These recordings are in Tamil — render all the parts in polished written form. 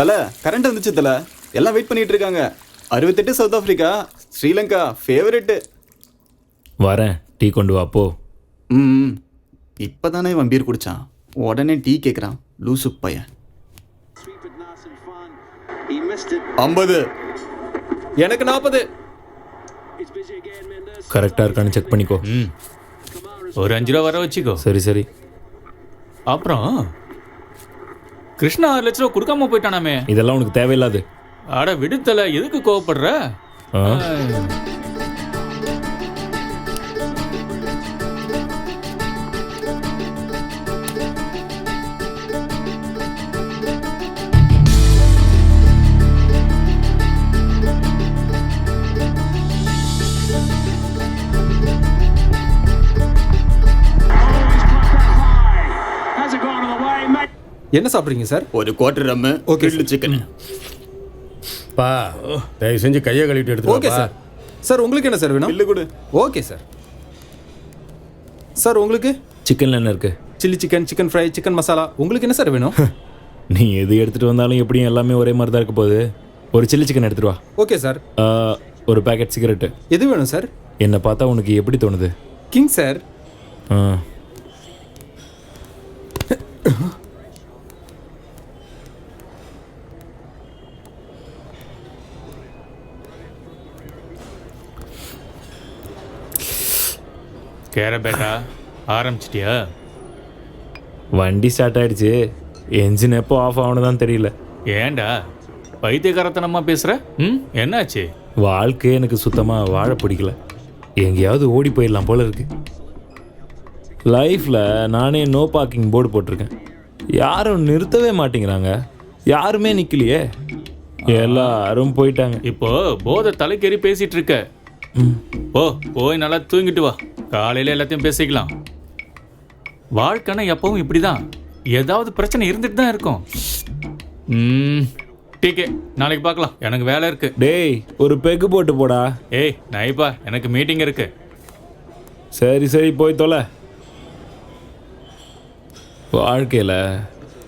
தல கரண்ட் வந்துச்சு தல. எல்லாம் வெயிட் பண்ணிட்டு இருக்காங்க. 68 சவுத் ஆப்பிரிக்கா, ஸ்ரீலங்கா ஃபேவரெட்டு. வரேன், டீ கொண்டு வா போ. ம் இப்போதானே இவன் பீர் குடிச்சான், உடனே டீ கேட்குறான் லூசு பையன். 50. எனக்கு 40. கரெக்டாக இருக்கான்னு செக் பண்ணிக்கோ. ஒரு 5 ரூபா வர வச்சுக்கோ. சரி சரி. அப்புறம் கிருஷ்ணா 6 லட்ச ரூபா கொடுக்காம போயிட்டானாமே. இதெல்லாம் உனக்கு தேவையில்லாது. அட விடுத்தல, எதுக்கு கோவப்படுற? ஆ? என்ன சாப்பிட்றீங்க சார்? ஒரு quarter rum, Okay, grill chicken. பா தயவு செஞ்சு கையை கழுவிட்டு எடுத்து ஓகே சார். சார் உங்களுக்கு என்ன சார் வேணும்? பில்லு கொடு. Okay sir. சார் உங்களுக்கு சிக்கனில் என்ன இருக்கு? Chilli chicken, chicken fry, chicken masala, உங்களுக்கு என்ன சார் வேணும்? நீ எது எடுத்துகிட்டு வந்தாலும் எப்படியும் எல்லாமே ஒரே மாதிரி தான் இருக்க போகுது. ஒரு சில்லி சிக்கன் எடுத்துட்டு வா. Okay sir. ஒரு பேக்கெட் சிகரெட்டு. எது வேணும் சார்? என்னை பார்த்தா உனக்கு எப்படி தோணுது? King sir. ஆ, கேர பேட்டா ஆரம்பிச்சிட்டியா? வண்டி ஸ்டார்ட் ஆயிடுச்சு. என்ஜின் எப்போ ஆஃப் ஆகணுதான் தெரியல. ஏன்டா பைத்தியக்காரத்தனமா பேசுற? என்னாச்சு? வாழ்க்கை எனக்கு சுத்தமாக வாழ பிடிக்கல. எங்கேயாவது ஓடி போயிடலாம் போல இருக்கு. லைஃப்பில் நானே நோ பார்க்கிங் போர்டு போட்டிருக்கேன். யாரும் நிறுத்தவே மாட்டேங்கிறாங்க. யாருமே நிற்கலையே, எல்லாரும் போயிட்டாங்க. இப்போ போதை தலைக்கேறி பேசிட்டு இருக்க. போய் நல்லா தூங்கிட்டு வா, காலையில எல்லாத்தையும் பேசிக்கலாம். வாழ்க்கைன்னா எப்பவும் இப்படிதான், ஏதாவது பிரச்சனை இருந்துட்டு தான் இருக்கும். டீக்கே, நாளைக்கு பார்க்கலாம், எனக்கு வேலை இருக்கு. டேய், ஒரு பெக்கு போட்டு போடா. ஏய் நைப்பா, எனக்கு மீட்டிங் இருக்கு. சரி சரி, போய் தொலை. வாழ்க்கையில்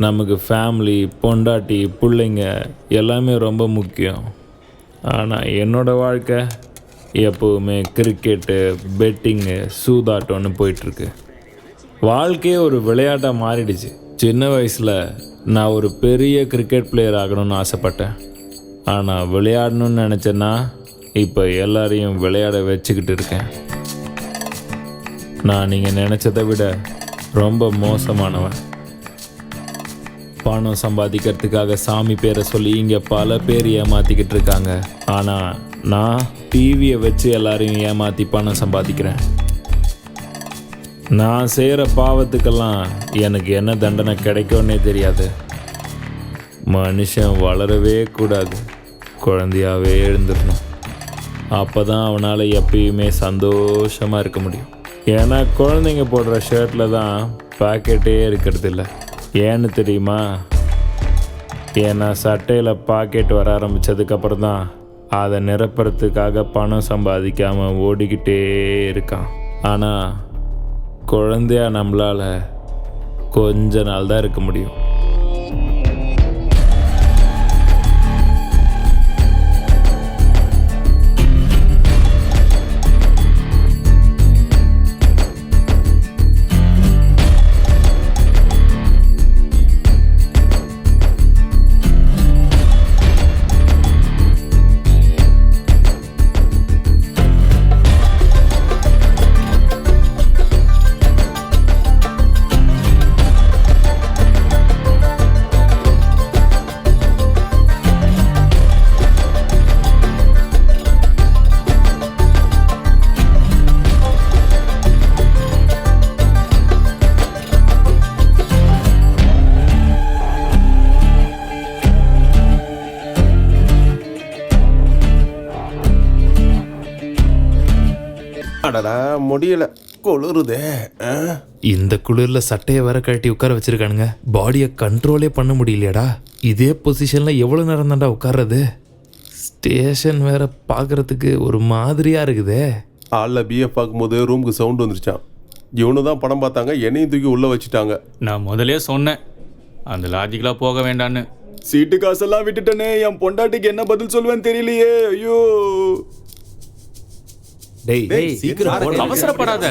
நமக்கு ஃபேமிலி, பொண்டாட்டி, பிள்ளைங்க எல்லாமே ரொம்ப முக்கியம். ஆனால் என்னோடய வாழ்க்கை எப்போவுமே கிரிக்கெட்டு, பெட்டிங்கு, சூதாட்டம்னு போயிட்டுருக்கு. வாழ்க்கையே ஒரு விளையாட்டாக மாறிடுச்சு. சின்ன வயசில் நான் ஒரு பெரிய கிரிக்கெட் பிளேயர் ஆகணும்னு ஆசைப்பட்டேன். ஆனால் விளையாடணும்னு நினச்சேன்னா இப்போ எல்லாரையும் விளையாட வச்சுக்கிட்டு இருக்கேன். நான் நீங்கள் நினச்சதை விட ரொம்ப மோசமானவன். பணம் சம்பாதிக்கிறதுக்காக சாமி பேரை சொல்லி இங்கே பல பேர் ஏமாற்றிக்கிட்டு இருக்காங்க. ஆனால் நான் டிவியை வச்சு எல்லாரையும் ஏமாற்றி பணம் சம்பாதிக்கிறேன். நான் செய்கிற பாவத்துக்கெல்லாம் எனக்கு என்ன தண்டனை கிடைக்கும்னே தெரியாது. மனுஷன் வளரவே கூடாது, குழந்தையாகவே எழுந்துடணும். அப்போ தான் அவனால் எப்பயுமே சந்தோஷமாக இருக்க முடியும். ஏன்னா குழந்தைங்க போடுற ஷர்ட்டில் தான் பாக்கெட்டே இருக்கிறது இல்லை. ஏன்னு தெரியுமா? ஏன்னா சட்டையில் பாக்கெட் வர ஆரம்பித்ததுக்கப்புறம் தான் அதை நிரப்புறதுக்காக பணம் சம்பாதிக்காமல் ஓடிக்கிட்டே இருக்கான். ஆனால் குழந்தையா நம்மளால் கொஞ்ச நாள் தான் இருக்க முடியும். அடடா முடியல, கொளுருதே. இந்த குளிரில் சட்டையை வேற கழட்டி உட்கார வச்சிருக்கானுங்க. பாடியை கண்ட்ரோலே பண்ண முடியலையாடா. இதே பொசிஷனில் எவ்வளோ நேரம் தான்டா உட்கார்றது? ஸ்டேஷன் வேற பார்க்கறதுக்கு ஒரு மாதிரியாக இருக்குதே. ஆளில் பிஎஃப் பார்க்கும்போது ரூமுக்கு சவுண்ட் வந்துருச்சான். இவனு தான் படம் பார்த்தாங்க, என்னையும் தூக்கி உள்ளே வச்சுட்டாங்க. நான் முதலே சொன்னேன் அந்த லாஜிக்கலாக போக வேண்டான்னு. சீட்டு காசெல்லாம் விட்டுட்டனே, என் பொண்டாட்டிக்கு என்ன பதில் சொல்வேன்னு தெரியலையே. ஐயோ டேய் சீக்கிரம் போடு. அவசரப்படாத.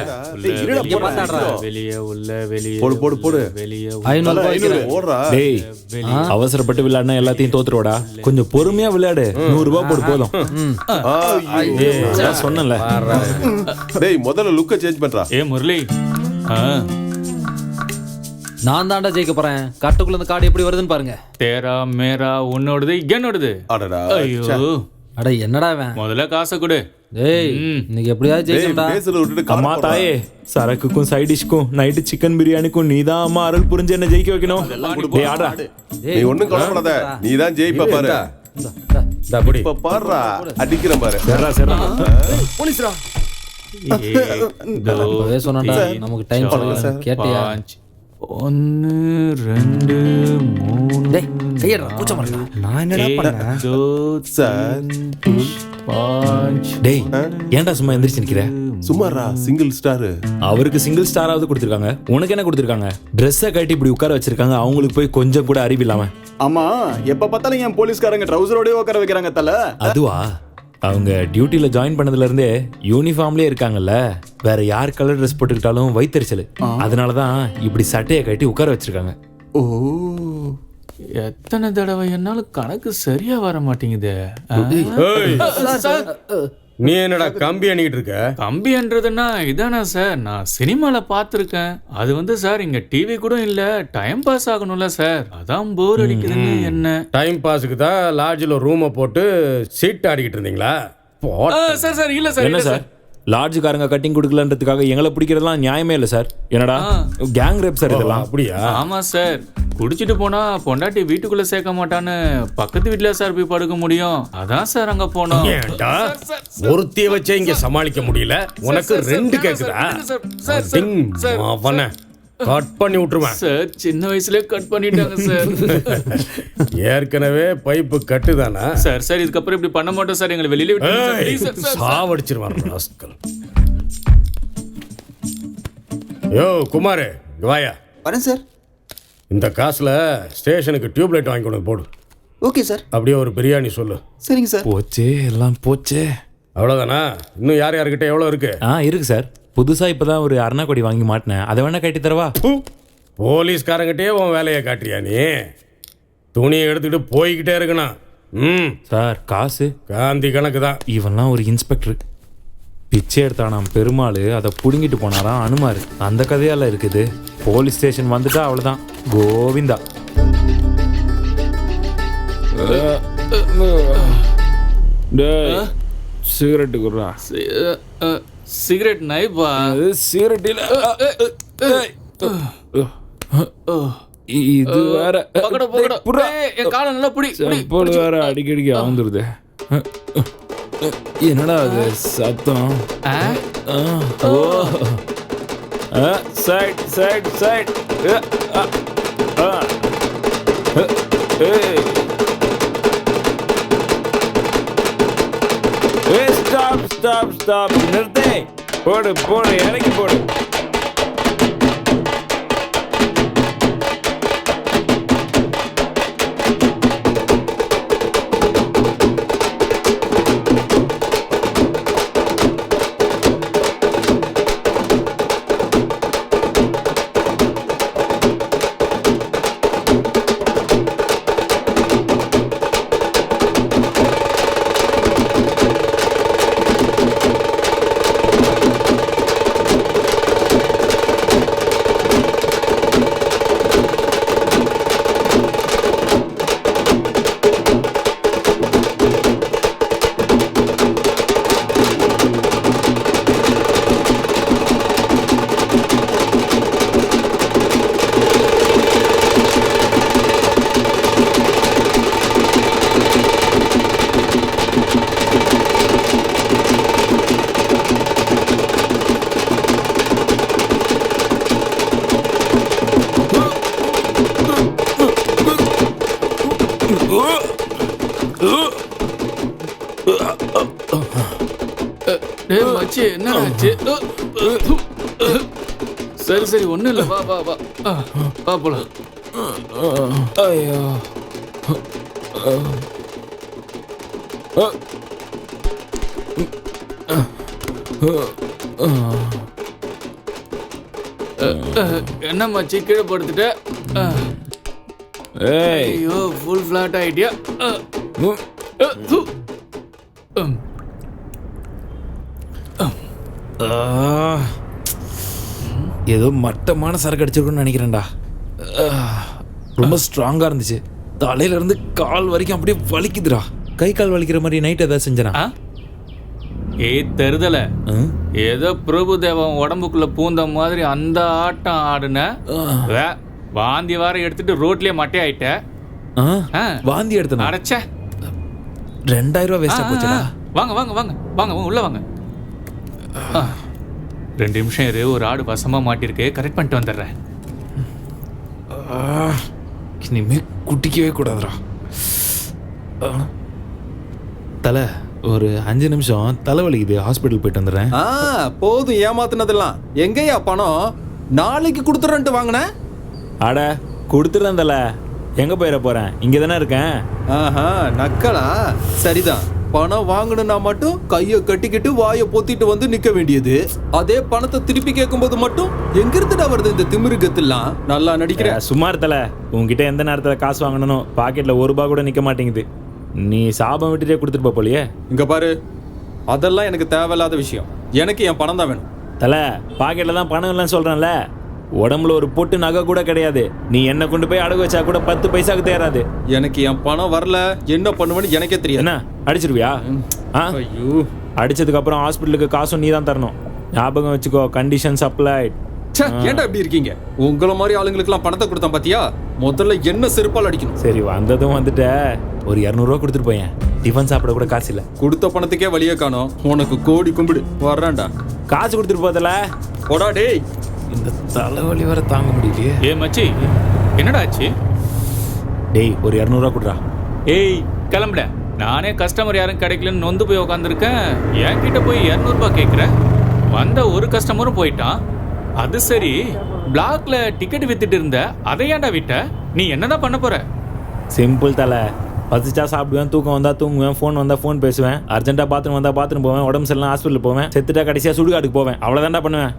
டேய், இருடா, இங்க பார்த்தாடுறா. வெளியே உள்ள வெளியே போடு, போடு, போடு. வெளியே 500 ரூபாய் வைக்கிறேன். ஓடுறா. டேய் அவசரப்பட்டு விளையாடினா எல்லாத்தையும் தோத்துருவாடா. கொஞ்சம் பொறுமையா விளையாடு. 100 ரூபாய் போடு போதும். நான் சொன்னேன்ல. டேய் முதல்ல லுக்க சேஞ்ச் பண்றா. ஏ முரளி, நான் தாண்டா ஜெயிக்க போறேன். கட்டுக்குள்ள இந்த கார்டு எப்படி வருதுன்னு பாருங்க. தேரா மேரா உன்னோடது என்னோடது. அடடா. ஐயோ அட என்னடா இவன்? முதல்ல காசை கொடு. டேய் இன்னைக்கு எப்படியாவது டேய் ஜெயிக்கணும்டா. பேசுறத விட்டுட்டு அம்மா காரை தாயே, சரக்குக்கும் சைட் டிஷ்க்கும் நைட்டு சிக்கன் பிரியாணிக்கும் நீதான் அம்மா அருள் புரிஞ்சு என்ன ஜெயிக்க வைக்கணும். டேய் ஆடா. போடுறா. நீ ஒண்ணும் கவலைப்படாத, நீ தான் ஜெயிப்ப பாரு. இப்ப பாருடா, அடிக்கிற பாரு. போலீஸ்ரா. இதோ அப்பவே சொன்னேன்டா, நமக்கு டைம் சார், கேட்டியா? 1 2 3 டேய் கையடா பூச்ச மாட்டா. நான் என்னடா பண்ணேன்? சார் 5 டேய் ஏன்டா சும்மா எந்திரிச்சு நிக்கிற? சும்மாரா, சிங்கிள் ஸ்டார். அவருக்கு சிங்கிள் ஸ்டாராவது கொடுத்துருக்காங்க, உனக்கு என்ன கொடுத்துருக்காங்க? ட்ரெஸ்ஸை கட்டி இப்படி உட்கார வச்சிருக்காங்க. அவங்களுக்கு போய் கொஞ்சம் கூட அறிவு இல்லாம. ஆமா, எப்ப பார்த்தாலும் என் போலீஸ்காரங்க ட்ரவுசரோடய உட்கார வைக்கிறாங்க தல. அதுவா, அவங்க டியூட்டில ஜாயின் பண்ணதுல இருந்தே யூனிஃபார்ம்லயே இருக்காங்கல்ல. வேற யார் கலர் ட்ரெஸ் போட்டுக்கிட்டாலும் வைத்தறிச்சல். அதனாலதான் இப்படி சட்டையை கட்டி உட்கார வச்சிருக்காங்க. ஓ எத்தனை தடவை என்னாலும் கணக்கு சரியா வர மாட்டேங்குது. சார், நீ என்னடா கம்பி அணிக்கிட்டு இருக்க? கம்பின்றதுன்னா இதானா சார், நான் சினிமால பார்த்துருக்கேன். அது வந்து சார் இங்க டிவி கூட இல்ல, டைம் பாஸ் ஆகணும்ல சார், அதான் போர் அடிக்குதுன்னு. என்ன டைம் பாஸுக்கு தான் லாட்ஜில் ரூமை போட்டு சீட் ஆடிக்கிட்டு இருந்தீங்களா? சார் சார் இல்ல சார், என்ன இல்ல சார், லாட்ஜுக்காரங்க கட்டிங் கொடுக்கலன்றதுக்காக எங்களை பிடிக்கிறதுலாம் நியாயமே இல்லை சார். என்னடா கேங் ரேப் சார் இதெல்லாம். அப்படியா? ஆமா சார், குடிச்சிட்டு போனா பொண்டாட்டி வீட்டுக்குள்ள சேர்க்க மாட்டான்னு பக்கத்து வீட்டுல சார் போய் படுக்க முடியும். அதான் சார் அங்க போனோம். ஏன்டா ஒருத்திய வச்சே இங்க சமாளிக்க முடியல, உனக்கு ரெண்டு கேக்குதா? அவனை கட் பண்ணி விட்டுருவேன் சார். சின்ன வயசுலயே கட் பண்ணிட்டாங்க சார். ஏற்கனவே பைப்பு கட்டுதானா சார்? சார் இதுக்கப்புறம் இப்படி பண்ண மாட்டோம் சார், எங்களை வெளியில விட்டு சாவடிச்சிருவான் ராஸ்கல். யோ குமார், இங்க வாயா. வரேன் சார். இந்த காசுல ஸ்டேஷனுக்கு டியூப்லைட் வாங்கி கொண்டு போடு. Okay sir. அப்படியே ஒரு பிரியாணி சொல்லு. சரிங்க சார். போச்சே, எல்லாம் போச்சே. அவ்வளோதானா? இன்னும் யார் யார்கிட்ட எவ்வளோ இருக்கு? இருக்கு சார். புதுசா இப்பதான் ஒரு அருணாக்கொடி வாங்கி மாட்டினேன். அதை வேணா கட்டி தரவா? போலீஸ்காரங்கிட்டே உன் வேலையை காட்டுறியா நீ? துணியை எடுத்துக்கிட்டு போய்கிட்டே இருக்கணும். சார் காசு காந்தி கணக்கு தான். இவன்லாம் ஒரு இன்ஸ்பெக்டர். பிச்சை எடுத்தானாம் பெருமாள், அதை புடுங்கிட்டு போனாராம் அனுமார். அந்த கதையால இருக்குது. போலீஸ் ஸ்டேஷன் வந்துட்டா அவ்வளவுதான், கோவிந்தா. சிகரெட்டு குடுறா. சிகரெட் நைப்பா. சிகரெட் இல்ல, இது வேற. என் காலை நல்லா புடி. போல வேற அடிக்கடிக்கு ஆந்துருது. என்னடா அது சத்தம்? Side side side. Stop stop stop, நிறுத்தே. போடு போடு, இறங்கி போடு. மச்சி என்ன ஆச்சு? சரி சரி ஒண்ணும் இல்ல, வா வா வா வா போலாம். ஐயோ என்ன மச்சி கீழே படுத்துட்ட? ஏய் ஐயோ ஃபுல் ஃபிளாட் ஆயிட்டியா? ஏதோ மட்டமான சரக்கு அடிச்சிருக்குன்னு நினைக்கிறேன்டா. ரொம்ப ஸ்ட்ராங்கா இருந்துச்சு. தலையில இருந்து கால் வரைக்கும் அப்படியே வலிக்குதுடா. கை கால் வலிக்கிற மாதிரி நைட் ஏதாவது செஞ்சனா? ஏய் தருதல, ஏதோ பிரபுதேவன் உடம்புக்குள்ள பூந்த மாதிரி அந்த ஆட்டம் ஆடுன. வாந்தி வார எடுத்துட்டு ரோட்லயே மட்டை ஆயிட்ட. வாந்தி எடுத்தனா? அடைச்ச 2000 ரூபாய் வேஸ்டா போச்சுடா. வாங்க வாங்க வாங்க வாங்க உள்ள வாங்க. 2 நிமிஷம் இரு, ஒரு ஆடு வசமா மாட்டிருக்கு, கரெக்ட் பண்ணிட்டு வந்துடுறேன். இனிமே குட்டிக்கவே கூடாதுடா. தலை ஒரு 5 நிமிஷம் தலைவலிக்குது, ஹாஸ்பிட்டல் போயிட்டு வந்துடுறேன். போதும் ஏமாத்துனதெல்லாம். எங்கேயா பணம்? நாளைக்கு கொடுத்துறேன்ட்டு வாங்கினேன். அட கொடுத்துறேன் தலை. எங்க போயிட போறேன்? இங்க தானே இருக்கேன். ஆஹா நக்கலா? சரிதான். பணம் வாங்கணும்னா மட்டும் கையை கட்டிக்கிட்டு வாயை பொத்திட்டு வந்து நிக்க வேண்டியது. அதே பணத்தை திருப்பி கேட்கும்போது மட்டும் எங்க இருந்துடா வருது இந்த திமிருகத்தெல்லாம்? நல்லா நடிக்கிறேன். சும்மா இருத்தல. உங்ககிட்ட எந்த நேரத்துல காசு வாங்கணும், பாக்கெட்ல ₹1 கூட நிக்க மாட்டேங்குது. நீ சாபம் விட்டுட்டே கொடுத்துட்டு போலியே. இங்க பாரு, அதெல்லாம் எனக்கு தேவையில்லாத விஷயம். எனக்கு என் பணம் தான் வேணும். தலை பாக்கெட்ல தான் பணம் இல்லைன்னு சொல்றேன்ல. உடம்புல ஒரு பொட்டு நகை கூட கிடையாது. நீ என்ன கொண்டு போய் அடகு வச்சா கூட 10 பைசாக்கு தேராது. எனக்கு என் பணம் வரல, என்ன பண்ணுவேன்னு எனக்கே தெரியாது. என்ன அடிச்சிருவியா? ஐயோ, அடிச்சதுக்கு அப்புறம் ஹாஸ்பிட்டலுக்கு காசும் நீ தான் தரணும். ஞாபகம் வச்சுக்கோ, கண்டிஷன் சப்ளைட். ஏன்டா இப்படி இருக்கீங்க? உங்களை மாதிரி ஆளுங்களுக்குலாம் பணத்தை கொடுத்தேன் பாத்தியா? முதல்ல என்ன செருப்பால் அடிக்கணும். சரி வந்ததும் வந்துட்ட. ஒரு 200 ரூபா கொடுத்துட்டு போயேன். டிஃபன் சாப்பிட கூட காசு இல்லை. கொடுத்த பணத்துக்கே வழியே காணோம். உனக்கு கோடி கும்பிடு. வர்றேன்டா. காசு கொடுத்துட்டு போதல. போடா டேய். இந்த தலைவலி வர தாங்க முடியலையே. ஏ மச்சி, என்னடா ஆச்சு? டேய் ஒரு 200 ரூபா கொடுறா. ஏய் கிளம்புட. நானே கஸ்டமர் யாரும் கிடைக்கலன்னு நொந்து போய் உட்காந்துருக்கேன். என்கிட்ட போய் 200 ரூபாய் கேட்குறேன். வந்த ஒரு கஸ்டமரும் போயிட்டான். அது சரி, பிளாக்ல டிக்கெட் வித்துட்டு இருந்த, அதை ஏன்டா விட்ட? நீ என்னதான் பண்ண போற? சிம்பிள் தலை. பசிச்சா சாப்பிடுவேன், தூக்கம் வந்தா தூங்குவேன், ஃபோன் வந்தா ஃபோன் பேசுவேன், அர்ஜென்ட்டா பாத்ரூம் வந்தா பாத்ரூம் போவேன், உடம்பு சரியில்லை ஹாஸ்பிட்டல் போவேன், செத்துட்டா கடைசியா சுடுகாட்டுக்கு போவேன். அவ்வளோதான்டா பண்ணுவேன்.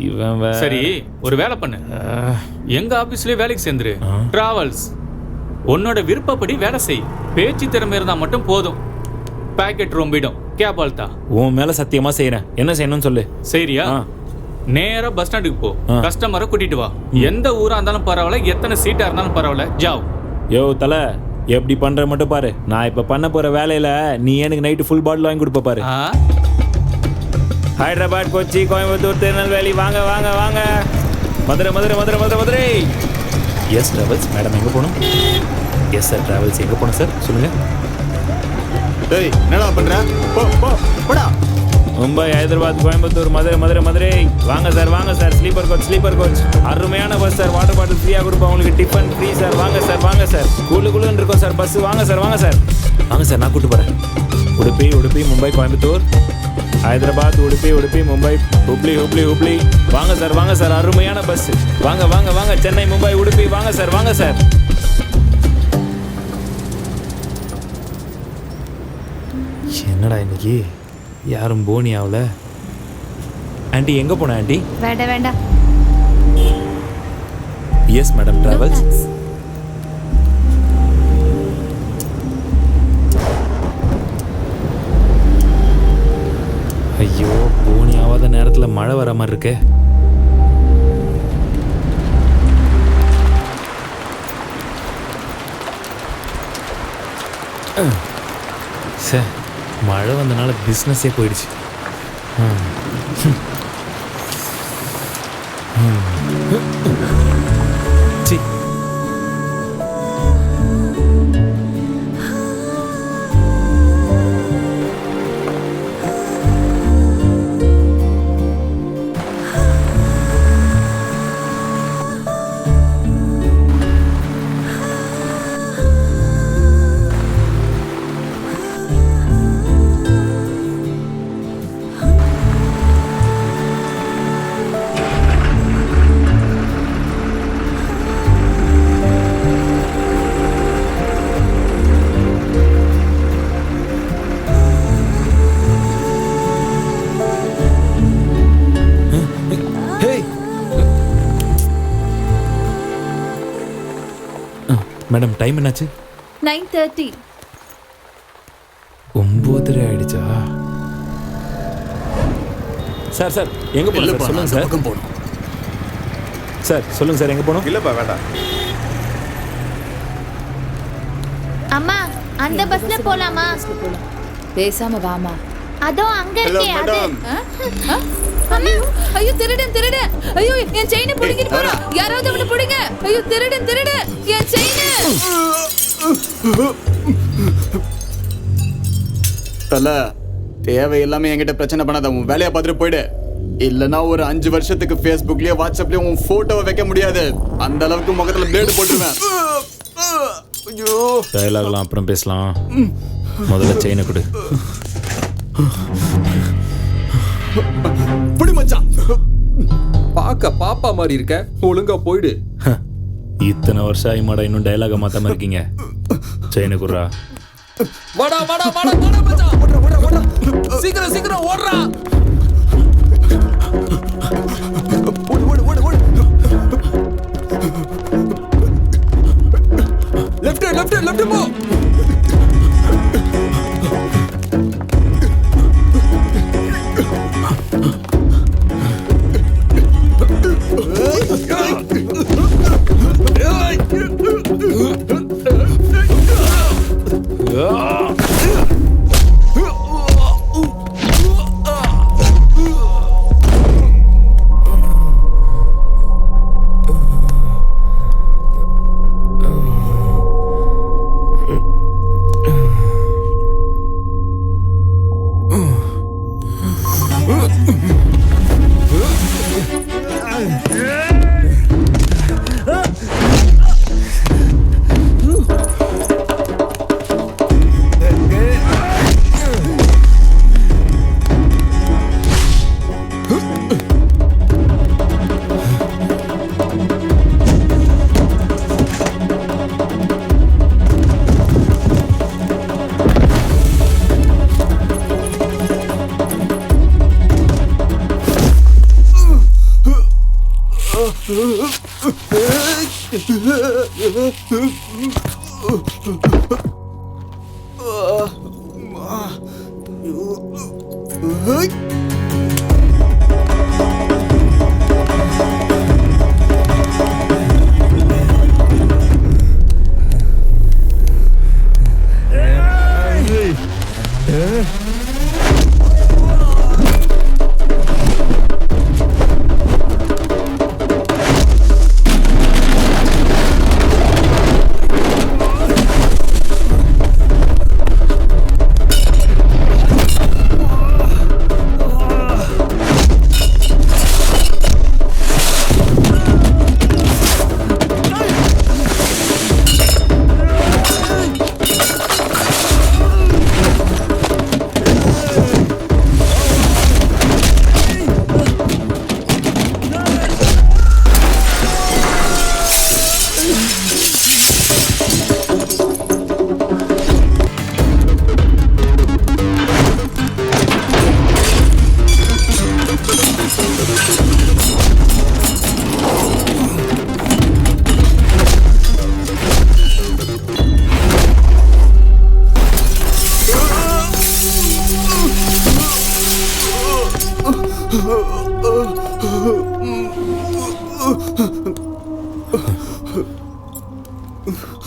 இவன் சரி ஒரு வேலை பண்ணு. எங்க ஆபீஸ்லயே வேலைக்கு சேர்ந்துரு. டிராவல்ஸ் உன்னோட விருப்பப்படி வேலை செய். பேச்சு திறமை இருந்தா மட்டும் போதும். பேக்கெட் ரொம்பிடும். கேபால் தான். உன் மேல சத்தியமா செய்யறேன். என்ன செய்யணும்னு சொல்லு. சரியா? நேரா பஸ் ஸ்டாண்டுக்கு போ. கஸ்டமரை கூட்டிட்டு வா. எந்த ஊரா இருந்தாலும் பரவாயில்ல, எத்தனை சீட்டா இருந்தாலும் பரவாயில்ல, ஜாவ். யோ தலை, எப்படி பண்ற மட்டும் பாரு. நான் இப்ப பண்ண போற வேலையில நீ எனக்கு நைட்டு ஃபுல் பாட்டில் வாங்கி கொடுப்ப பாரு. ஹைதராபாத், கொச்சி, கோயம்புத்தூர், திருநெல்வேலி, வாங்க வாங்க வாங்க. Madurai Madurai Madurai Madurai Madurai. S travels madam, எங்க போகணும்? எஸ் சார் டிராவல்ஸ், எங்க போகணும் சார் சொல்லுங்க. டேய் என்னடா பண்ற? போ போ போடா. மும்பை, ஹைதராபாத், கோயம்புத்தூர், மதுரை மதுரை மதுரை. வாங்க சார் வாங்க sir. Sleeper coach sleeper coach. அருமையான பஸ் சார். வாட்டர் பாட்டில் ஃப்ரீயாக கொடுப்போம். உங்களுக்கு டிஃபன் ஃப்ரீ சார். வாங்க சார் வாங்க சார். குளுன்னு இருக்கும் சார் பஸ். வாங்க சார் வாங்க சார். வாங்க சார், நான் கூட்டு போகிறேன். உடுப்பி உடுப்பி, மும்பை, கோயம்புத்தூர், ஹைதராபாத், உடுப்பி உடுப்பி, மும்பை, ஹுப்ளி ஹுப்ளி ஹுப்ளி. வாங்க சார் வாங்க சார். அருமையான பஸ். வாங்க வாங்க வாங்க. சென்னை, மும்பை, உடுப்பி. வாங்க சார் வாங்க சார். என்னடா இன்னைக்கு யாரும் போனி ஆகல. ஆண்டி எங்க போன ஆண்டி? வேண்டாம் வேண்டாம். Yes madam travels. ஐயோ, போனி ஆகாத நேரத்தில் மழை வர மாதிரி இருக்கே. சார், மழை வந்தனால பிஸ்னஸே போயிடுச்சு. சி மேடம் டைம் என்னாச்சு? 9:30. 9:30 ஆயிடுச்சா? சார் சார் எங்க போகணும் சார் சொல்லுங்க சார். சார் சொல்லுங்க சார் எங்க போகணும்? இல்லப்பா வேண்டாம். அம்மா அந்த பஸ்ல போலாமா? பேசாம வாமா. அதோ அங்க இருக்கே அது. அம்மா ஐயோ திருடன் ஐயோ என் செயினை புடிங்கிட்டு போறான். யாராவது அவனை புடிங்க. ஐயோ திருடன் என் செயினை. தல தேவையில்லாம என்கிட்ட பிரச்சனை பண்ணாத, உன் வேலையை பார்த்துட்டு போயிடு. இல்லனா ஒரு 5 வருஷத்துக்கு Facebookலயே வாட்ஸ்அப்லயே உன் போட்டோவை வைக்க முடியாது. அந்த அளவுக்கு முகத்துல பிளேடு போட்டுருவேன். ஐயோ டயலாக்லாம் அப்புறம் பேசலாம், முதல்ல செயினை கொடு. புடி மச்சான். பார்க்க பாப்பா மாதிரி இருக்க, ஒழுங்கா போயிடு. இத்தனை வருஷம் ஆயிமாடா இன்னும் டயலாக மாத்தாம இருக்கீங்க. செயினை குடுறா. வாடா வாடா வாடா வாடா மச்சான். ஓடுறா. சீக்கிரம் ஓடுறா. ஓடு. லெஃப்ட் போ.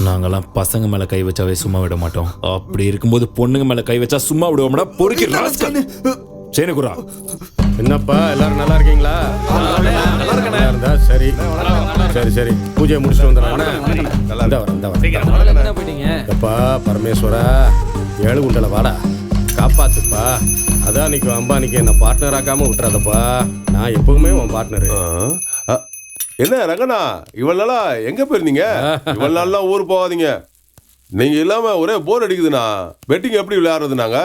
நாங்கெல்லாம் பசங்க மேல கை வச்சாவே சும்மா விட மாட்டோம். அப்படி இருக்கும்போது பொண்ணுங்க மேல கை வச்சா சும்மா விடுவோம்டா. பொறுக்கி செயினை குடுறா. என்னப்பா எல்லாரும் நல்லா இருக்கீங்களா? நல்லா இருந்தா சரி. சரி பூஜையை முடிச்சுட்டு வந்துடுறேன். நல்லா வரேன். போயிட்டீங்க. அப்பா பரமேஸ்வரா, 7 குண்டல வாடா, காப்பாத்துப்பா. அதான் அன்னைக்கு அம்பானிக்கு என்ன பார்ட்னர் ஆக்காம விட்டுறாதப்பா. நான் எப்பவுமே உன் பார்ட்னரு. என்ன ரங்கண்ணா, இவ்வளவு நாளா எங்க போயிருந்தீங்க? இவ்வளவு நாள்லாம் ஊர் போகாதீங்க. நீங்க இல்லாம ஒரே போர் அடிக்குதுண்ணா. பெட்டிங் எப்படி விளையாடுறது நாங்க?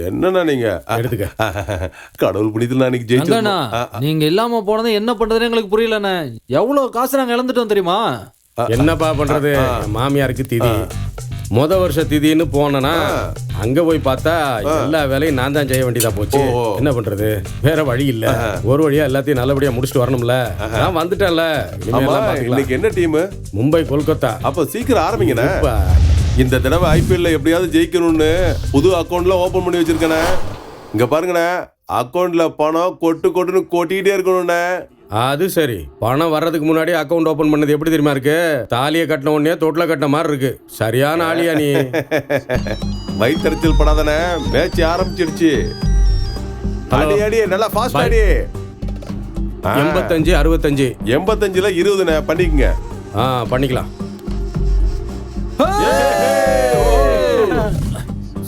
என்னண்ணா நீங்க எடுத்துக்க. கடவுள் புனிதல் அன்னைக்கு அங்கண்ணா, ஜெயிச்சோம். நீங்க இல்லாம போனது என்ன பண்றதுன்னு எங்களுக்கு புரியலண்ணே. எவ்வளவு காசு நாங்க இழந்துட்டோம் தெரியுமா? என்னப்பா பண்றது? மாமியாருக்கு திதி வருஷ திதின்னு போனேன்னா அங்க போய் பார்த்தா எல்லா வேலையும் நான் தான் செய்ய வேண்டியதா போச்சு. என்ன பண்றது, வேற வழி இல்ல. ஒரு வழியா எல்லாத்தையும் நல்லபடியா முடிச்சுட்டு வரணும்ல. நான் வந்துட்டேன்ல. இன்னைக்கு என்ன டீம்? மும்பை கொல்கத்தா. அப்ப சீக்கிரம் ஆரம்பிங்கண்ணே. இந்த தடவை ஐபிஎல்ல எப்படியாவது ஜெயிக்கணும்னு புது அக்கௌண்ட்ல ஓபன் பண்ணி வச்சிருக்கேனே. இங்க பாருங்கண்ணே, அக்கௌண்ட்ல பணம் கொட்டுன்னு கொட்டிக்கிட்டே இருக்கணும்ண்ணே. அது சரி, பணம் வர்றதுக்கு முன்னாடி அக்கௌண்ட் ஓபன் பண்ணது எப்படி தெரியுமா இருக்கு? தாலியை கட்டின உடனே தொட்டில கட்டின மாதிரி இருக்கு. சரியான ஆளியா நீ. வயிற்றுச்சல் படாதானே, மேட்ச் ஆரம்பிச்சிடுச்சு. அடி அடி, நல்லா ஃபாஸ்ட் அடி. 85 65 85ல 20ண்ணே, பண்ணிக்கங்க. பண்ணிக்கலாம்.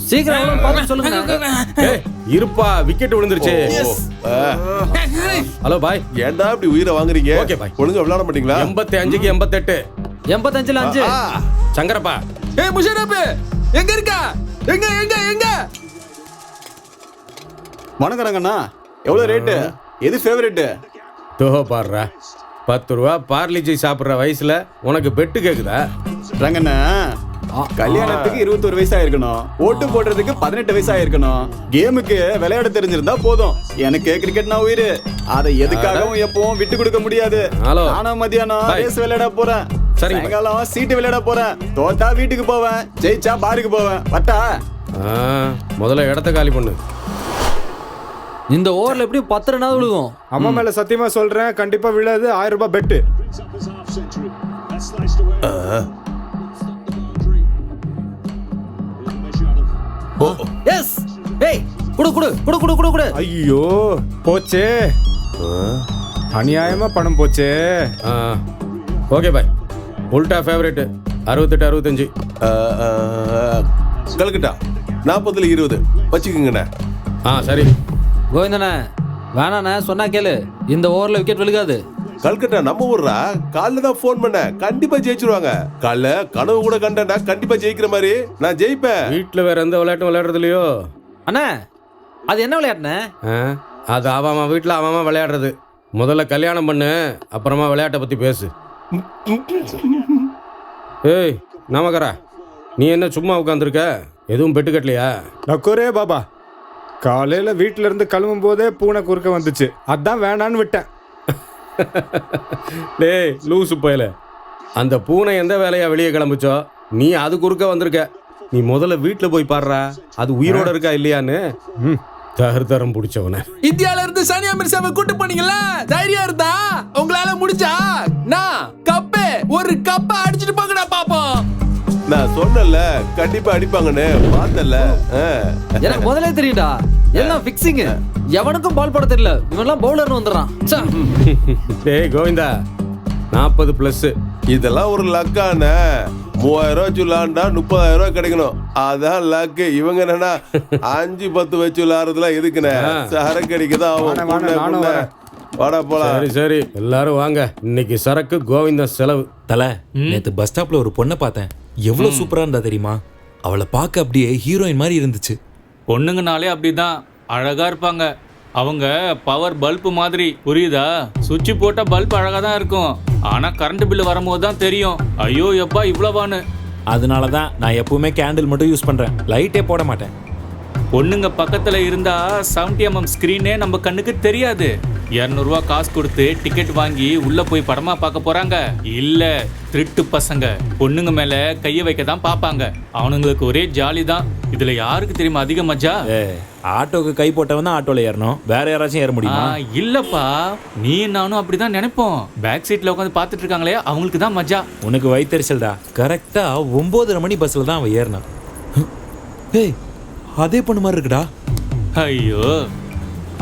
சீக்கிரம் பார்த்து சொல்லுங்க. இருப்பா, விக்கெட் விழுந்துருச்சு. ஹலோ பாய். ஏன்டா இப்படி உயிரை வாங்குறீங்க? Okay bye. ஒழுங்கா விளையாட மாட்டீங்களா? 85க்கு 88. 85ல 5. சங்கரப்பா. முஷரப் எங்க இருக்கா? எங்க எங்க எங்க? வணக்கம் ரங்கண்ணா. எவ்வளவு ரேட்டு? எது ஃபேவரட்? தோஹோ பாடுறா. 10 ரூபா பார்லிஜி சாப்பிட்ற வயசுல உனக்கு பெட்டு கேக்குதா? ரங்கண்ணா, கல்யாணத்துக்கு 21 வயசா இருக்கணும், ஓட்டு போடுறதுக்கு 18 வயசா இருக்கணும், கேமுக்கு விளையாட தெரிஞ்சிருந்தா போதும். எனக்கு கிரிக்கெட்னா உயிர். அதை எதுக்காகவும் எப்பவும் விட்டு கொடுக்க முடியாது. ஆனா மத்தியானம் ரேஸ் விளையாட போறேன், சாயங்காலம் சீட்டு விளையாட போறேன், தோத்தா வீட்டுக்கு போவேன், ஜெயிச்சா பாருக்கு போவேன். வட்டா முதல்ல இடத்த காலி பண்ணு. இந்த ஓவர்ல எப்படி 10 ரன்னாவது விழுகும். அம்மா மேல சத்தியமா சொல்றேன், கண்டிப்பா விழாது. 1000 ரூபாய் பெட்டு. எஸ். ஏய், குடு குடு குடு குடு குடு குடு. ஐயோ போச்சே, அநியாயமா பணம் போச்சே. Okay bye. உல்டா ஃபேவரட் 68 65. கல்கட்டா 40ல 20 வச்சுக்கோங்கண்ணே. சரி கோவிந்தண்ணே, வேணாண்ணே, சொன்னா கேளு. இந்த ஓவர்ல விக்கெட் விழுகாது. கல்கட்டா நம்ம ஊர்ரா. காலைல தான் ஃபோன் பண்ண, கண்டிப்பா ஜெயிச்சிருவாங்க. காலைல கனவு கூட கண்டா கண்டிப்பா ஜெயிக்கிற மாதிரி நான் ஜெயிப்பேன். வீட்டுல வேற எந்த விளையாட்டும் விளையாடுறது இல்லையோ? அண்ணா, அது என்ன விளையாட்டுண்ணே? அது அவன் வீட்டுல அவன் விளையாடுறது. முதல்ல கல்யாணம் பண்ணு, அப்புறமா விளையாட்டை பத்தி பேசு. ஏய் நமக்கரா, நீ என்ன சும்மா உட்காந்துருக்க? எதுவும் பெட்டு கட்டலையா? நக்கோரே பாபா, காலையில வீட்டுல இருந்து கிளம்பும் போதே பூனை குறுக்க வந்துச்சு, அதான் வேணான்னு விட்டேன். டேய் லூசு பயல, அந்த பூனை எந்த வேலையா வெளியே கிளம்புச்சோ, நீ அது குறுக்க வந்திருக்க. நீ முதல்ல வீட்டுல போய் பாடுறா, அது உயிரோட இருக்கா இல்லையான்னு. தரம் பிடிச்சவன. இந்தியால இருந்து சானியா மிர்சாவை கூட்டு போனீங்களா? தைரியம் இருந்தா உங்களால முடிஞ்சா நான் கப்பே ஒரு கப்பை அடிச்சிட்டு போங்கடா பாப்போம். நான் சொன்னல கண்டிப்பா அடிப்பாங்கன்னு, பார்த்தல. எனக்கு முதல்ல தெரியும்டா, எல்லாம் ஃபிக்ஸிங். எவனுக்கும் பால் போட தெரியல, இவன்லாம் பவுலர்னு வந்துடுறான். டேய் கோவிந்தா, 40+. இதெல்லாம் ஒரு லக்கான. 3000 ரூபாய் சொல்லாண்டா 30,000 ரூபாய் கிடைக்கணும். அதான் லக்கு. இவங்க என்னன்னா 5-10 வச்சு விளையாடுறதுல எதுக்குண்ணே? சரக்கு அடிக்கதான் ஆகும். வாடா போலாம். சரி சரி, எல்லாரும் வாங்க. இன்னைக்கு சரக்கு கோவிந்தா செலவு. தல, நேத்து பஸ் ஸ்டாப்ல ஒரு பொண்ணை பார்த்தேன். எவ்வளவு சூப்பரா இருந்தா தெரியுமா? அவளை பார்க்க அப்படியே ஹீரோயின் மாதிரி இருந்துச்சு. பொண்ணுங்கனாலே அப்படிதான் அழகா இருப்பாங்க. அவங்க பவர் பல்பு மாதிரி, புரியுதா? சுவிட்ச் போட்ட பல்ப் அழகா தான் இருக்கும், ஆனா கரண்ட் பில்லு வரும்போது தான் தெரியும், ஐயோ எப்பா இவ்வளவான்னு. அதனால தான் நான் எப்பவுமே கேண்டில் மட்டும் யூஸ் பண்றேன், லைட்டே போட மாட்டேன். பொண்ணுங்க பக்கத்துல இருந்தா 70mm ஸ்கிரீனே நம்ம கண்ணுக்கு தெரியாது. 200 ரூபா காசு கொடுத்து டிக்கெட் வாங்கி உள்ள போய் படமா பார்க்க போறாங்க. இல்ல திருட்டு பசங்க பொண்ணுங்க மேல கைய வைக்க தான் பாப்பாங்க. அவனுங்களுக்கு ஒரே ஜாலி தான். இதுல யாருக்கு தெரியுமா அதிக மஜா? ஆட்டோக்கு கை போட்டவன் தான் ஆட்டோல ஏறணும், வேற யாராச்சும் ஏற முடியுமா? இல்லப்பா, நீ நானும் அப்படிதான் நினைப்போம். பேக் சீட்ல உட்காந்து பாத்துட்டு இருக்காங்களே, அவங்களுக்கு தான் மஜா. உனக்கு வயிற்றுச்சல்டா. கரெக்டா 9:30 மணி பஸ்ல தான் அவன் ஏறினான். ஏய், அதே பொண்ணு மாதிரி இருக்குடா. ஐயோ,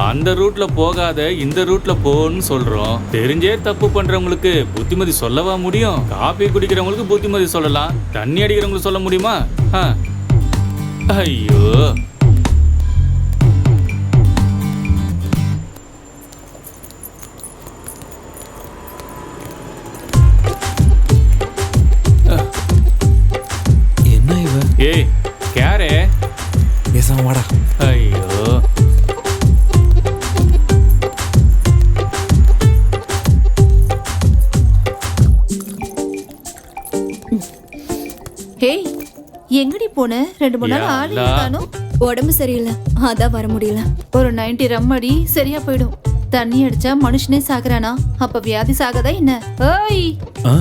அந்த ரூட்ல போகாத, இந்த ரூட்ல போன்னு சொல்றோம். தெரிஞ்சே தப்பு பண்றவங்களுக்கு புத்திமதி சொல்லவா முடியும்? காபி குடிக்கிறவங்களுக்கு புத்திமதி சொல்லலாம், தண்ணி அடிக்கிறவங்களுக்கு சொல்ல முடியுமா? ஐயோ, என்ன இவ? ஏய் கேரே, பேசாம வாடா. ஐயோ, ஹேய், எங்கடி போன? 2-3 நாள் யா ஆளே அல்லா. காணோம். உடம்பு சரியில்லை, அதான் வர முடியல. ஒரு 90 ரம் அடி சரியா போயிடும். தண்ணி அடிச்சா மனுஷனே சாகுறானா? அப்ப வியாதி சாகதா என்ன? ஓய். ஆ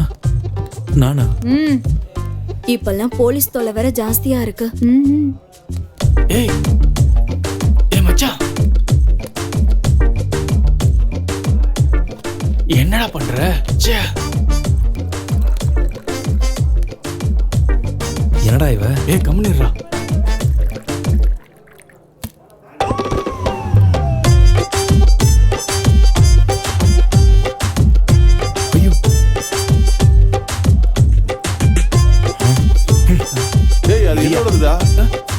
நானா? ம். இப்பெல்லாம் போலீஸ் தொல்லை வேற ஜாஸ்தியா இருக்கு. ம். ஏய் ஏய் மச்சான், என்னடா பண்ற? ச்சே. என்னடா இவ? ஏய் கம்முனிடுறா. டேய் அது என்னோடதுடா.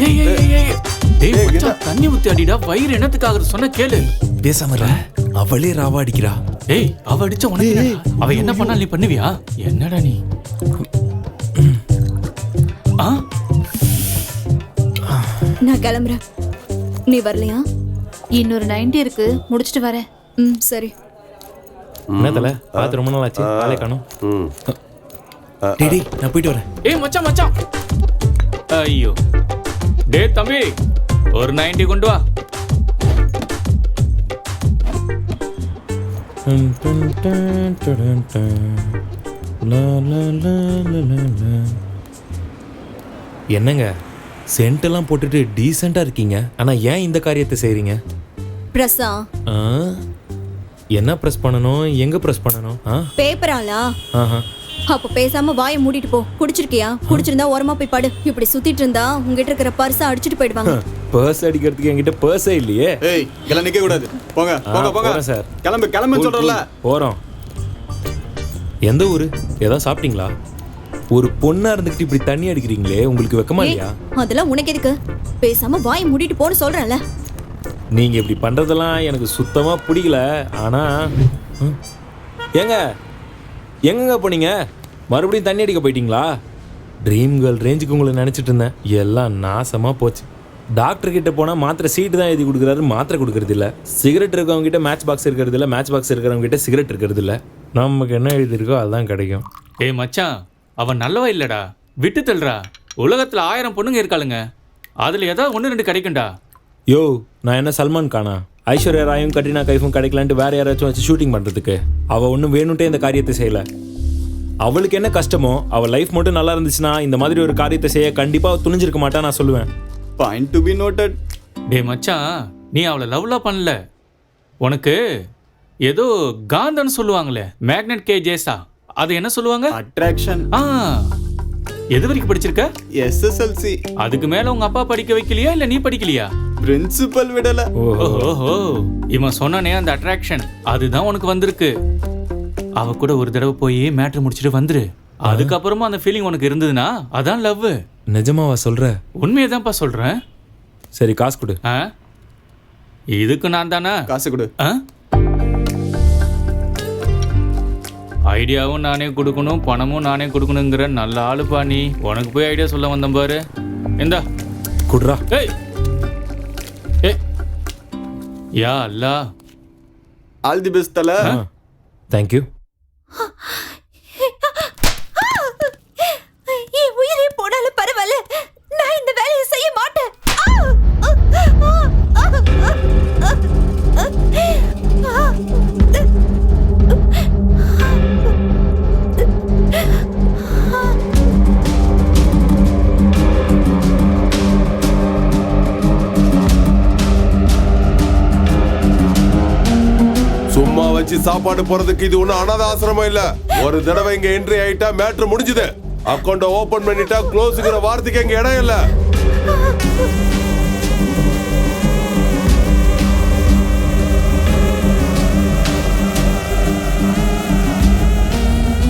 ஏய் ஏய் ஏய் ஏய் டேய் ஏய், மச்சான், தண்ணி ஊத்தி அடிடா. வயிறு என்னத்துக்காக சொன்ன கேளு. பேசாம இருடா. அவளே ராவா அடிக்கிறா. ஏய் அவ அடிச்ச உனக்கு என்னடா? அவ என்ன பண்ணாலும் நீ பண்ணுவியா? என்னடா நீ? ஆ நான் கிளம்புறேன். நீ வரலையா? இன்னொரு 90 இருக்கு, முடிச்சிட்டு வரேன். ம் சரி. என்ன தல பார்த்து ரொம்ப நாள் ஆச்சு, ஆளே காணோம். ம். டேடி நான் போயிட்டு வரேன். ஏய் மச்சான் மச்சான். ஐயோ டேய் தம்பி, ஒரு 90 கொண்டு வா. என்னங்க சென்ட் எல்லாம் போட்டுட்டு டீசெண்டா இருக்கீங்க, ஆனா ஏன் இந்த காரியத்தை செய்றீங்க? பிரசா, ஆ? என்ன பிரஸ் பண்ணணும், எங்க பிரஸ் பண்ணணும்? பேப்பராலா? ஆஹா. அப்ப பேசாம வாயை மூடிட்டு போ. குடிச்சிருக்கியா? குடிச்சிருந்தா ஓரமா போய் படு. இப்படி சுத்திட்டு இருந்தா உங்ககிட்ட இருக்கிற பர்ஸை அடிச்சிட்டு போயிடுவாங்க. பர்ஸ் அடிக்கிறதுக்கு என்கிட்ட பர்ஸே இல்லையே. ஏய் இதெல்லாம் நிக்க கூடாது. போங்க போங்க போங்க போறேன் சார். கிளம்பு கிளம்புன்னு சொல்றல. போறோம். எந்த ஊரு? ஏதாவது சாப்பிட்டீங்களா? ஒரு பொண்ணா இருந்துகிட்டு இப்படி தண்ணி அடிக்கிறீங்களே, உங்களுக்கு வெக்கமா இல்லையா? அதெல்லாம் உனக்கு எதுக்கு? பேசாம வாயை மூடிட்டு போன்னு சொல்றேன்ல. நீங்க இப்படி பண்றதெல்லாம் எனக்கு சுத்தமா பிடிக்கல. ஆனா ஏங்க எங்கங்க போனீங்க? மறுபடியும் தண்ணி அடிக்க போயிட்டீங்களா? ட்ரீம் கேர்ள் ரேஞ்சுக்கு உங்களை நினைச்சிட்டு இருந்தேன், எல்லாம் நாசமா போச்சு. டாக்டர் கிட்ட போனா மாத்திரை சீட்டு தான் எழுதி கொடுக்குறாரு, மாத்திரை கொடுக்கறது இல்ல. சிகரெட் இருக்கவங்க கிட்ட மேட்ச் பாக்ஸ் இருக்கிறது இல்ல, மேட்ச் பாக்ஸ் இருக்கிறவங்க கிட்ட சிகரெட் இருக்கிறது இல்ல. நமக்கு என்ன எழுதிருக்கோ அதுதான் கிடைக்கும். ஏய் மச்சான், அவன் நல்லவா இல்லடா, விட்டு தள்ளுறா. உலகத்துல 1000 பொண்ணுங்க இருக்காளுங்க, அதுல ஏதாவது 1-2 கிடைக்கும்டா. யோ நான் என்ன சல்மான் கானா? ஐஸ்வர்யா ராயும் கட்ரினா கைஃபும் கிடைக்கலான்ட்டு வேற யாராச்சும் வச்சு ஷூட்டிங் பண்றதுக்கு? அவ ஒன்றும் வேணும்ட்டே இந்த காரியத்தை செய்யல. அவளுக்கு என்ன கஷ்டமோ, அவள் லைஃப் மட்டும் நல்லா இருந்துச்சுன்னா இந்த மாதிரி ஒரு காரியத்தை செய்ய கண்டிப்பா துணிஞ்சிருக்க மாட்டா நான் சொல்லுவேன். Point to be noted. டேய் மச்சான், நீ அவளை லவ்லாம் பண்ணல. உனக்கு ஏதோ காந்தன்னு சொல்லுவாங்களே, மேக்னெட் கே ஜேசா, அது என்ன சொல்லுவாங்க? அட்ராக்ஷன். எது வரைக்கும் படிச்சிருக்க? SSLC. அதுக்கு மேல உங்க அப்பா படிக்க வைக்கலையா இல்ல நீ படிக்கலையா? பிரின்சிபல் விடல. ஓஹோ, இவன் சொன்னானே அந்த அட்ராக்ஷன், அதுதான் உனக்கு வந்திருக்கு. அவ கூட ஒரு தடவை போய் மேட்ரு முடிச்சிட்டு வந்துரு. அதுக்கப்புறமா அந்த ஃபீலிங் உனக்கு இருந்ததுன்னா அதான் லவ். நிஜமாவா சொல்ற? உண்மையதான்ப்பா சொல்றேன். சரி காசு கொடு. இதுக்கு நான் தானே காசு கொடு. ஐடியாவும் நானே கொடுக்கணும், பணமும் நானே கொடுக்கணுங்கிற நல்ல ஆளுப்பா நீ. உனக்கு போய் ஐடியா சொல்ல வந்தேன் பாரு. இந்தா குடுறா. ஏய் ஏய், யா அல்லா. ஆல் தி பெஸ்ட் தல. தேங்க்யூ. என் உயிரே போனாலும் பரவாயில்ல, நான் இந்த வேலையை செய்ய மாட்டேன். சும்மா வச்சு சாப்பாடு போறதுக்கு இது ஒண்ணும் அனாதை ஆசிரமம் இல்ல. ஒரு தடவை இங்க என்ட்ரி ஆயிட்டா மேட்ரு முடிஞ்சுது. அக்கௌண்ட ஓபன் பண்ணிட்டா க்ளோஸ்ங்கிற வார்த்தைக்கு இங்க இடம் இல்ல.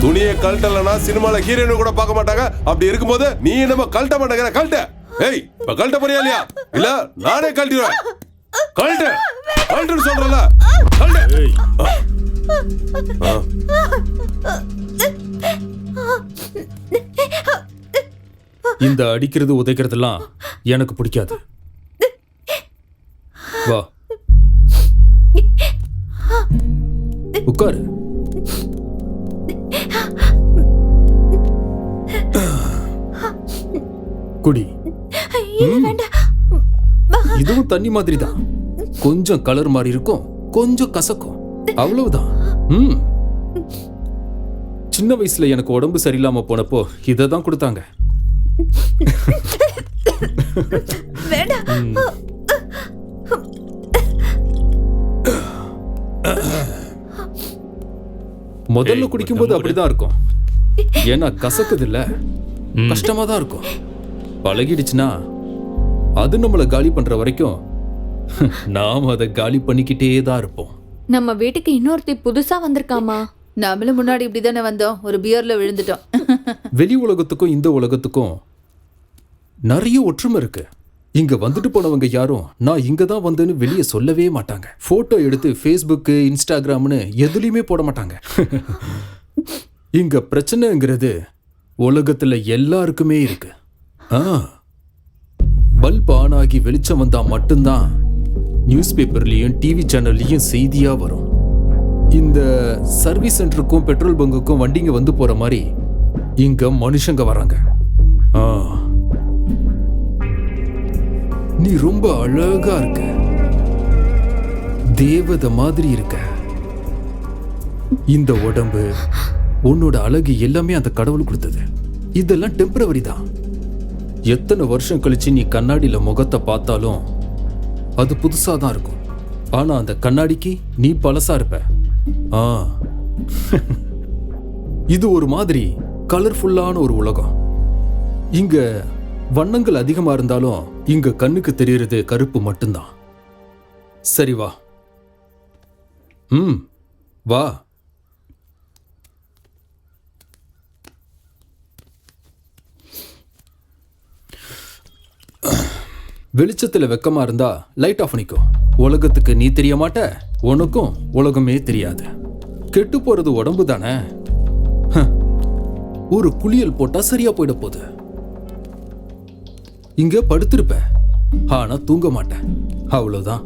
துணியை கழட்டலனா சினிமால ஹீரோயின் கூட பார்க்க மாட்டாங்க. அப்படி இருக்கும்போது நீ என்னமா கழட்ட மாட்டேங்கிற? கழட்ட. ஏய் இப்ப கழட்ட போறியா இல்லையா? இல்ல நானே கழட்டிடுவேன். கழட்ட கழட்டுன்னு சொல்றல. கழட்ட. இந்த அடிக்கிறது உதைக்கிறதெல்லாம் எனக்கு பிடிக்காது. வா உட்காரு. குடி. இல்ல வேண்டாம். இதுவும் தண்ணி மாதிரி தான். கொஞ்சம் கலர் மாதிரி இருக்கும், கொஞ்சம் கசக்கும், அவ்வளவுதான். சின்ன வயசுல எனக்கு உடம்பு சரியில்லாம போனப்போ இதை தான் கொடுத்தாங்க. வேண்டாம். முதல்ல குடிக்கும்போது அப்படிதான் இருக்கும். ஏன்னா கசக்குது இல்ல, கஷ்டமா தான் இருக்கும். பழகிடுச்சுன்னா அது நம்மளை காலி பண்ற வரைக்கும் நாம அதை காலி பண்ணிக்கிட்டே தான் இருப்போம். நம்ம வீட்டுக்கு இன்னொருத்தி புதுசா வந்திருக்காமா. நம்மளும் முன்னாடி இப்படிதானே வந்தோம், ஒரு பியர்ல விழுந்துட்டோம். வெளி உலகத்துக்கும் இந்த உலகத்துக்கும் நிறைய ஒற்றுமை இருக்கு. இங்க வந்துட்டு போனவங்க யாரும் நான் இங்க தான் வந்தேன்னு வெளியே சொல்லவே மாட்டாங்க. போட்டோ எடுத்து ஃபேஸ்புக்கு, இன்ஸ்டாகிராம்னு எதுலயுமே போட மாட்டாங்க. இங்க பிரச்சனைங்கிறது உலகத்துல எல்லாருக்குமே இருக்கு. பல்ப் ஆன் ஆகி வெளிச்சம் வந்தா மட்டும்தான் நியூஸ் பேப்பர்லயும் டிவி சேனல்லையும் செய்தியா வரும். இந்த சர்வீஸ் சென்டருக்கும் பெட்ரோல் பங்குக்கும் வண்டிங்க வந்து போற மாதிரி இங்க மனுஷங்க வராங்க. நீ ரொம்ப அழகா இருக்க, தேவதை மாதிரி இருக்க. இந்த உடம்பு, உன்னோட அழகு எல்லாமே அந்த கடவுள் கொடுத்தது. இதெல்லாம் டெம்பரவரி தான். எத்தனை வருஷம் கழிச்சு நீ கண்ணாடியில முகத்தை பார்த்தாலும் அது புதுசா தான் இருக்கும். ஆனா அந்த கண்ணாடிக்கு நீ பழசா இருப்ப. இது ஒரு மாதிரி கலர்ஃபுல்லான ஒரு உலகம். இங்க வண்ணங்கள் அதிகமா இருந்தாலும் இங்க கண்ணுக்கு தெரியறது கருப்பு மட்டும்தான். சரி வா. வா. வெளிச்சத்துல வெக்கமா இருந்தா லைட் ஆஃப் பண்ணிக்கோ. உலகத்துக்கு நீ தெரிய மாட்ட, உனக்கும் உலகமே தெரியாது. கெட்டு போறது உடம்பு தானே. ஒரு குளியல் போட்டா சரியா போயிட போகுது. இங்க படுத்திருப்ப, ஆனா தூங்க மாட்டேன், அவ்வளவுதான்.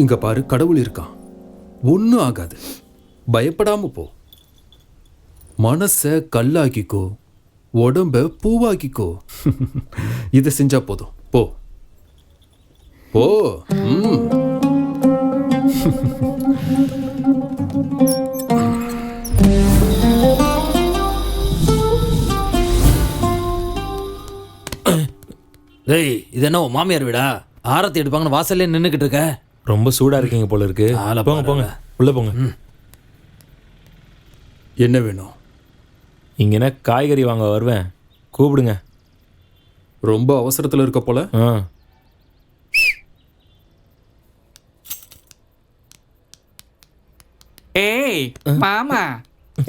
இங்க பாரு, கடவுள் இருக்கான், ஒன்னும் ஆகாது, பயப்படாம போ. மனச கல்லாக்கிக்கோ, உடம்ப பூவாக்கிக்கோ. இதை செஞ்சா போதும். போ போ. டேய், இது என்ன உன் மாமியார் வீடா? ஆரத்தி எடுப்பாங்கன்னு வாசல்ல நின்னுக்கிட்டு இருக்க. ரொம்ப சூடா இருக்கீங்க போல இருக்கு. போங்க போங்க, உள்ள போங்க. என்ன வேணும்? இங்கன்னா காய்கறி வாங்க வருவேன், கூப்பிடுங்க. ரொம்ப அவசரத்துல இருக்க போல. ஏய் மாமா,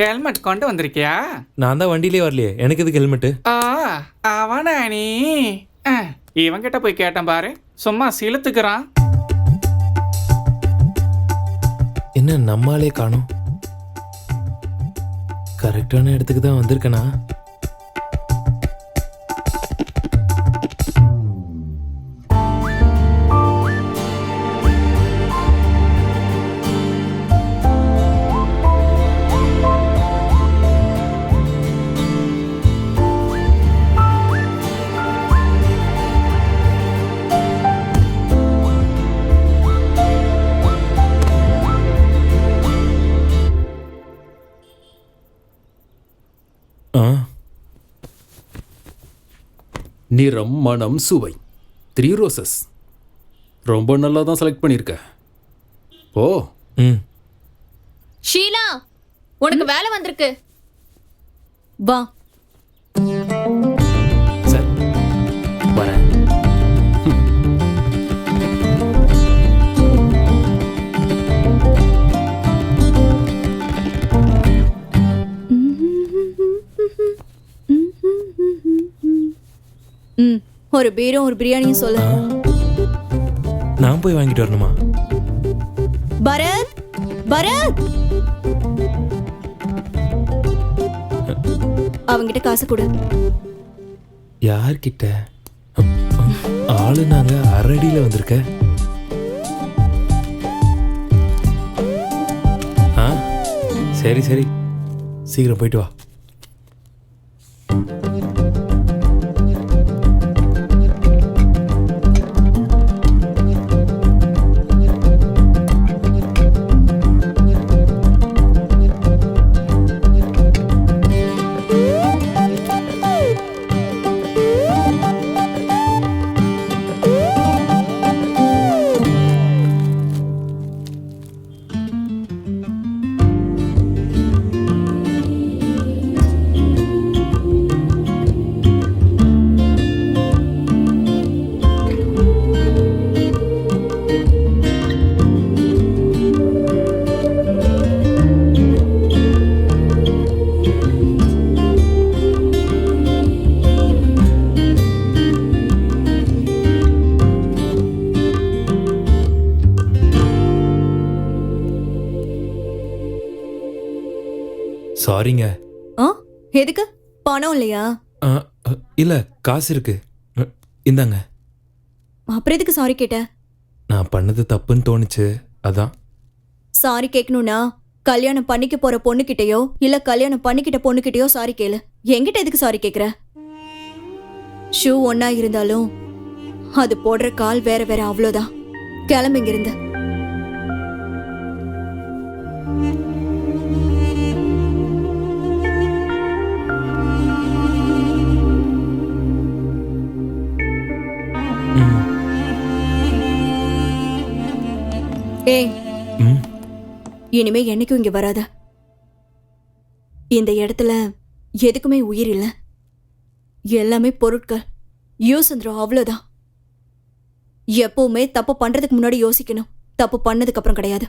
ஹெல்மெட் கொண்டு வந்திருக்கியா? நான் தான் வண்டியிலே வரலையே, எனக்கு எதுக்கு ஹெல்மெட்டு? அவனா நீ? இவங்கிட்ட போய் கேட்டேன் பாரு, சும்மா சிலுத்துக்கிறான். என்ன நம்மாலே காணோம்? கரெக்டான இடத்துக்கு தான் வந்திருக்கனா? நிறம், மனம், சுவை, 3 ரோசஸ். ரொம்ப நல்லா தான் செலக்ட் பண்ணியிருக்க. ஓ. ஷீலா, உனக்கு வேலை வந்திருக்கு. வா. சார் வரேன். ஒரு பீரும் ஒரு பிரியாணியும் சொல்லு. நான் போய் வாங்கிட்டு வரணுமா? பரத், பரத், அவங்கிட்ட காசு கொடு. யார்கிட்ட? ஆளு நாங்க அரடியில வந்திருக்க. சரி சரி, சீக்கிரம் போயிட்டு வா. சாரிங்க. ஆ எதுக்கு? பணம் இல்லையா? இல்ல, காசு இருக்கு. இந்தாங்க. அப்புறம் எதுக்கு சாரி கேட்ட? நான் பண்ணது தப்புன்னு தோணுச்சு, அதான். சாரி கேட்கணும்னா கல்யாணம் பண்ணிக்க போற பொண்ணுகிட்டயோ இல்ல கல்யாணம் பண்ணிக்கிட்ட பொண்ணுகிட்டயோ சாரி கேளு. என்கிட்ட எதுக்கு சாரி கேக்குற? ஷூ ஒன்னா இருந்தாலும் அது போடுற கால் வேற வேற, அவ்வளோதான். கிளம்புங்க இருந்து. ஏய், இனிமே என்னைக்கும் இங்க வராத. இந்த இடத்துல எதுக்குமே உயிர் இல்ல, எல்லாமே பொருட்கள். யூஸ் வந்துடும், அவ்வளவுதான். எப்பவுமே தப்பு பண்றதுக்கு முன்னாடி யோசிக்கணும், தப்பு பண்ணதுக்கு அப்புறம் கிடையாது.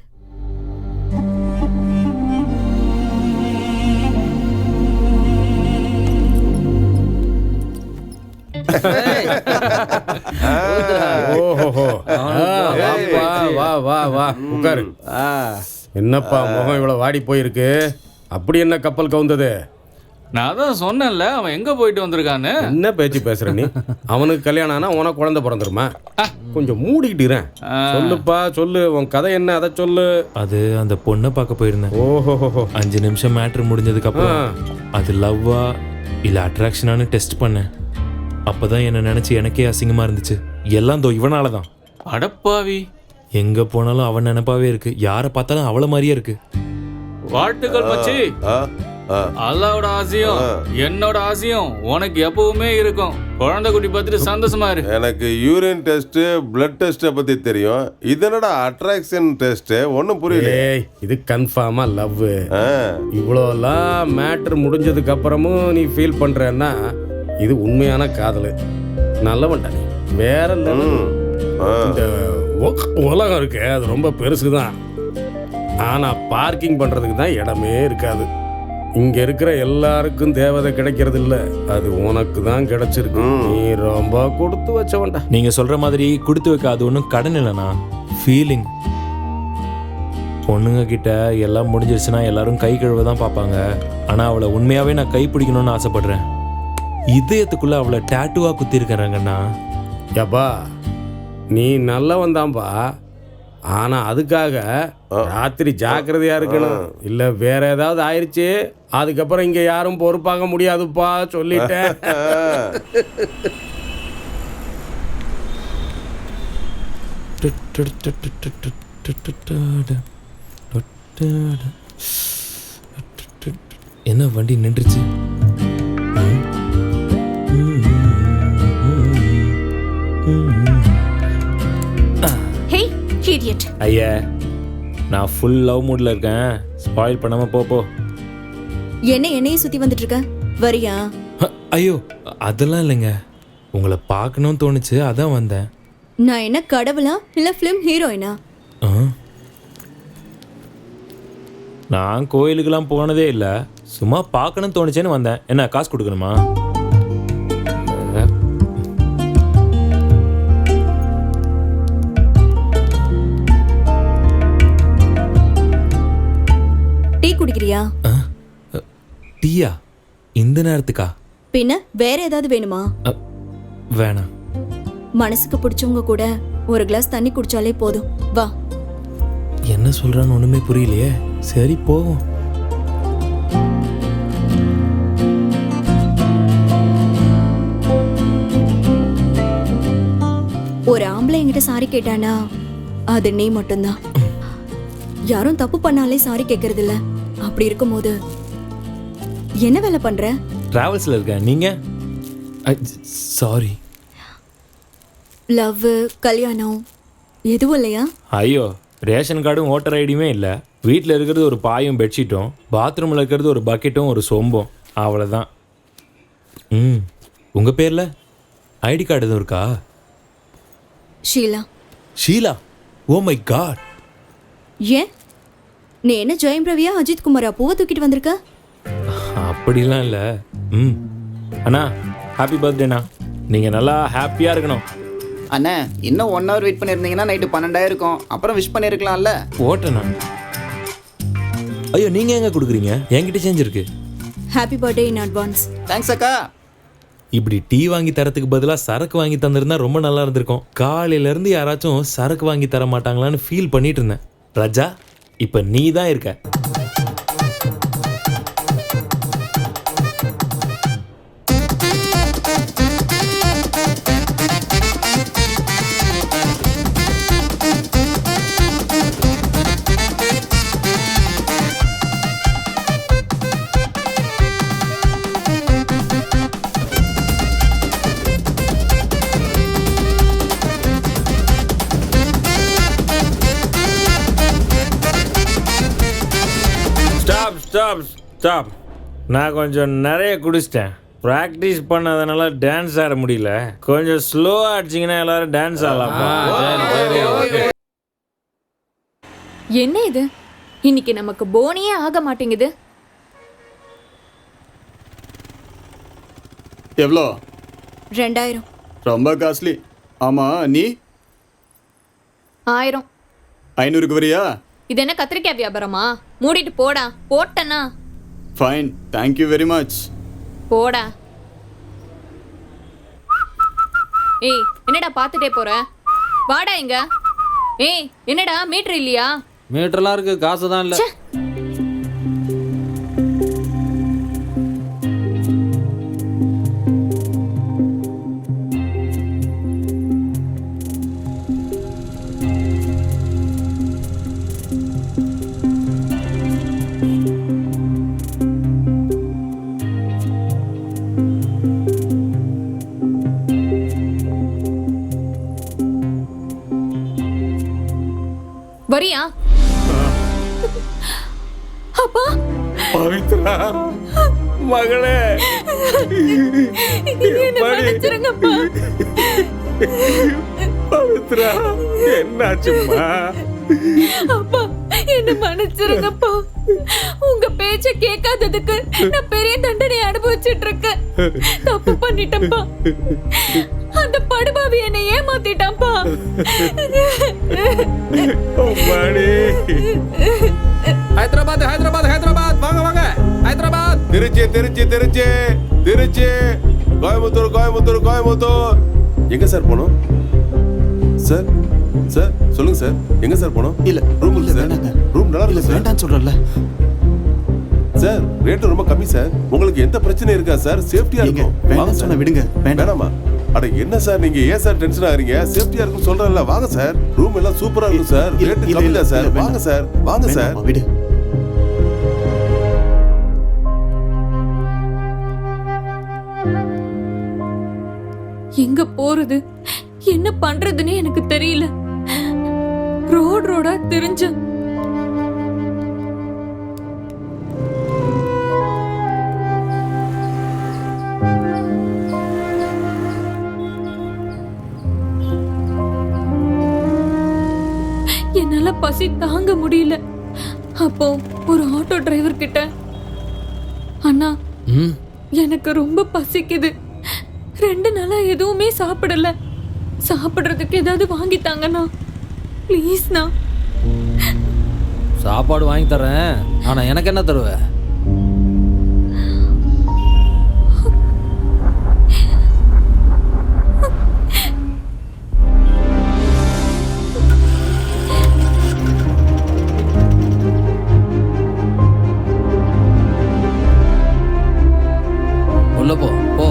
ஓஹோ, வா வா உட்காரு. என்னப்பா முகம் இவ்வளவு வாடி போயிருக்கு? அப்படி என்ன கப்பல் கவுந்தது? நான் தான் சொன்னேன்ல, அவன் எங்க போயிட்டு வந்திருக்கான்னு. என்ன பேச்சு பேசுற நீ? அவனுக்கு கல்யாணம் ஆனா உனக்கு குழந்தை பிறந்துருமா? கொஞ்சம் மூடிக்கிட்டு சொல்லுப்பா, சொல்லு. உன் கதை என்ன, அதை சொல்லு. அது அந்த பொண்ணை பார்க்க போயிருந்தேன். ஓஹோ, 5 நிமிஷம் மேட்ரு முடிஞ்சதுக்கு அப்புறம் அது லவ்வா இல்ல அட்ராக்ஷனானு டெஸ்ட் பண்ணேன். அப்பதான் என்ன நினைச்சு எனக்கே அசிங்கமா இருந்துச்சு. எல்லாம் தோ இவனாலதான். அடப்பாவி, எங்க போனாலும் அவன் நினைப்பாவே இருக்கு. யாரை பார்த்தாலும் அவள மாதிரியே இருக்கு. வாழ்த்துக்கள் மச்சி. அல்லாவோட ஆசையும் என்னோட ஆசையும் உனக்கு எப்பவுமே இருக்கும். குழந்தை குட்டி பார்த்துட்டு சந்தோஷமா இரு. எனக்கு யூரின் டெஸ்ட், பிளட் டெஸ்ட்டை பத்தி தெரியும். இது என்னடா அட்ராக்ஷன் டெஸ்ட்? ஒன்றும் புரியல. இது கன்ஃபார்மா லவ். இவ்வளோலாம் மேட்ரு முடிஞ்சதுக்கு அப்புறமும் நீ ஃபீல் பண்றன்னா இது உண்மையான காதல். நல்லவன்டா நீ, வேற லெவல். இந்த உலகம் இருக்கு, அது ரொம்ப பெருசுதான். ஆனா பார்க்கிங் பண்றதுக்கு தான் இடமே இருக்காது. இங்க இருக்கிற எல்லாருக்கும் தேவதை கிடைக்கிறது இல்ல, அது உனக்கு தான் கிடைச்சிருக்கு. நீ ரொம்ப கொடுத்து வச்சவன்டா. நீங்க சொல்ற மாதிரி கொடுத்து வைக்க அது ஒன்றும் கடன் இல்லைண்ணா, ஃபீலிங். பொண்ணுங்க கிட்ட எல்லாம் முடிஞ்சிருச்சுன்னா எல்லாரும் கை கழுவ தான் பார்ப்பாங்க. ஆனா அவளை உண்மையாவே நான் கை பிடிக்கணும்னு ஆசைப்படுறேன். இதயத்துக்குள்ள அவளை டேட்டுவா குத்தி இருக்கிறாங்கண்ணா. யப்பா, நீ நல்லவன் தான்பா. ஆனா அதுக்காக ராத்திரி ஜாக்கிரதையா இருக்கணும். இல்ல வேற ஏதாவது ஆயிடுச்சு, அதுக்கப்புறம் இங்க யாரும் பொறுப்பாக முடியாதுப்பா, சொல்லிட்டேன். என்ன வண்டி நின்றுச்சு? ஐயா, நான் ஃபுல் லவ் மூட்ல இருக்கேன். ஸ்பாயில் பண்ணாம போ. என்னையே சுத்தி வந்துட்டு இருக்க, வரியா? ஐயோ, அதெல்லாம் இல்லைங்க. உங்களை பார்க்கணும்னு தோணுச்சு, அதான் வந்தேன். நான் என்ன கடவுளா இல்ல பிலிம் ஹீரோயினா? நான் கோயிலுக்கெல்லாம் போனதே இல்லை, சும்மா பார்க்கணும்னு தோணுச்சேன்னு வந்தேன். என்ன காசு கொடுக்கணுமா? டீ குடிக்கிறியா? டீயா? இந்த நேரத்துக்கா? பின்ன வேற ஏதாவது வேணுமா? வேணாம். மனசுக்கு பிடிச்சவங்க கூட ஒரு கிளாஸ் தண்ணி குடிச்சாலே போதும். வா. என்ன சொல்றான்னு ஒண்ணுமே புரியலையே. சரி போவோம். ஒரு ஆம்பளை என்கிட்ட சாரி கேட்டானா அது நீ மட்டும்தான். யாரும் தப்பு பண்ணாலே சாரி கேட்கறது இல்ல. அப்படி இருக்கும்போது என்ன வேலை பண்ற? டிராவல்ஸ்ல இருக்கேன். நீங்க? சாரி. லவ், கல்யாணம் எதுவும் இல்லையா? ஐயோ, ரேஷன் கார்டும் ஓட்டர் ஐடியுமே இல்லை. வீட்டில் இருக்கிறது ஒரு பாயும் பெட்ஷீட்டும், பாத்ரூமில் இருக்கிறது ஒரு பக்கெட்டும் ஒரு சொம்பும், அவ்வளோதான். உங்கள் பேரில் ஐடி கார்டு எதுவும் இருக்கா? Sheela. Sheela? Oh my God. ஏன், நீ என்ன ஜெயம் ரவியா அஜித் குமாரா பூவை தூக்கிட்டு வந்திருக்க? அப்படிலாம் இல்லை. அண்ணா ஹாப்பி பர்த்டேண்ணா. நீங்கள் நல்லா ஹாப்பியாக இருக்கணும். அண்ணா, இன்னும் 1 hour வெயிட் பண்ணியிருந்தீங்கன்னா நைட்டு 12 இருக்கும். அப்புறம் விஷ் பண்ணியிருக்கலாம்ல. ஓட்டண்ணா. ஐயோ நீங்க எங்க கொடுக்குறீங்க? என்கிட்ட சேஞ்ச் இருக்கு. Happy birthday in advance. Thanks அக்கா. இப்படி டீ வாங்கி தரத்துக்கு பதிலா சரக்கு வாங்கி தந்திருந்தா ரொம்ப நல்லா இருந்திருக்கும். காலையில இருந்து யாராச்சும் சரக்கு வாங்கி தர மாட்டாங்களான்னு ஃபீல் பண்ணிட்டு இருந்தேன். ராஜா, இப்ப நீ தான் இருக்க. ஸ்டாப். நான் கொஞ்சம் நிறைய குடிச்சிட்டேன். ப்ராக்டிஸ் பண்ணதுனால டான்ஸ் ஆட முடியல. கொஞ்சம் ஸ்லோவாக அடிச்சிங்கன்னா எல்லாரும் டான்ஸ் ஆடலாமா? என்ன இது இன்னைக்கு நமக்கு போனியே ஆக மாட்டேங்குது. எவ்வளோ? 2000. ரொம்ப காஸ்ட்லி. ஆமா, நீ 1000. 500க்கு வரியா? இது என்ன கத்திரிக்காய் வியாபாரமா? மூடிட்டு போடா. போட்டனா? Fine, thank you very much. போடா. ஏய், என்னடா பார்த்துட்டே போற? வாடா இங்க. ஏய், என்னடா மீட்டர் இல்லையா? மீட்டர்லாம் இருக்கு, காசு தான் இல்ல. ச்சே. வரியா? அப்பா பவித்ரா மகளே, மன்னிச்சிருங்கப்பா. பவித்ரா என்னாச்சும்மா? அப்பா என்ன மன்னிச்சிருங்கப்பா. உங்க பேச்ச கேட்காததுக்கு நான் பெரிய தண்டனை அனுபவிச்சிட்டு இருக்கேன். தப்பு பண்ணிட்டேன்ப்பா. அந்த படுபாவி என்னை ஏமாத்திட்டான்ப்பா. ஹைதராபாத் ஹைதராபாத் ஹைதராபாத், வாங்க வாங்க. ஹைதராபாத், திருச்சி திருச்சி திருச்சி திருச்சி, கோயம்புத்தூர் கோயம்புத்தூர் கோயம்புத்தூர். எங்க சார் போகணும்? சார் சார் சொல்லுங்க சார், எங்க சார் போகணும்? இல்ல ரூம் இல்ல, இல்ல சார். வேணாங்க. ரூம் நல்லா இல்ல இருக்கு சார். வேண்டான்னு சொல்றல சார். ரேட்டு ரொம்ப கம்மி சார். உங்களுக்கு எந்த பிரச்சனையும் இருக்கா சார்? சேஃப்டியா நீங்க இருக்கும். வாங்க வேண்டாம் சொன்னா சார். விடுங்க. வேண்டாம். வேணாமா? அட என்ன சார் நீங்க ஏன் சார் டென்ஷன் ஆகுறீங்க? சேஃப்டியா இருக்கும் சொல்றேன்ல. வாங்க சார், ரூம் எல்லாம் சூப்பரா இருக்கும் சார். இல்ல, ரேட்டு இல்ல, கம்மி இல்ல, தான் சார். இல்ல, வாங்க வேண்டாம். சார், வாங்க சார். வேண்டாம்ப்பா, விடு. எங்க போறது, என்ன பண்றதுன்னு எனக்கு தெரியல. ரோடா தெரிஞ்ச என்னால பசி தாங்க முடியல. அப்போ ஒரு ஆட்டோ டிரைவர் கிட்ட, அண்ணா எனக்கு ரொம்ப பசிக்குது, 2 நாளா எதுவுமே சாப்பிடல, சாப்பிடுறதுக்கு ஏதாவது வாங்கி தாங்கண்ணா ப்ளீஸ்ண்ணா. சாப்பாடு வாங்கி தரேன், ஆனா எனக்கு என்ன தருவ? உள்ள போ போ.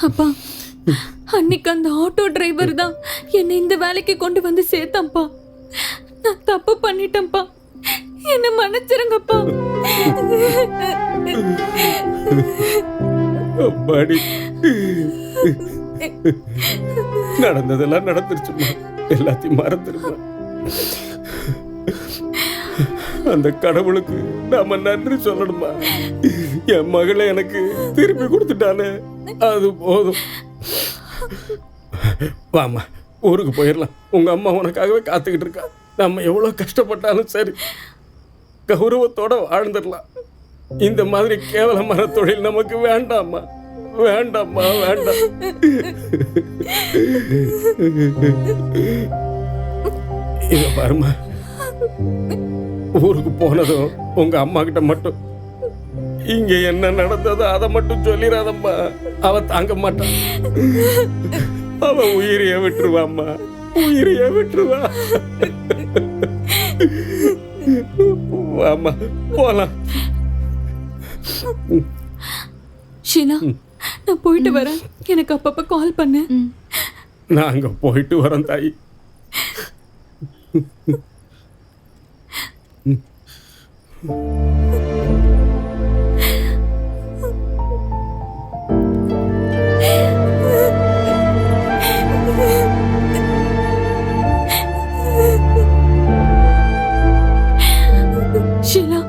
அப்பா, அன்னைக்கு அந்த ஆட்டோ டிரைவர் தான் என்னை இந்த வேலைக்கு கொண்டு வந்து சேர்த்தான்ப்பா. நான் தப்பு பண்ணிட்டேன்ப்பா, என்ன மன்னிச்சிருங்கப்பா. அம்மாடி, நடந்ததெல்லாம் நடந்துருச்சுமா, எல்லாத்தையும் மறந்துருமா. அந்த கடவுளுக்கு நாம நன்றி சொல்லணுமா. என் மகளை எனக்கு திருப்பி கொடுத்துட்டானே, அது போதும். வாமா, ஊருக்கு போயிடலாம். உங்க அம்மா உனக்காகவே காத்துக்கிட்டு இருக்கா. நம்ம எவ்வளவு கஷ்டப்பட்டாலும் சரி, கௌரவத்தோட வாழ்ந்துடலாம். இந்த மாதிரி கேவலமான தொழில் நமக்கு வேண்டாம்மா, வேண்டாம்மா, வேண்டாம். இத பாருமா, ஊருக்கு போனதும் உங்க அம்மா கிட்ட மட்டும் இங்க என்ன நடந்ததோ அதை மட்டும் சொல்லிடாதம்மா. அவ தாங்க மாட்டான். அவ உயிரைய விட்டுருவாம்மா, உயிரைய விட்டுருவா. வாம்மா, போலாம். ஷீலா, நான் போயிட்டு வரேன். எனக்கு அப்பப்ப கால் பண்ணு. நாங்க போயிட்டு வரோம் தாயி. ஷீலா,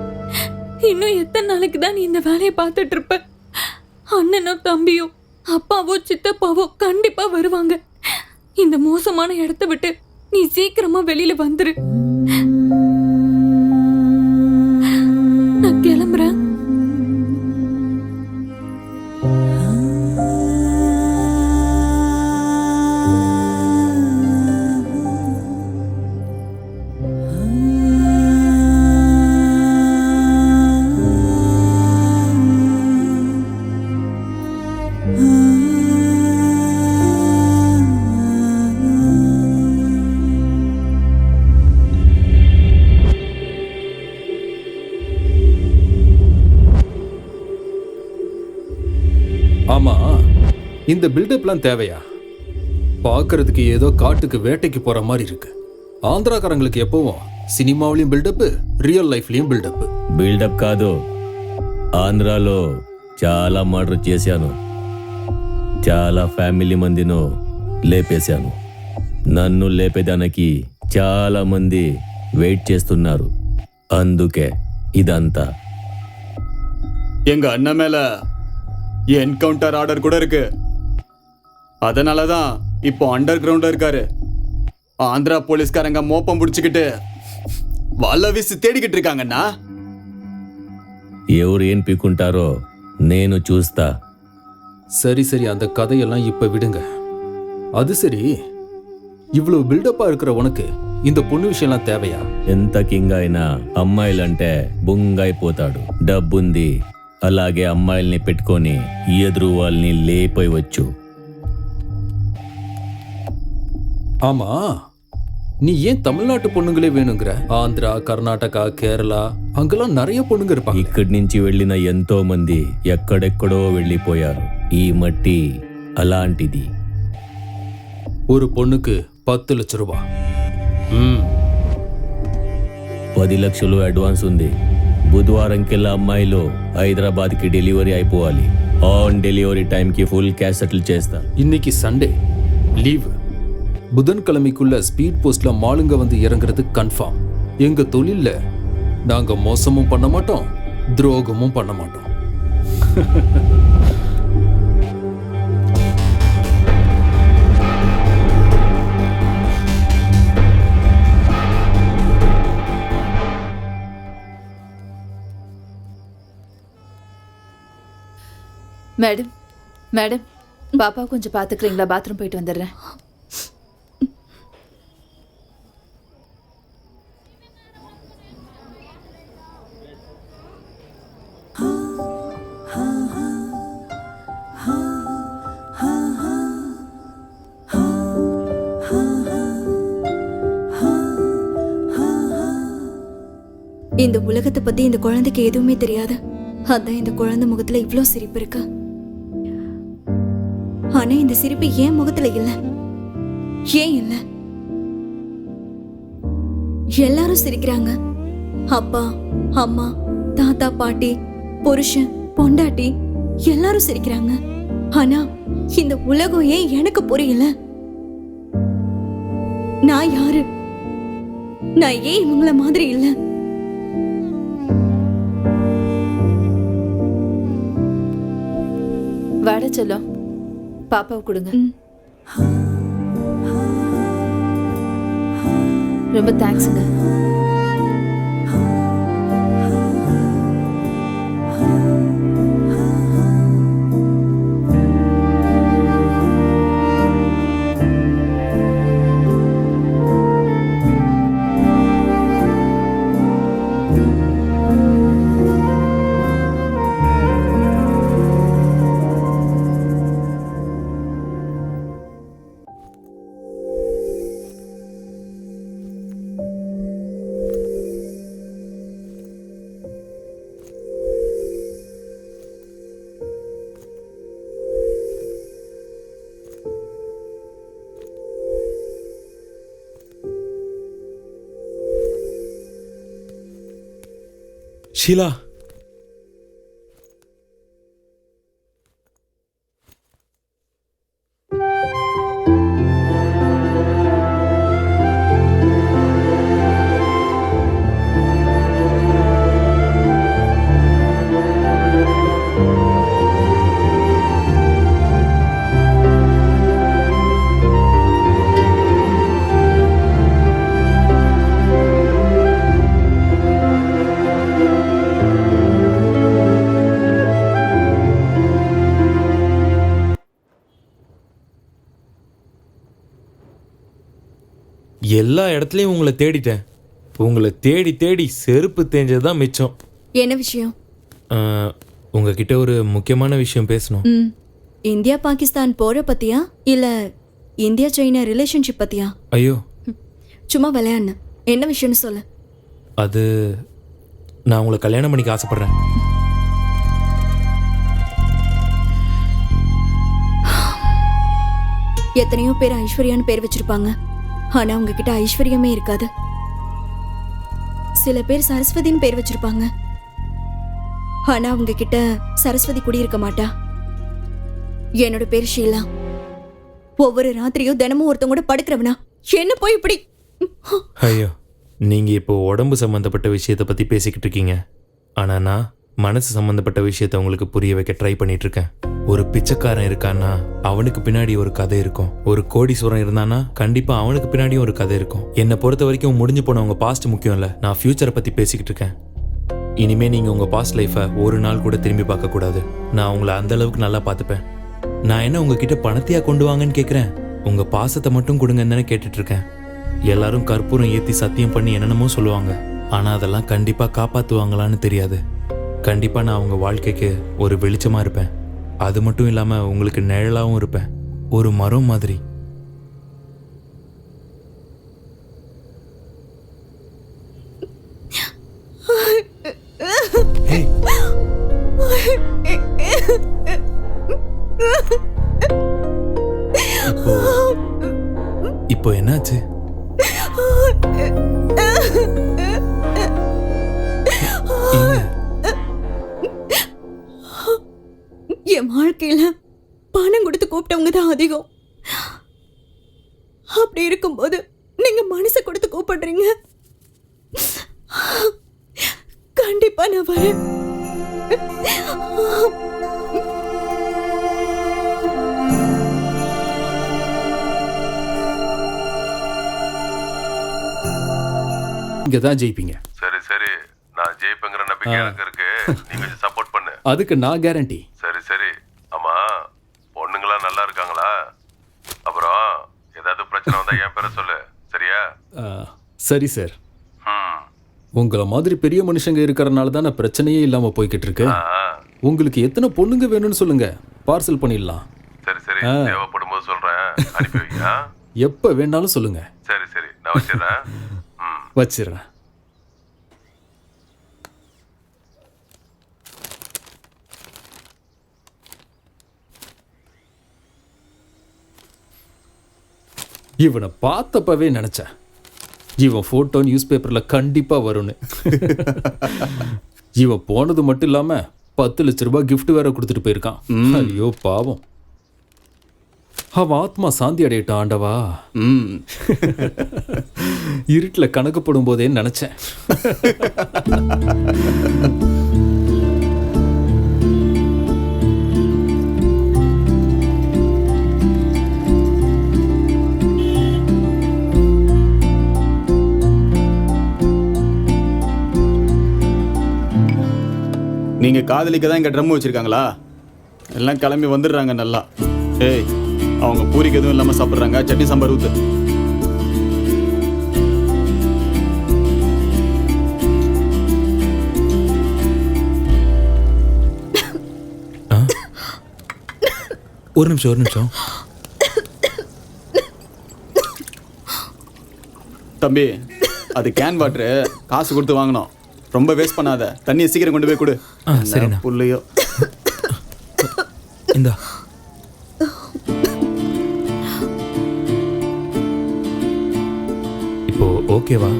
இன்னும் எத்தனை நாளைக்கு தான் நீ இந்த வேலையை பார்த்துட்டு இருப்ப? அண்ணனோ தம்பியோ அப்பாவோ சித்தப்பாவோ கண்டிப்பா வருவாங்க. இந்த மோசமான இடத்தை விட்டு நீ சீக்கிரமா வெளியில வந்துரு. நான் கிளம்புறேன். ஆமா, இந்த பில்டப்லாம் தேவையா? பார்க்கறதுக்கு ஏதோ காட்டுக்கு வேட்டைக்கு போற மாதிரி இருக்கு. ஆந்திராக்காரங்களுக்கு எப்பவும் సినిమావలియం బిల్డప్, రియల్ లైఫ్లియం బిల్డప్. బిల్డప్ కాదు, ఆంధ్రాలో చాలా మర్డర్ చేశాను, చాలా ఫ్యామిలీ మందిను లేపేశాను. నన్ను లేపేదానికి చాలా మంది వెయిట్ చేస్తున్నారు. అందుకే ఇదంతా. எங்க அண்ணன் மேல என்கவுண்டர் ஆர்டர் கூட இருக்கு. அதனாலதான் இப்போ அண்டர் கிரவுண்ட்ல இருக்காரு. ஆந்திரா போலீஸ்காரங்க மோப்பம் பிடிச்சுக்கிட்டு வலை வீசி தேடிக்கிட்டு இருக்காங்கண்ணா. ఎవరు ఏం పీకుంటారో నేను చూస్తా. சரி சரி, அந்த கதையெல்லாம் இப்ப விடுங்க. அது சரி, இவ்வளவு பில்டப்பா இருக்கிற உனக்கு இந்த பொண்ணு விஷயம்லாம் தேவையா? ఎంత కింగ్ అయినా అమ్మాయిలంటే బొంగైపోతాడు. డబ్బుంది, అలాగే అమ్మాయిల్ని పెట్టుకొని ఎదురు వాళ్ళని లేపేయవచ్చు. ஆமா, நீ ஏன் தமிழ்நாட்டு பொண்ணுங்களே வேணுங்கிற? ஆந்திரா, கர்நாடகா, கேரளா அங்கெல்லாம் நிறைய பொண்ணுங்க இருப்பாங்க. ఇక్కడి నుంచి వెళ్ళిన ఎంతో మంది ఎక్కడెక్కడో వెళ్ళిపోయారు. ఈ మట్టి అలాంటిది. ஒரு பொண்ணுக்கு 10 லட்சம் ரூபாய். 10 లక్షలు అడ్వాన్స్ ఉంది. బుధవారంకెల్లా అమ్మాయిలు హైదరాబాద్కి డెలివరీ అయిపోవాలి. ఆన్ డెలివరీ టైంకి ఫుల్ క్యాష్ సెటిల్ చేస్తా. இன்னைக்கு சண்டே லீவு. புதன்கிழமைக்குள்ள ஸ்பீட் போஸ்ட்ல மாலுங்க வந்து இறங்குறது கன்ஃபார்ம். எங்க தொழில்ல நாங்க மோசமும் பண்ண மாட்டோம், துரோகமும் பண்ண மாட்டோம். மேடம், மேடம், பாப்பா கொஞ்சம் பாத்துக்கிறீங்களா? பாத்ரூம் போயிட்டு வந்துடுறேன். இந்த உலகத்தை பத்தி இந்த குழந்தைக்கு எதுவுமே தெரியாது. அதான் இந்த குழந்தை முகத்துல இவ்ளோ சிரிப்பு இருக்கு. ஆனா இந்த சிரிப்பு ஏன் முகத்துல இல்ல? ஏன் இல்ல? எல்லாரும் சிரிக்கிறாங்க. அப்பா, அம்மா, தாத்தா, பாட்டி, புருஷன், பொண்டாட்டி எல்லாரும் சிரிக்கிறாங்க. ஆனா இந்த உலகம் ஏன் எனக்கு புரியல? நான் யாரு? நான் ஏன் இவங்கள மாதிரி இல்ல? வாட செல்லம், பாப்பாவை கொடுங்க. ரொம்ப தேங்க்ஸுங்க. ஷீலா, எல்லா இடத்துலையும் உங்களை தேடிட்டேன். உங்களை தேடி தேடி செருப்பு தேஞ்சது தான் மிச்சம். என்ன விஷயம்? உங்ககிட்ட ஒரு முக்கியமான விஷயம் பேசணும். இந்தியா பாகிஸ்தான் போற பத்தியா இல்ல இந்தியா சைனா ரிலேஷன்ஷிப் பத்தியா? ஐயோ, சும்மா விளையாடுன. என்ன விஷயம்னு சொல்லு. அது நான் உங்களை கல்யாணம் பண்ணிக்க ஆசைப்படுறேன். எத்தனையோ பேர் ஐஸ்வர்யான்னு பேர் வச்சிருப்பாங்க. ஆனா உங்ககிட்ட ஐஸ்வர்யமே இருக்காது. சில பேர் சரஸ்வதின்னு பேர் வச்சிருப்பாங்க. ஆனா உங்ககிட்ட சரஸ்வதி குடியிருக்க மாட்டா. என்னோட பேர் ஷீலா. ஒவ்வொரு ராத்திரியும் தினமும் ஒருத்தவங்க கூட படுக்கிறவனா என்ன போய் இப்படி? ஐயோ, நீங்க இப்போ உடம்பு சம்பந்தப்பட்ட விஷயத்தை பத்தி பேசிக்கிட்டு இருக்கீங்க. ஆனா நான் மனசு சம்பந்தப்பட்ட விஷயத்தை உங்களுக்கு புரிய வைக்க ட்ரை பண்ணிட்டு இருக்கேன். ஒரு பிச்சைக்காரன் இருக்கான்னா அவனுக்கு பின்னாடி ஒரு கதை இருக்கும். ஒரு கோடீஸ்வரன் இருந்தானா கண்டிப்பா அவனுக்கு பின்னாடியும் ஒரு கதை இருக்கும். என்னை பொறுத்த வரைக்கும் முடிஞ்சு போனவங்க பாஸ்ட் முக்கியம் இல்ல, நான் ஃபியூச்சரை பத்தி பேசிக்கிட்டு இருக்கேன். இனிமே நீங்க உங்க பாஸ்ட் லைஃபை ஒரு நாள் கூட திரும்பி பார்க்க கூடாது. நான் உங்களை அந்த அளவுக்கு நல்லா பார்த்துப்பேன். நான் என்ன உங்ககிட்ட பணத்தையா கொண்டு வாங்கன்னு கேட்குறேன்? உங்க பாசத்தை மட்டும் கொடுங்கன்னு தானே கேட்டுட்டு இருக்கேன். எல்லாரும் கற்பூரம் ஏற்றி சத்தியம் பண்ணி என்னென்னமோ சொல்லுவாங்க. ஆனா அதெல்லாம் கண்டிப்பா காப்பாத்துவாங்களான்னு தெரியாது. கண்டிப்பா நான் உங்க வாழ்க்கைக்கு ஒரு வெளிச்சமா இருப்பேன். அது மட்டும் இல்லாம உங்களுக்கு நிழலாவும் இருப்பேன், ஒரு மரம் மாதிரி. இப்போ என்னாச்சு? என் வாழ்க்கையில பணம் கொடுத்து கூப்பிட்டவங்க தான் அதிகம். அப்படி இருக்கும்போது நீங்க மனசை கொடுத்து கூப்பிடுறீங்க. கண்டிப்பா நான் வரேன். இங்கதான் ஜெயிப்பீங்க. சரி சரி, நான் ஜெயிப்பேங்கிற நம்பிக்கை எனக்கு இருக்கு. நீ கொஞ்சம் சப்போர்ட் பண்ணு. அதுக்கு நான் கேரண்டி. சரி சரி. ஆமா, பொண்ணுங்களா நல்லா இருக்காங்களா? அப்புறம் ஏதாவது பிரச்சனை வந்தா என் பேரை சொல்லு, சரியா? சரி சார். உங்களை மாதிரி பெரிய மனுஷங்க இருக்கிறனால தானே பிரச்சனையே இல்லாம போய்கிட்டு இருக்கு. உங்களுக்கு எத்தனை பொண்ணுங்க வேணும்னு சொல்லுங்க, பார்சல் பண்ணிடலாம். சரி சரி, தேவைப்படும் போது சொல்றேன், அனுப்பி வைங்க. எப்ப வேணாலும் சொல்லுங்க. சரி சரி, நான் வச்சிடுறேன். வச்சிடுறேன். இவனை பார்த்தப்பவே நினைச்சேன் இவன் போட்டோ நியூஸ் பேப்பர்ல கண்டிப்பா வரும்னு. இவன் போனது மட்டும் இல்லாம 10 லட்ச ரூபாய் gift வேற கொடுத்துட்டு போயிருக்கான். ஐயோ பாவம், அவன் ஆத்மா சாந்தி அடையட்டும் ஆண்டவா. இருட்டில் கணக்கு போடும் போதே நினைச்சேன். நீங்க காதலிக்க தான் இங்க ட்ரம் வச்சிருக்காங்களா? எல்லாம் கிளம்பி வந்துடுறாங்க நல்லா. ஏய், அவங்க பூரிக்கு எதுவும் இல்லாம சாப்பிடுறாங்க. சட்னி சாம்பார் ஊத்து. ஒரு நிமிஷம். தம்பி, அது கேன் வாட்டரு காசு கொடுத்து வாங்கணும். ரொம்ப வேஸ்ட் பண்ணாத. தண்ணியை சீக்கிரம் கொண்டு போய் கொடு. சரிண்ணா. புள்ளையோ. இந்தா. இப்போ ஓகேவா?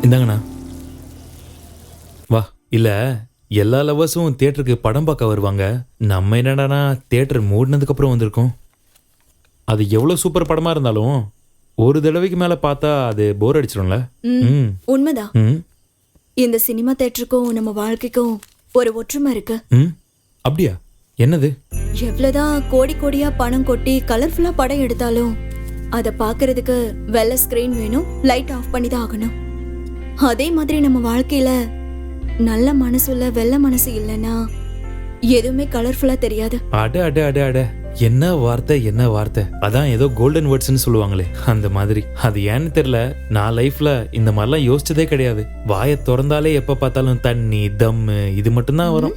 இந்தாங்கண்ணா. வா. இல்ல, எல்லா லவர்ஸும் தியேட்டருக்கு படம் பார்க்க வருவாங்க. நம்ம என்னடானா தியேட்டர் மூடினதுக்கு அப்புறம் வந்திருக்கோம். அது எவ்வளவு சூப்பர் படமா இருந்தாலும் ஒரு தடவைக்கு மேல பார்த்தா அது போர் அடிச்சிடும்ல. உண்மைதான். இந்த சினிமா தியேட்டருக்கும் நம்ம வாழ்க்கைக்கும் ஒரு ஒற்றுமை இருக்கு. அப்படியா? என்னது? எவ்வளவுதான் கோடி கோடியா பணம் கொட்டி கலர்ஃபுல்லா படம் எடுத்தாலும் அதை பார்க்கறதுக்கு வெள்ளை ஸ்கிரீன் வேணும், லைட் ஆஃப் பண்ணி தான் ஆகணும். அதே மாதிரி நம்ம வாழ்க்கையில நல்ல மனசுல வெள்ளை மனசு இல்லைன்னா எதுவுமே கலர்ஃபுல்லா தெரியாது. அட அட அட அட, என்ன வார்த்தை. அதான் ஏதோ கோல்டன் வேர்ட்ஸ்னு சொல்லுவாங்களே, அந்த மாதிரி. அது ஏன்னு தெரியல, நான் லைஃப்ல இந்த மாதிரிலாம் யோசிச்சதே கிடையாது. வாயை திறந்தாலே எப்ப பார்த்தாலும் தண்ணி, தம்மு, இது மட்டும்தான் வரும்.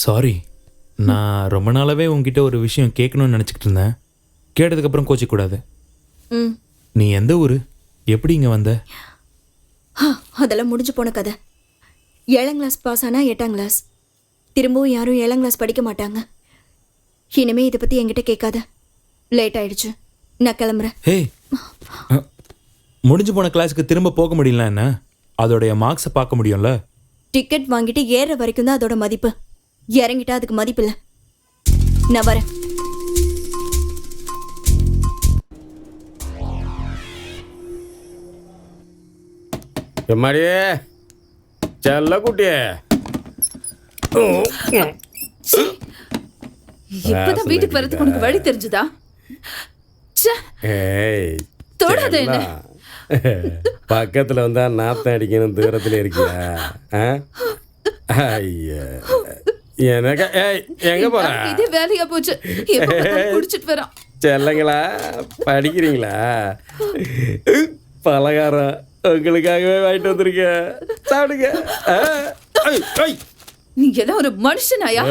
சாரி, நான் ரொம்ப நாளாவே உங்ககிட்ட ஒரு விஷயம் கேட்கணும்னு நினைச்சிட்டு இருந்தேன். கேட்டதுக்கு அப்புறம் கோச்சிக்க கூடாது. நீ எந்த ஊரு? எப்படி இங்க வந்த? அதெல்லாம் முடிஞ்சு போன கதை. 7ஆம் கிளாஸ் பாஸ் ஆனா 8ஆம் கிளாஸ். திரும்பவும் யாரும் 7ஆம் கிளாஸ் படிக்க மாட்டாங்க. இனிமே இதை பத்தி என்கிட்ட கேட்காத. லேட் ஆயிடுச்சு, நான் கிளம்புறேன். ஹே, முடிஞ்சு போன கிளாஸுக்கு திரும்ப போக முடியல என்ன? அதோடைய மார்க்ஸை பார்க்க முடியும்ல. டிக்கெட் வாங்கிட்டு ஏற வரைக்கும் தான் அதோட மதிப்பு. இறங்கிட்டா அதுக்கு மதிப்பு இல்லை. நான் வரேன். எம்மாடியே செல்ல குட்டியே, இப்பதான் வீட்டுக்கு வரதுக்கு உனக்கு வழி தெரிஞ்சுதா? தொடாத என்ன. பக்கத்துல வந்தா நாத்தம் அடிக்கணும் தூரத்துல இருக்கியா? ஐயா, எனக்கு எங்க போற? இதே வேலையா போச்சு. குடிச்சிட்டு வரோம். செல்லங்களா, படிக்கிறீங்களா? பலகாரம் உங்களுக்காகவே வாங்கிட்டு வந்திருக்கேன், சாப்பிடுங்க. நீ எல்லாம் ஒரு மனுஷனாயா?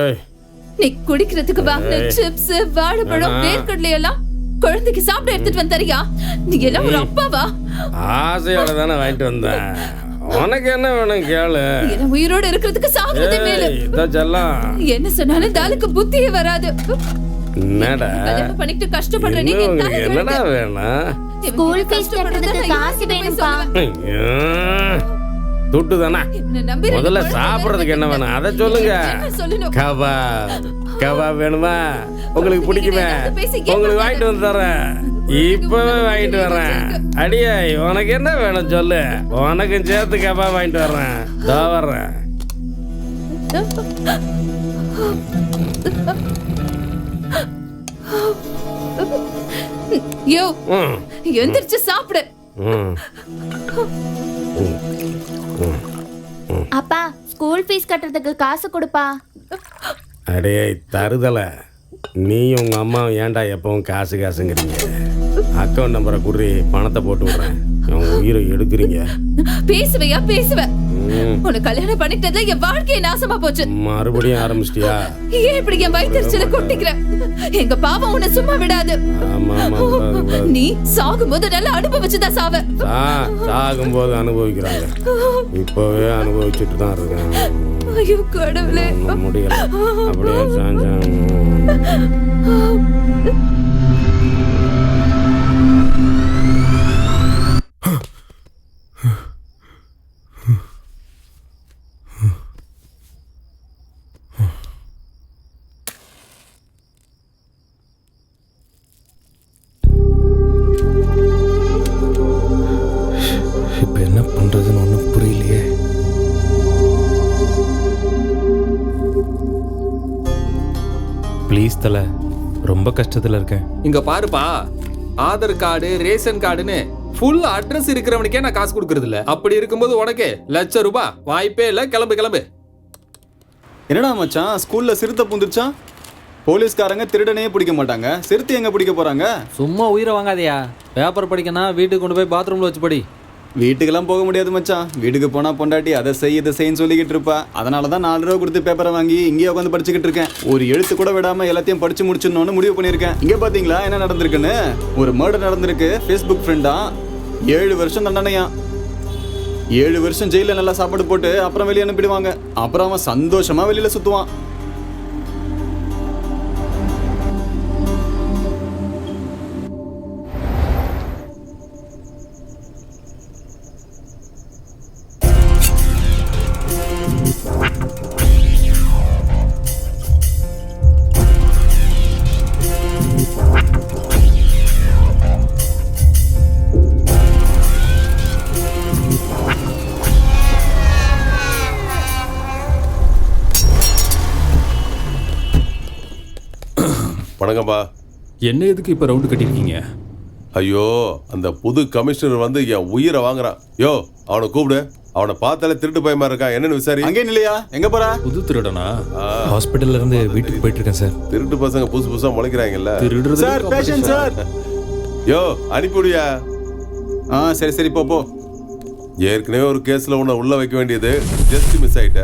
நீ குடிக்கிறதுக்கு வாங்கின சிப்ஸ், வாழைப்பழம், வேர்க்கடலை எல்லாம் குழந்தைக்கு சாப்பிட எடுத்துட்டு வந்தறியா? நீ எல்லாம் ஒரு அப்பாவா? ஆசையோட தானே வாங்கிட்டு வந்தேன். உனக்கு என்ன வேணும் கேளு. எல்லாம் உயிரோட இருக்கிறதுக்கு சாப்பிடுறதே மேல. என்ன சொன்னாலும் தாலுக்கு புத்தியே வராது. என்னடா கல்யாணம் பண்ணிட்டு கஷ்டப்படுற நீங்க என்னடா வேணும்? ஸ்கூல் ஃபீஸ் கட்டுறதுக்கு காசு வேணும்பா. துட்டு தானே. முதல்ல சாப்பிடுறதுக்கு என்ன வேணும் அதை சொல்லுங்க. கபாப் வேணுமா? உங்களுக்கு பிடிக்குமே, உங்களுக்கு வாங்கிட்டு வந்து தரேன். இப்பவே வாங்கிட்டு வரேன். அடியே, உனக்கு என்ன வேணும் சொல்லு, உனக்கும் சேர்த்து கபாப் வாங்கிட்டு வர்றேன். தோ வர்றேன். யோ, எந்திரிச்சு சாப்பிடு. அப்பா, ஸ்கூல் ஃபீஸ் கட்டுறதுக்கு காசு கொடுப்பா. அடே தருதல, நீ உங்க அம்மா ஏன்டா எப்பவும் காசுங்கிறீங்க? அக்கௌண்ட் நம்பரை குடுறி, பணத்தை போட்டு விடுறேன். உங்க உயிரை எடுக்கிறீங்க. பேசுவையா பேசுவ? உன்னை கல்யாணம் பண்ணிட்டதுல என் வாழ்க்கையை நாசமா போச்சு. மறுபடியும் ஆரம்பிச்சிட்டியா? ஏன் இப்படி என் வயிற்றுல கொட்டிக்கிற? எங்க பாவம் உன்னை சும்மா விடாது. நீ சாகும்போது நல்லா அனுபவிச்சுதான் சாவ. சாகும்போது அனுபவிக்கிறாங்க, இப்பவே அனுபவிச்சுட்டு தான் இருக்கேன். ஐயோ கடவுளே. முடியல அப்படியே சாஞ்சாங்க. இப்போ என்ன பண்ணுறதுன்னு ஒன்றும் புரியலையே. ப்ளீஸ் தலை, ரொம்ப கஷ்டத்தில் இருக்கேன். இங்க பாருப்பா, ஆதார் கார்டு ரேஷன் கார்டுன்னு ஃபுல் அட்ரஸ் இருக்கிறவனுக்கே நான் காசு கொடுக்கறது இல்ல. அப்படி இருக்கும்போது உனக்கு ₹1,00,000 வாய்ப்பே இல்ல. கிளம்பு கிளம்பு. என்னடா மச்சான், ஸ்கூல்ல சிறுத்தை பூந்துருச்சான்? போலீஸ்காரங்க திருடனையே பிடிக்க மாட்டாங்க, சிறுத்தை எங்க பிடிக்க போறாங்க? சும்மா உயிரை வாங்காதயா. பேப்பர் படிக்கணும், வீட்டுக்கு கொண்டு போய் பாத்ரூம்ல வச்சு படி. வீட்டுக்கெல்லாம் போக முடியாது மச்சான். வீட்டுக்கு போனா பொண்டாட்டி அதை செய் இதை செய்ன்னு சொல்லிக்கிட்டு இருப்பா. அதனால தான் 4 ரூபா கொடுத்து பேப்பரை வாங்கி இங்கேயே உட்காந்து படிச்சுக்கிட்டு இருக்கேன். ஒரு எழுத்து கூட விடாம எல்லாத்தையும் படிச்சு முடிச்சிடணும்னு முடிவு பண்ணியிருக்கேன். இங்க பாத்தீங்களா என்ன நடந்திருக்குன்னு? ஒரு மர்டர் நடந்திருக்கு. ஃபேஸ்புக் ஃப்ரெண்டா, 7 வருஷம் தண்டனையா. 7 வருஷம் ஜெயில நல்லா சாப்பாடு போட்டு அப்புறம் வெளியே அனுப்பிடுவாங்க. அப்புறம் அவன் சந்தோஷமா வெளியில சுத்துவான். வணக்கம்பா. என்ன எதுக்கு இப்ப ரவுண்டு கட்டிருக்கீங்க? ஐயோ, அந்த புது கமிஷனர் வந்து என் உயிரை வாங்குறான். யோ, அவனை கூப்பிடு. அவனை பார்த்தாலே திருட்டு பயமா இருக்கான். என்னன்னு விசாரி. அங்கே இல்லையா? எங்க போறா? புது திருடனா? ஹாஸ்பிட்டல்ல இருந்து வீட்டுக்கு போயிட்டு இருக்கேன் சார். திருட்டு பசங்க புதுசு புதுசா முளைக்கிறாங்கல்ல. திருடுறது சார், பேஷண்ட் சார். யோ, அனுப்பிவிடியா. சரி சரி போ போ. ஏற்கனவே ஒரு கேஸ்ல உன்னை உள்ள வைக்க வேண்டியது ஜஸ்ட் மிஸ் ஆயிட்ட.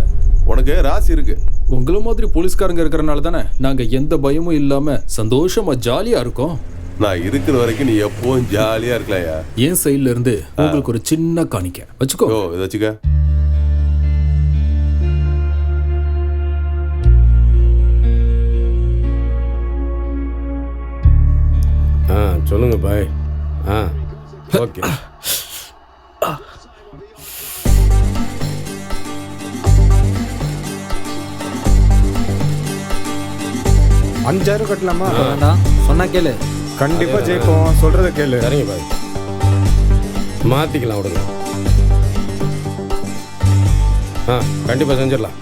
உனக்கு ராசி இருக்கு. உங்கள மாதிரி போலீஸ்காரங்க இருக்கிறனால தானே நாங்க எந்த பயமும் இல்லாம சந்தோஷமா ஜாலியா இருக்கோம். நான் இருக்கிற வரைக்கும் நீ எப்பவும் ஜாலியா இருக்கலையா? என் சைட்ல இருந்து உங்களுக்கு ஒரு சின்ன காணிக்க வச்சுக்கோ. ஓ, இதை வச்சுக்க. சொல்லுங்க பாய். ஓகே. $5,000 கட்டலாமா? வேண்டாம், சொன்னா கேளு. கண்டிப்பா ஜெயிப்போம், சொல்றத கேளு. சரிங்க பாய், மாத்திக்கலாம் விடுங்க. கண்டிப்பா செஞ்சிடலாம்.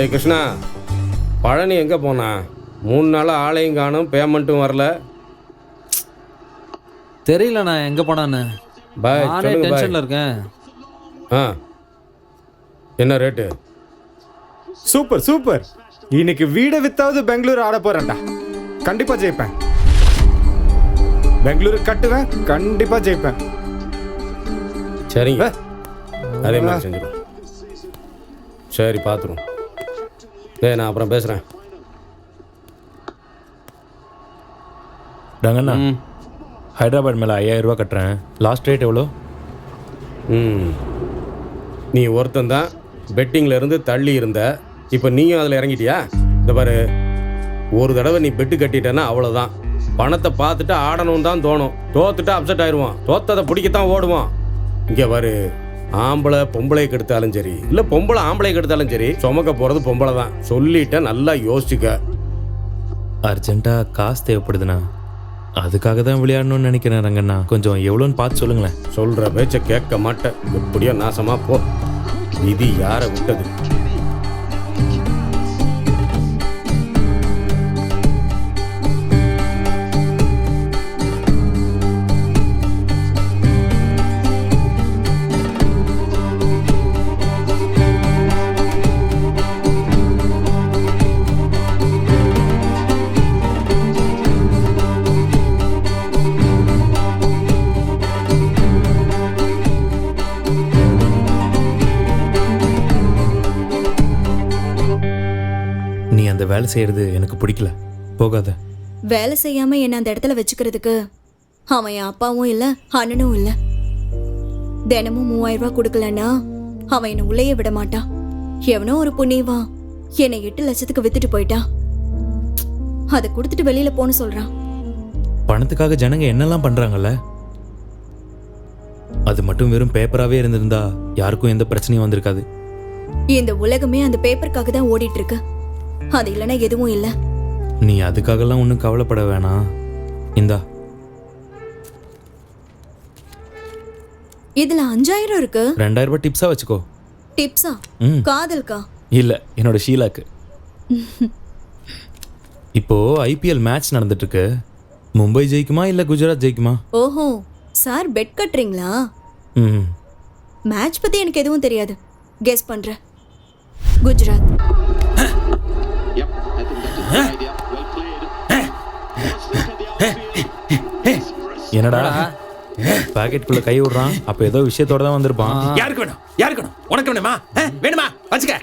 ஏய் கிருஷ்ணா, பழனி எங்க போனா? 3 நாளா ஆளையும் காணும், பேமெண்ட்டும் வரல. தெரியல நான் எங்க போனான்னு. பாய் நானே சொல்லுங்க பாய். டென்ஷன்ல இருக்கேன். என்ன ரேட்டு? Super super. இன்னைக்கு வீடை வித்தாவது பெங்களூர் ஆட போறேன்டா. கண்டிப்பா ஜெயிப்பேன். பெங்களூரு கட்டுவேன், கண்டிப்பா ஜெயிப்பேன். சரிங்க, அதே மாதிரி செஞ்சிடும். சரி பார்த்துருவோம். நான் அப்புறம் பேசுகிறேன். டங்கண்ணா, ஹைதராபாத் மேலே $5,000 கட்டுறேன். லாஸ்ட் ரேட் எவ்வளோ? நீ ஒருத்தன் தான் பெட்டிங்கில் இருந்து தள்ளி இருந்த. இப்போ நீயும் அதில் இறங்கிட்டியா? இந்த பாரு, ஒரு தடவை நீ பெட்டு கட்டிட்டேன்னா அவ்வளோதான். பணத்தை பார்த்துட்டு ஆடணும் தான் தோணும். தோத்துட்டு அப்செட் ஆயிடுவான். தோத்ததை பிடிக்கத்தான் ஓடுவான். இங்கே பாரு, ஆம்பளை பொம்பளைக்கு எடுத்தாலும் சரி, இல்லை பொம்பளை ஆம்பளைக்கு எடுத்தாலும் சரி, சுமக்க போகிறது பொம்பளை தான். சொல்லிட்டேன், நல்லா யோசிச்சுக்க. அர்ஜென்ட்டாக காசு தேவைப்படுதுண்ணா, அதுக்காக தான் விளையாடணும்னு நினைக்கிறேன் ரங்கண்ணா. கொஞ்சம் எவ்வளோன்னு பார்த்து சொல்லுங்களேன். சொல்கிற பேச்சை கேட்க மாட்டேன். எப்படியோ நாசமாக போ. விதி யாரை விட்டது? நீ அந்த வேலை செய்கிறது எனக்கு பிடிக்கல, போகாத. வேலை செய்யாம என்ன அந்த இடத்துல வச்சுக்கிறதுக்கு அவன் என் அப்பாவும் இல்ல அண்ணனும் இல்ல. தினமும் 3000 ரூபாய் கொடுக்கலன்னா அவன் என்ன உள்ளேயே விட மாட்டான். எவனோ ஒரு புண்ணியவா என்னை 8 லட்சத்துக்கு வித்துட்டு போயிட்டான். அதை கொடுத்துட்டு வெளியில போன்னு சொல்றான். பணத்துக்காக ஜனங்க என்னெல்லாம் பண்றாங்கல்ல. அது மட்டும் வெறும் பேப்பராவே இருந்திருந்தா யாருக்கும் எந்த பிரச்சனையும் வந்திருக்காது. இந்த உலகமே அந்த பேப்பருக்காக தான் ஓடிட்டு இருக்கு. அது இல்லைன்னா எதுவும் இல்லை. நீ அதுக்காகலாம் ஒன்றும் கவலைப்பட வேணாம். இந்தா இதுல 5000 இருக்கு. 2000 ரூபாய் டிப்ஸா வச்சுக்கோ. டிப்ஸா? காதல்கா? இல்ல, என்னோட ஷீலாக்கு. இப்போ ஐபிஎல் மேட்ச் நடந்துட்டு இருக்கு. மும்பை ஜெயிக்குமா இல்ல குஜராத் ஜெயிக்குமா? ஓஹோ, சார் பெட் கட்டுறீங்களா? ம். மேட்ச் பத்தி எனக்கு எதுவும் தெரியாது. கெஸ் பண்றேன். குஜராத். என்னடா பாக்கெட்டுக்குள்ள கை விடுறான்? அப்ப ஏதோ விஷயத்தோட தான் வந்திருப்பான். யாருக்கு வேணும்? யாருக்கு வேணும்? உனக்கு வேணுமா? வேணுமா? வச்சுக்க.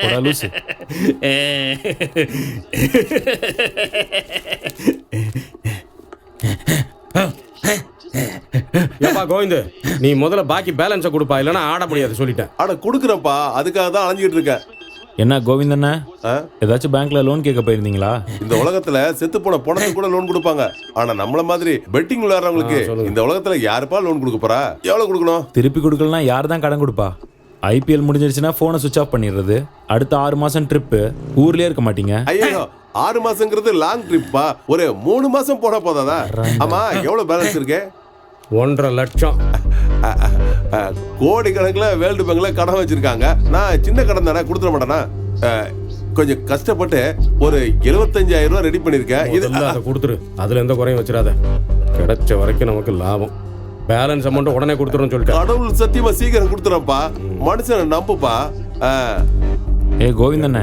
போடா லூசு. ஏப்பா கோவிந்து, நீ முதல்ல பாக்கி பேலன்ஸை கொடுப்பா, இல்லைன்னா ஆட முடியாது சொல்லிட்டேன். ஆட கொடுக்குறப்பா, அதுக்காக தான் அலைஞ்சிட்டு இருக்கேன். என்ன கோவிந்தண்ணா, ஏதாச்சும் பேங்க்ல லோன் கேட்க போயிருந்தீங்களா? இந்த உலகத்துல செத்து போன பணத்துக்கு கூட லோன் கொடுப்பாங்க. ஆனா நம்மள மாதிரி பெட்டிங் விளையாடுறவங்களுக்கு இந்த உலகத்துல யாருப்பா லோன் கொடுக்க போறா? எவ்வளவு கொடுக்கணும்? திருப்பி கொடுக்கலனா யார் தான் கடன் கொடுப்பா? ஐபிஎல் முடிஞ்சிருச்சுன்னா போனை சுவிச் ஆஃப் பண்ணிடுறது. அடுத்த 6 மாசம் ட்ரிப்பு, ஊர்லயே இருக்க மாட்டீங்க. ஐயோ, 6 மாசங்கிறது லாங் ட்ரிப்பா. ஒரு 3 மாசம் போட போதாதா? ஆமா, எவ்வளவு பேலன்ஸ் இருக்கு? 1.5 லட்சம். கோடி கணக்குல வேர்ல்டு பேங்க்ல கடன் வச்சிருக்காங்க. நான் சின்ன கடன் தானே, கொடுத்துட மாட்டேனா? கொஞ்சம் கஷ்டப்பட்டு ஒரு 75,000 ரூபாய் ரெடி பண்ணிருக்கேன். இது அதை கொடுத்துரு, அதுல எந்த குறையும் வச்சிடாத. கிடைச்ச வரைக்கும் நமக்கு லாபம். பேலன்ஸ் அமௌண்ட் உடனே கொடுத்துறோம்னு சொல்லிட்டு. கடவுள் சத்தியமா சீக்கிரம் கொடுத்துறப்பா. மனுஷனை நம்புப்பா. கோவிந்தண்ணே,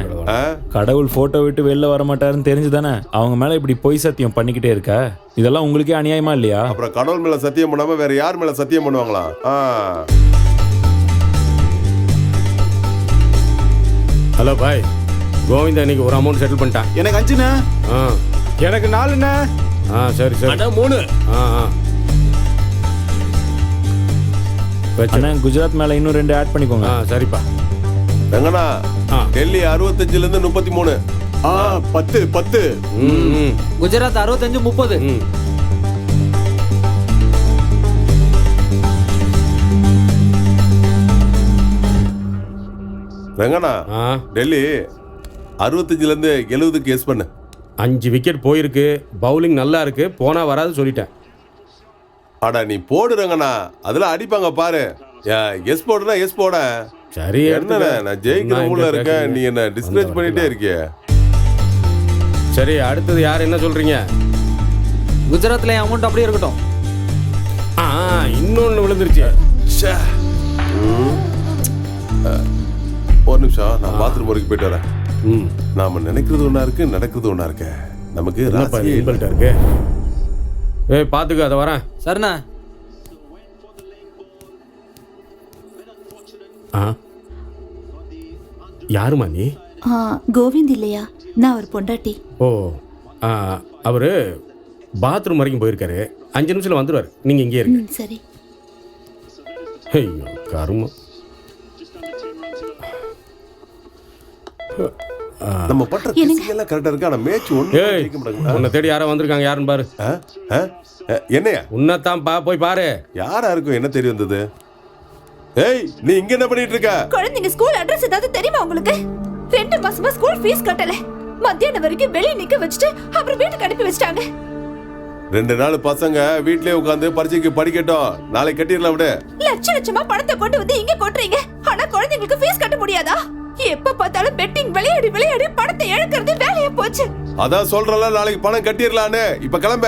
கடவுள் போட்டோ விட்டு வெளில வர மாட்டாருன்னு தெரிஞ்சுதானே அவங்க மேல இப்படி பொய் சத்தியம் பண்ணிக்கிட்டே இருக்க? இதெல்லாம் உங்களுக்கே அநியாயமா இல்லையா? அப்புறம் கடவுள் மேல சத்தியம் பண்ணாம வேற யார் மேல சத்தியம் பண்ணுவாங்களா? ஹலோ பாய், கோவிந்தா இன்னைக்கு ஒரு அமௌண்ட் செட்டில் பண்ணிட்டான். எனக்கு 5ண்ணே. எனக்கு 4ண்ணே. சரி சரி. 3. அண்ணா, குஜராத் மேல இன்னும் 2 ஆட் பண்ணிக்கோங்க. சரிப்பா. எங்கண்ணா? டெல்லி 65ல இருந்து 33. 10. குஜராத் 65 30. வெங்கண்ணா, டெல்லி 65ல இருந்து 70க்கு எஸ் பண்ணு. 5 விக்கெட் போயிருக்கு. பவுலிங் நல்லா இருக்கு. போனா வராது சொல்லிட்டேன். அடா நீ போடுறங்கண்ணா, அதெல்லாம் அடிப்பாங்க பாரு. எஸ் போடுனா எஸ் போட. சரி, என்னண்ணா, நான் ஜெயிக்கிற மூல இருக்கேன், நீ என்ன டிஸ்கரேஜ் பண்ணிட்டே இருக்கிய. சரி, அடுத்தது யார் என்ன சொல்றீங்க? குஜராத்ல அமௌண்ட் அப்படியே இருக்கட்டும். இன்னொன்னு விழுந்துருச்சு. ஒரு நிமிஷம், நான் பாத்ரூம் வரைக்கும் போயிட்டு வரேன். நாம நினைக்கிறது ஒண்ணா இருக்கு, நடக்கிறது ஒண்ணா இருக்கு. நமக்கு இருக்கு. பாத்துக்க, அதை வரேன். சரிண்ணா. யாருமா நீ? கோவிந்த் இல்லையா? நான் அவர் பொண்டாட்டி. ஓ, அவரு பாத்ரூம் வரைக்கும் போயிருக்காரு. 5 நிமிஷத்துல வந்துருவாரு. நீங்க இங்கே இருங்க. சரி. ஐயோ கருமம். நம்ம பண்ற கிசியெல்லாம் கரெக்டா இருக்கு. ஆனா மேட்ச் ஒண்ணு ஜெயிக்க மாட்டாங்க. உன்னை தேடி யாரோ வந்திருக்காங்க. யாருன்னு பாரு. என்னையா? உன்னதான் போய் பாரு. யாரா இருக்கும்? என்ன தெரிய வந்தது? ஏய், நீ இங்க என்ன பண்ணிட்டு இருக்க? குழந்தைங்க ஸ்கூல் அட்ரஸ் ஏதாவது தெரியுமா உங்களுக்கு? 2 மாசமா ஸ்கூல் ஃபீஸ் கட்டல. மத்தியானம் வரைக்கும் வெளிய நிக்க வச்சுட்டு அப்புறம் வீட்டுக்கு அனுப்பி வச்சிட்டாங்க. 2 நாள் பசங்க வீட்லயே உட்கார்ந்து பரீட்சைக்கு படிக்கட்டும். நாளைக்கு கட்டிடலாம் விடு. லட்சமா பணத்தை கொண்டு வந்து இங்க கொட்டுறீங்க. ஆனா குழந்தைங்களுக்கு ஃபீஸ் கட்ட முடியாதா? எப்ப பார்த்தாலும் பெட்டிங் விளையாடி விளையாடி பணத்தை இழக்கிறது வேலையா போச்சு. அதான் சொல்றல, நாளைக்கு பணம் கட்டிரலாம்னு. இப்ப கிளம்ப.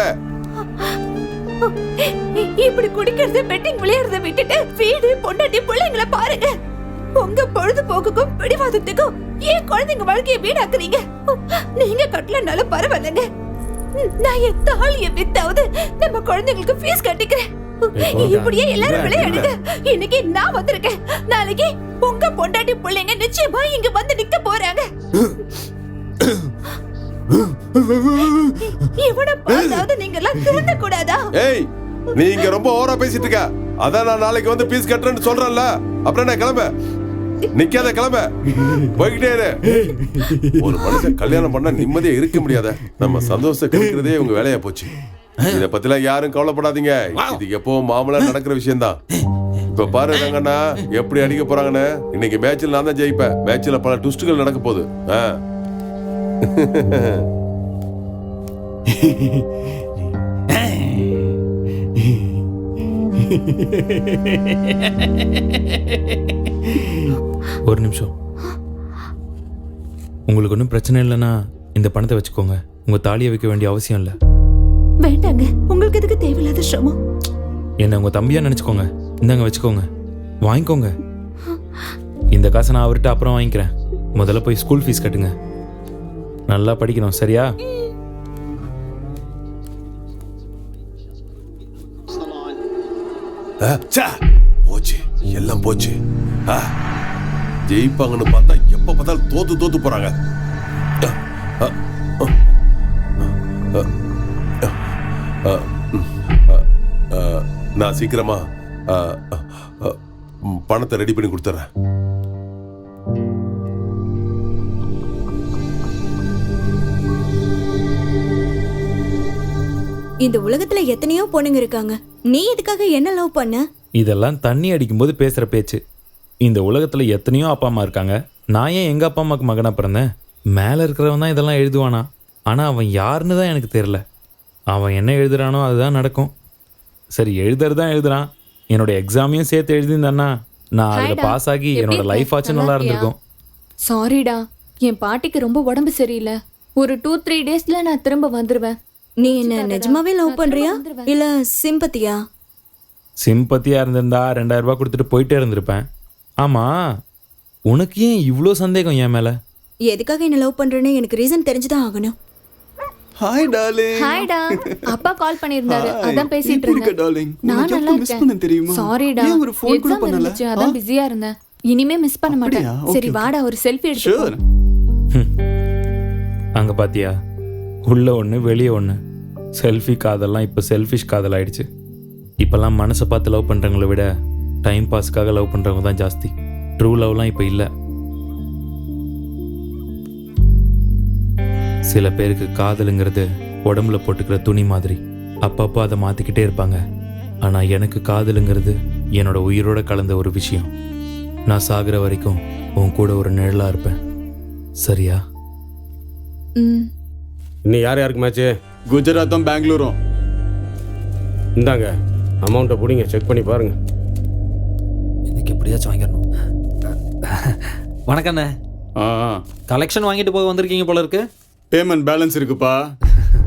இப்படி குடிக்கிறது பெட்டிங் விளையாடுறத விட்டுட்டு வீடு பொண்டாட்டி பிள்ளைங்களை பாருங்க. உங்க பொழுதுபோக்குக்கும் பிடிவாதத்துக்கும் ஏன் குழந்தைங்க வாழ்க்கையை வீணாக்குறீங்க? நீங்க கட்டலனாலும் பரவாயில்லைங்க. நான் என் தாலியை வித்தாவது நம்ம குழந்தைங்களுக்கு ஃபீஸ் கட்டிக்கிறேன். இப்படியே எல்லாரும் விளையாடுங்க. இன்னைக்கு நான் வந்திருக்கேன், நாளைக்கு உங்க பொண்டாட்டி பிள்ளைங்க நிச்சயமா இங்க வந்து நிக்க போறாங்க. இவனை பார்த்தாவது நீங்க எல்லாம் திருந்த கூடாதா? ஏய், நீ இங்க ரொம்ப ஓவரா பேசிட்டு இருக்க. அதான் நான் நாளைக்கு வந்து பீஸ் கட்டுறேன்னு சொல்றேன்ல. அப்புறம் என்ன கிளம்ப, நிக்காத கிளம்ப, போய்கிட்டே இரு. ஒரு மனுஷன் கல்யாணம் பண்ணா நிம்மதியா இருக்க முடியாத, நம்ம சந்தோஷத்தை கெடுக்கிறதே உங்க வேலையா போச்சு. இத பத்திலாம் யாரும் கவலைப்படாதீங்க, இது எப்பவும் மாமூலா நடக்கிற விஷயம் தான். இப்ப பாரு ரங்கண்ணா எப்படி அடிக்க போறாங்கன்னு. இன்னைக்கு மேட்ச்ல நான் தான் ஜெயிப்பேன். மேட்ச்ல பல ட்விஸ்டுகள் நடக்க போகுது. ஒரு நிமிஷம். உங்களுக்கு ஒன்றும் பிரச்சனை இல்லைன்னா இந்த பணத்தை வச்சுக்கோங்க. உங்க தாலியை வைக்க வேண்டிய அவசியம் இல்லை. வேண்டாங்க, உங்களுக்கு எதுக்கு தேவையில்லாத சிரமம். என்ன உங்க தம்பியா நினைச்சுக்கோங்க. இந்தாங்க வச்சுக்கோங்க, வாங்கிக்கோங்க. இந்த காசை நான் அவர்கிட்ட அப்புறம் வாங்கிக்கிறேன். முதல்ல போய் ஸ்கூல் ஃபீஸ் கட்டுங்க. நல்லா படிக்கணும், சரியா? போச்சு, எல்லாம் போச்சு. ஜெயிப்பாங்கன்னு பார்த்தா எப்ப பார்த்தாலும் தோத்து போறாங்க. நான் சீக்கிரமா பணத்தை ரெடி பண்ணி கொடுத்துறேன். இந்த உலகத்துல எத்தனையோ பொண்ணுங்க இருக்காங்க, நீ எதுக்காக என்ன லவ் பண்ண? இதெல்லாம் தண்ணி அடிக்கும்போது பேசுற பேச்சு. இந்த உலகத்துல எத்தனையோ அப்பா அம்மா இருக்காங்க. நான் ஏன் எங்க அப்பா அம்மாவுக்கு மகனா பிறந்தேன்? மேல இருக்கிறவன் தான் இதெல்லாம் எழுதுவானா? ஆனா அவன் யாருன்னு தான் எனக்கு தெரியல. அவன் என்ன எழுதுறானோ அதுதான் நடக்கும். சரி, எழுதுறதான் எழுதுறான். என்னோட எக்ஸாமையும் சேர்த்து எழுதியிருந்தான்னா நான் அதில் பாஸ் ஆகி என்னோட லைஃப் ஆச்சு நல்லா இருந்திருக்கும். சாரிடா, என் பாட்டிக்கு ரொம்ப உடம்பு சரியில்லை. ஒரு 2-3 டேஸ்ல நான் திரும்ப வந்துருவேன். நீ என்ன நிஜமாவே லவ் பண்றியா இல்ல சிம்பத்தியா? சிம்பத்தியா இருந்திருந்தா 2000 ரூபாய் கொடுத்துட்டு போயிட்டே இருந்திருப்பேன். ஆமா, உனக்கு ஏன் இவ்வளோ சந்தேகம் என் மேல? எதுக்காக என்ன லவ் பண்றேன்னு எனக்கு ரீசன் தெரிஞ்சுதான் ஆகணும். Hi darling. ஹாய்டா, அப்பா கால் பண்ணிருந்தாரு, அதான் பேசிட்டு இருந்தேன். டார்லிங், நான் நல்லா இருக்கேன். தெரியுமா? சாரிடா, ஒரு ஃபோன் கூட எக்ஸாம் பண்ணல. இருந்துச்சு, அதான் பிஸியா இருந்தேன். இனிமே மிஸ் பண்ண மாட்டேன். சரி வாடா, ஒரு செல்ஃபி எடுத்து. அங்க பாத்தியா, உள்ள ஒன்று வெளியே ஒன்று. செல்ஃபி காதெல்லாம் இப்போ செல்ஃபிஷ் காதல் ஆயிடுச்சு. இப்போல்லாம் மனசை பார்த்து லவ் பண்ணுறவங்கள விட டைம் பாஸ்க்காக லவ் பண்ணுறவங்க தான் ஜாஸ்தி. ட்ரூ லவ்லாம் இப்போ இல்லை. சில பேருக்கு காதலுங்கிறது உடம்புல போட்டுக்கிற துணி மாதிரி. அப்பப்போ அதை மாற்றிக்கிட்டே இருப்பாங்க. ஆனால் எனக்கு காதலுங்கிறது என்னோட உயிரோட கலந்த ஒரு விஷயம். நான் சாகிற வரைக்கும் உன் கூட ஒரு நிழலாக இருப்பேன், சரியா? இன்னும் யார் யாருக்கு மேட்ச்சு? குஜராத்தும் பெங்களூரும். இந்தாங்க அமௌண்ட்டை பிடிங்க, செக் பண்ணி பாருங்க. இதுக்கு எப்படியாச்சும் வாங்கிடணும். வணக்கண்ணே. கலெக்ஷன் வாங்கிட்டு போக வந்திருக்கீங்க போல இருக்கு. பேமெண்ட் பேலன்ஸ் இருக்குப்பா.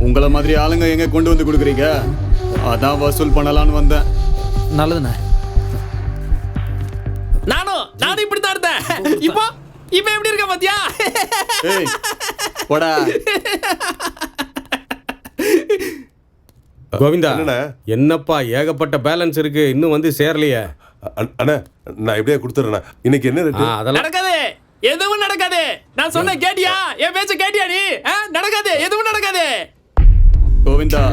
உங்களை மாதிரி ஆளுங்க எங்க கொண்டு வந்து கொடுக்குறீங்க, அதான் வசூல் பண்ணலான்னு வந்தேன். நல்லதுண்ணே. நானும் இப்படி தான் இருந்தேன். இப்போ எப்படி இருக்க பாத்தியா? ஏய் போடா. கோவிந்தா, என்னப்பா ஏகப்பட்ட பேலன்ஸ் இருக்கு, இன்னும் வந்து சேரலையே. அண்ணா நான் எப்படியா கொடுத்துறேன். இன்னைக்கு என்ன ரேட்டு? அதெல்லாம் நடக்காது, எதுவும் நடக்காது. நான் சொன்ன கேட்டியா? என் பேச்ச கேட்டியா நீ? நடக்காது, எதுவும் நடக்காது. கோவிந்தா,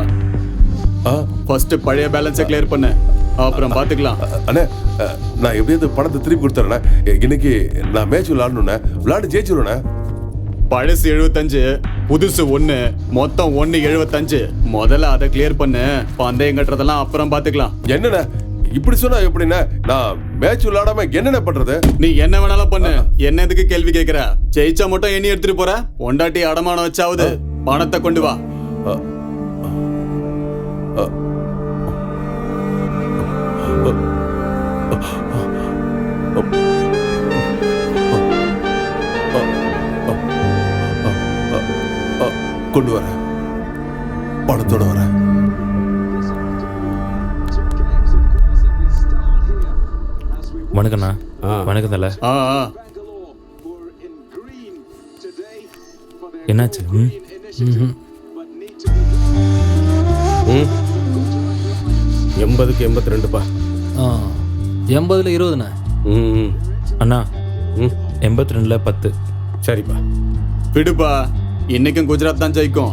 ஃபர்ஸ்ட் பழைய பேலன்ஸை கிளியர் பண்ணு, அப்புறம் பாத்துக்கலாம். அண்ணா நான் எப்படியாவது பணத்தை திருப்பி கொடுத்துறேன். இன்னைக்கு நான் மேட்ச் விளையாண்டு ஜெயிச்சிருவேன். பழசு 75, புதுசு 1, மொத்தம் 175. முதல்ல அதை கிளியர் பண்ணு, பந்தயம் கட்டுறதெல்லாம் அப்புறம் பாத்துக்கலாம். என்னண்ணா இப்படி சொன்னா எப்படின்னா? நான் மேட்ச் விளையாடாம என்னென்ன பண்றது? நீ என்ன வேணாலும் பண்ணு, என்ன எதுக்கு கேள்வி கேட்கிற? ஜெயிச்சா மட்டும் எண்ணி எடுத்துட்டு போற? பொண்டாட்டி அடமானம் வச்சாவது பணத்தை கொண்டு வா. கொண்டு வர, பணத்தோட வர. வணக்கண்ணா. வணக்கம் தல. என்னாச்சு? 80க்கு 82பா. 80ல் 20ண்ணா. அண்ணா 82ல் 10. சரிப்பா, விடுப்பா. இன்னைக்கும் குஜராத் தான் ஜெயிக்கும்.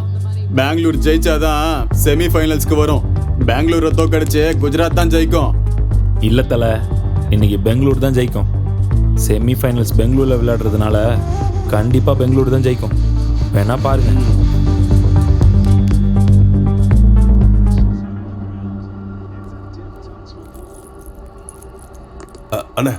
பெங்களூர் ஜெயிச்சாதான் செமி ஃபைனல்ஸ்க்கு வரும். பெங்களூரை தோக்கடிச்சு குஜராத் தான் ஜெயிக்கும். இல்லை தலை, இன்னைக்கு பெங்களூர் தான் ஜெயிக்கும். செமிஃபைனல்ஸ் பெங்களூரில் விளையாடுறதுனால கண்டிப்பாக பெங்களூர் தான் ஜெயிக்கும். வேணா பாருங்க. அண்ணா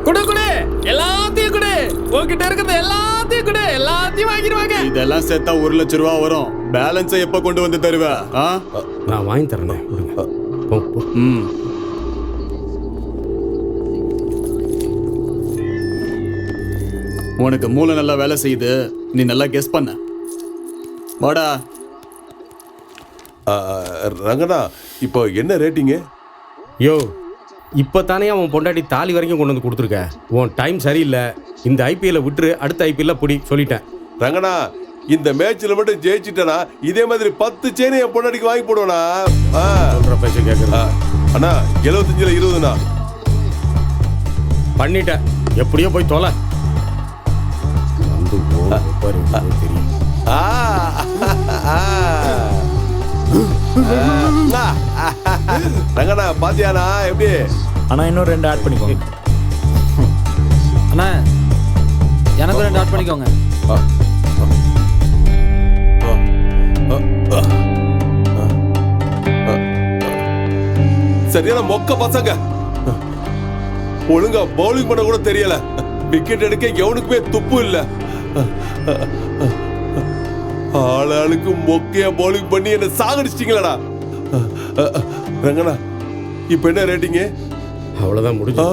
குடு குடு எல்லாத்தையும் குடு, உன்கிட்ட இருக்கிறது எல்லாத்தையும் குடு, எல்லாத்தையும் வாங்கிடுவாங்க. இதெல்லாம் சேர்த்தா 1 லட்சம் ரூபா வரும். பேலன்ஸை எப்ப கொண்டு வந்து தருவ? நான் வாங்கி தரேன். உனக்கு மூளை நல்லா வேலை செய்யுது, நீ நல்லா கெஸ் பண்ண. வாடா. ரங்கண்ணா, இப்போ என்ன ரேட்டிங்கு? யோ, இப்போ தானே அவன் பொண்டாட்டி தாலி வரைக்கும் கொண்டு வந்து கொடுத்துருக்க. உன் டைம் சரியில்லை. இந்த ஐபிஎல்ல விட்டுரு, அடுத்த ஐபிஎல்ல புடி சொல்லிட்டேன். ரங்கண்ணா, இந்த மேட்ச்ல மட்டும் ஜெயிச்சிட்டனா இதே மாதிரி 10 செயினை என் பொண்டாட்டிக்கு வாங்கி போடுவேனா? சொல்ற பேச கேட்கறா. அண்ணா 75ல 20ண்ணா. பண்ணிட்டேன், எப்படியோ போய் தொலை. தெரியும். ரங்கண்ணா பாத்தியானா எப்படி? ஆனால் இன்னும் 2 ஆட் பண்ணிக்கோங்க. அண்ணா எனக்கு 2 ஆட் பண்ணிக்கோங்க. சரியான மொக்க பசங்க. ஒழுங்கா பவுலிங் பண்ண கூட தெரியல. விக்கெட் எடுக்க எவனுக்குமே துப்பு இல்ல. ஆளாளுக்கு மொக்கையா பவுலிங் பண்ணி என்ன சாகடிச்சிட்டீங்களடா. ரங்கண்ணா, இப்ப என்ன ரேட்டிங்க? அவ்வளவுதான் முடிஞ்சு.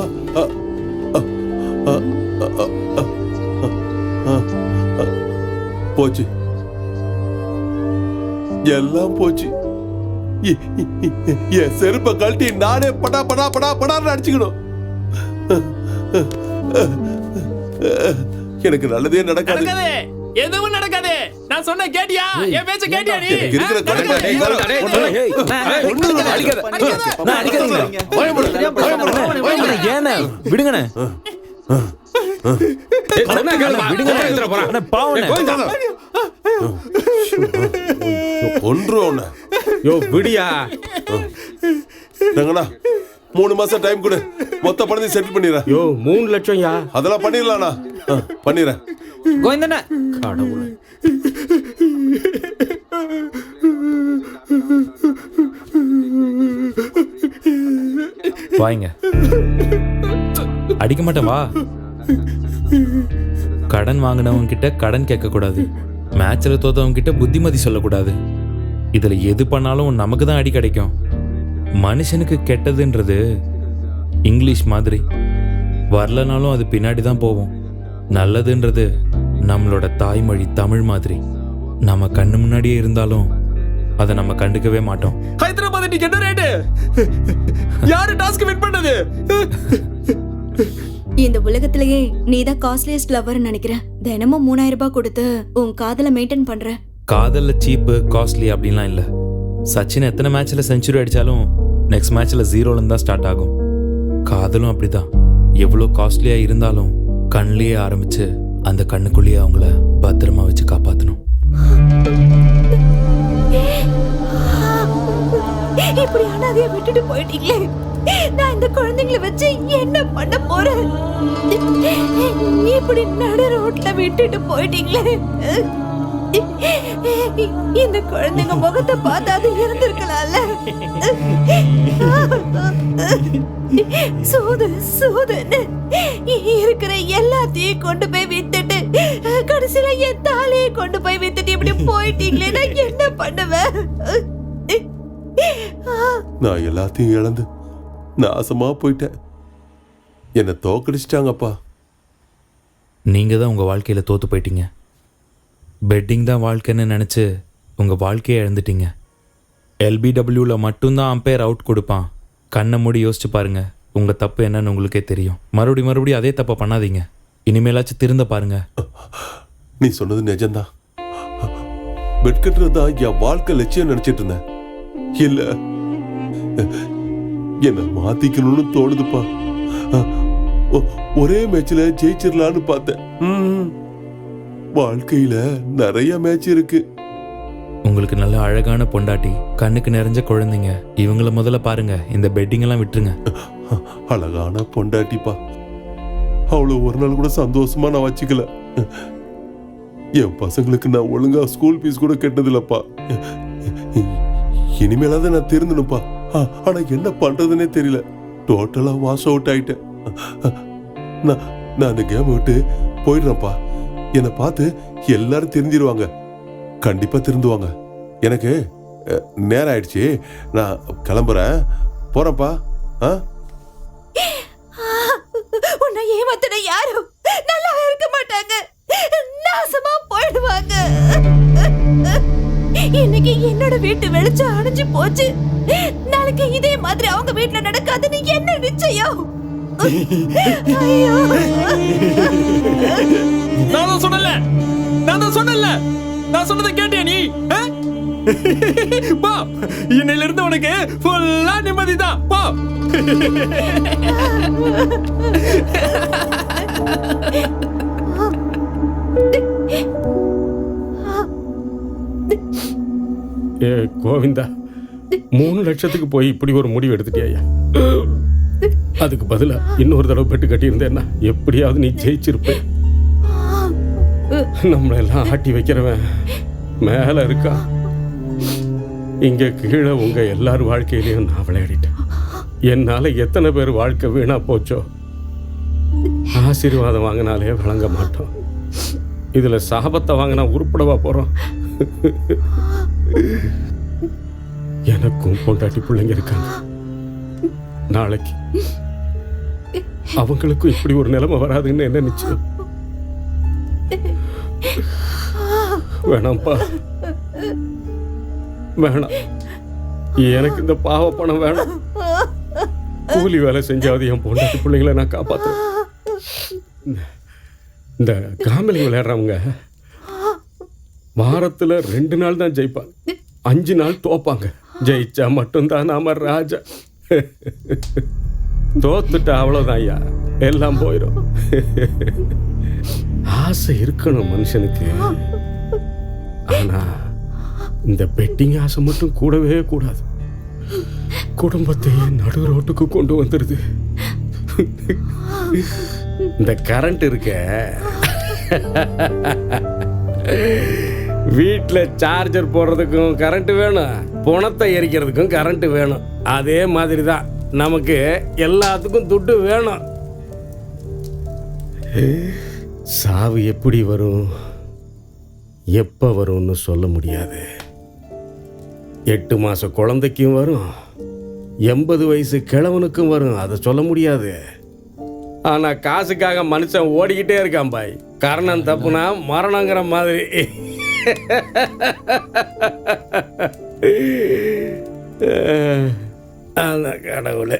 போச்சு, எல்லாம் போச்சு. என் செருப்பை கழட்டி நானே படா படா படா படான்னு அடிச்சுக்கணும். எனக்கு நல்லதே நடக்காது. எதுவும் நடக்காது. நான் சொன்ன கேட்டியா? என் பேச்ச கேட்டியா நீ? இருக்கிற கடமை நீ வர. ஏன்னா விடுங்கண்ணே. விடியா? ரங்கண்ணா 3 மாசம் டைம் கொடு, மொத்த பணத்தை செட்டில் பண்ணிடுறேன். 3 லட்சம் யா? அதெல்லாம் பண்ணிடலாம்ண்ணா. பண்ணிடுறேன். கோவிந்தண்ணா, கடவுளே. வாங்க, அடிக்க மாட்டேன் வா. கடன் வாங்கினவங்க கிட்ட கடன் கேட்க கூடாது, மேட்ச்ல தோத்தவங்க கிட்ட புத்திமதி சொல்லக்கூடாது. இதுல எது பண்ணாலும் நமக்கு தான் அடி கிடைக்கும். மனுஷனுக்கு கெட்டதுன்றது இங்கிலீஷ் மாதிரி, வரலனாலும் அது பின்னாடி தான் போவோம். நல்லதுன்றது நம்மளோட தாய்மொழி தமிழ் மாதிரி, நம்ம கண்ணு முன்னாடியே இருந்தாலும் அதை நம்ம கண்டுக்கவே மாட்டோம். ஹைதராபாத் டிக்கெட் ரேட் யாரு டாஸ்க் வின் பண்ணது? இந்த உலகத்திலேயே நீதான் காஸ்ட்லியஸ்ட் லவர் நினைக்கிறேன். தினமும் 3000 ரூபாய் கொடுத்து உன் காதலை மெயின்டைன் பண்ற. காதல்ல சீப்பு காஸ்ட்லி அப்படின்லாம் இல்லை. சச்சின் எத்தனை மேட்ச்ல செஞ்சுரி அடிச்சாலும் நெக்ஸ்ட் மேட்ச்ல 0ல தான் ஸ்டார்ட் ஆகும். காதலும் அப்படிதான். எவ்வளோ காஸ்ட்லியா இருந்தாலும் கண்ணிலேயே ஆரம்பிச்சு அந்த கண்ணுக்குள்ளேயே அவங்கள பத்திரமா வச்சு காப்பாற்றணும். இப்படி அனாதைய விட்டுட்டு போயிட்டீங்களே, நான் இந்த குழந்தைங்களை வச்சு என்ன பண்ண போறேன்? இப்படி நடு ரோட்ல விட்டுட்டு போயிட்டீங்களே. இந்த குழந்தைங்க முகத்தை பார்த்தாது இருந்திருக்கலாம்ல. சூது சூதுன்னு இருக்கிற எல்லாத்தையும் கொண்டு போய் வித்துட்டு கடைசியில என் தாலியை கொண்டு போய் வித்துட்டு இப்படி போயிட்டீங்களே, நான் என்ன பண்ணுவேன்? நான் எல்லாத்தையும் இழந்து நாசமா போயிட்டேன். என்னை தோக்கடிச்சிட்டாங்கப்பா. நீங்க தான் உங்க வாழ்க்கையில தோத்து போயிட்டீங்க. பெட்டிங் தான் வாழ்க்கைன்னு நினச்சி உங்கள் வாழ்க்கையை இழந்துட்டீங்க. LBWல மட்டும்தான் அம்பையர் அவுட் கொடுப்பான். கண்ணை மூடி யோசிச்சு பாருங்க, உங்கள் தப்பு என்னன்னு உங்களுக்கே தெரியும். மறுபடியும் அதே தப்பை பண்ணாதீங்க. இனிமேலாச்சும் திருந்த பாருங்க. நீ சொன்னது நிஜம்தான். பெட் கட்டுறது தான் என் வாழ்க்கை லட்சியம் நினைச்சிட்டு இருந்தேன். இல்ல, என்ன மாத்திக்கணும்னு தோணுதுப்பா. ஒரே மேட்ச்ல ஜெயிச்சிடலான்னு பார்த்தேன். வாழ்க்கையில நிறைய மேட்ச் இருக்கு. உங்களுக்கு நல்ல அழகான பொண்டாட்டி, கண்ணுக்கு நிறைஞ்ச குழந்தைங்க. இவங்கள முதல்ல பாருங்க. இந்த பெட்டிங் எல்லாம் விட்டுருங்க. அழகான பொண்டாட்டிப்பா, அவ்வளவு ஒரு நாள் கூட சந்தோஷமா நான் வச்சுக்கல. என் பசங்களுக்கு நான் ஒழுங்கா ஸ்கூல் ஃபீஸ் கூட கெட்டதில்லப்பா. இனிமேலாவது நான் திருந்தணும்ப்பா. ஆனா என்ன பண்றதுன்னே தெரியல. டோட்டலா வாஷ் அவுட் ஆயிட்டேன். நான் அந்த கேம் விட்டு போயிடுறேன்ப்பா. என்னை பார்த்து எல்லாரும் தெரிஞ்சிருவாங்க. கண்டிப்பா திருந்துவாங்க. எனக்கு நேரம் ஆயிடுச்சு, நான் கிளம்புறேன். போறேன்ப்பா. உன்னை ஏமாத்தின யாரும் நல்லாவே இருக்க மாட்டாங்க, நாசமா போயிடுவாங்க. இன்னைக்கு என்னோட வீட்டு வெளிச்சம் அணைஞ்சு போச்சு, நாளைக்கு இதே மாதிரி அவங்க வீட்டுல நடக்காதுன்னு என்ன நிச்சயம்? நான் சொன்னல, நான் சொன்னதை கேட்டியா நீ? போ, இன்னையில இருந்து உனக்கு ஃபுல்லா நிம்மதிதான். போ. ஏ கோவிந்தா, 3 லட்சத்துக்கு போய் இப்படி ஒரு முடிவு எடுத்துட்டியா? அதுக்கு பதிலா இன்னொரு தடவை பெட்டு கட்டியிருந்தேன்னா எப்படியாவது நீ ஜெயிச்சிருப்ப. நம்மளெல்லாம் ஆட்டி வைக்கிறவன் மேல இருக்கா. இங்க கீழே உங்க எல்லார் வாழ்க்கையிலையும் நான் விளையாடிட்டேன். என்னால எத்தனை பேர் வாழ்க்கை வீணா போச்சோ. ஆசீர்வாதம் வாங்கினாலே வழங்க மாட்டோம். இதுல சாபத்தை வாங்கினா உருப்படவா போறோம்? எனக்கும் பொண்டாட்டி பிள்ளைங்க இருக்காங்க. நாளைக்கு அவங்களுக்கும் இப்படி ஒரு நிலைமை வராதுன்னு என்ன நிச்சயம்? வேணாம்ப்பா, வேணாம். எனக்கு இந்த பாவ பணம் வேணாம். கூலி வேலை செஞ்சாவது என் பொண்டாட்டி பிள்ளைங்களை நான் காப்பாற்றுறேன். இந்த காமெடி விளையாடுறவங்க வாரத்துல 2 நாள் தான் ஜெயிப்பாங்க, 5 நாள் தோப்பாங்க. ஜெயிச்சா மட்டும்தான் நாம ராஜா. தோத்துட்டா அவ்வளவுதான் ஐயா, எல்லாம் போயிடும். ஆசை இருக்கணும் மனுஷனுக்கு. ஆனா இந்த பெட்டிங் ஆசை மட்டும் கூடவே கூடாது. குடும்பத்தையே நடு ரோட்டுக்கு கொண்டு வந்துருது. இந்த கரண்ட் இருக்க, வீட்டில் சார்ஜர் போடுறதுக்கும் கரண்ட் வேணும், பணத்தை எரிக்கிறதுக்கும் கரண்ட் வேணும். அதே மாதிரி தான் நமக்கு எல்லாத்துக்கும் துட்டு வேணும். சாவு எப்படி வரும், எப்போ வரும்னு சொல்ல முடியாது. 8 மாச குழந்தைக்கும் வரும், 80 வயசு கிழவனுக்கும் வரும், அதை சொல்ல முடியாது. ஆனா காசுக்காக மனுஷன் ஓடிக்கிட்டே இருக்கான் பாய். கரணம் தப்புனா மரணங்கிற மாதிரி. அந்த கடவுளே.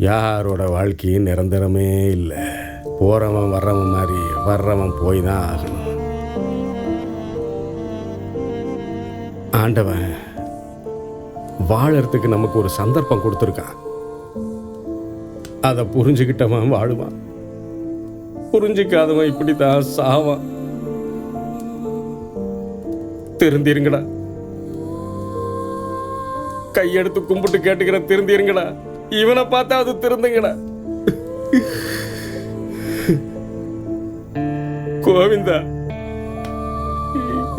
யாரோட வாழ்க்கையும் நிரந்தரமே இல்லை. போறவன் வர்றவன் மாதிரி வர்றவன் போய் தான் ஆகணும். ஆண்டவன் வாழறதுக்கு நமக்கு ஒரு சந்தர்ப்பம் கொடுத்துருக்கான். அதை புரிஞ்சுக்கிட்டவன் வாழுவான், புரிஞ்சுக்காதவன் இப்படித்தான் சாவான். திருந்திருங்கடா, கையெடுத்து கும்பிட்டு கேட்டுக்கிற திருந்திருங்கடா. இவனை பார்த்தா அது திருந்துங்கடா. கோவிந்தா,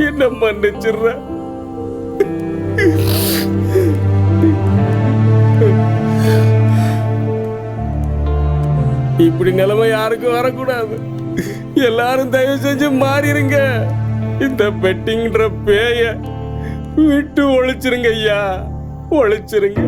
என்ன மன்னிச்சிடுற. இப்படி நிலைமை யாருக்கும் வரக்கூடாது. எல்லாரும் தயவு செஞ்சு மாறிடுங்க. இந்த பெட்டிங்கிற பேய விட்டு ஒழிச்சிருங்க ஐயா, ஒழிச்சிருங்க.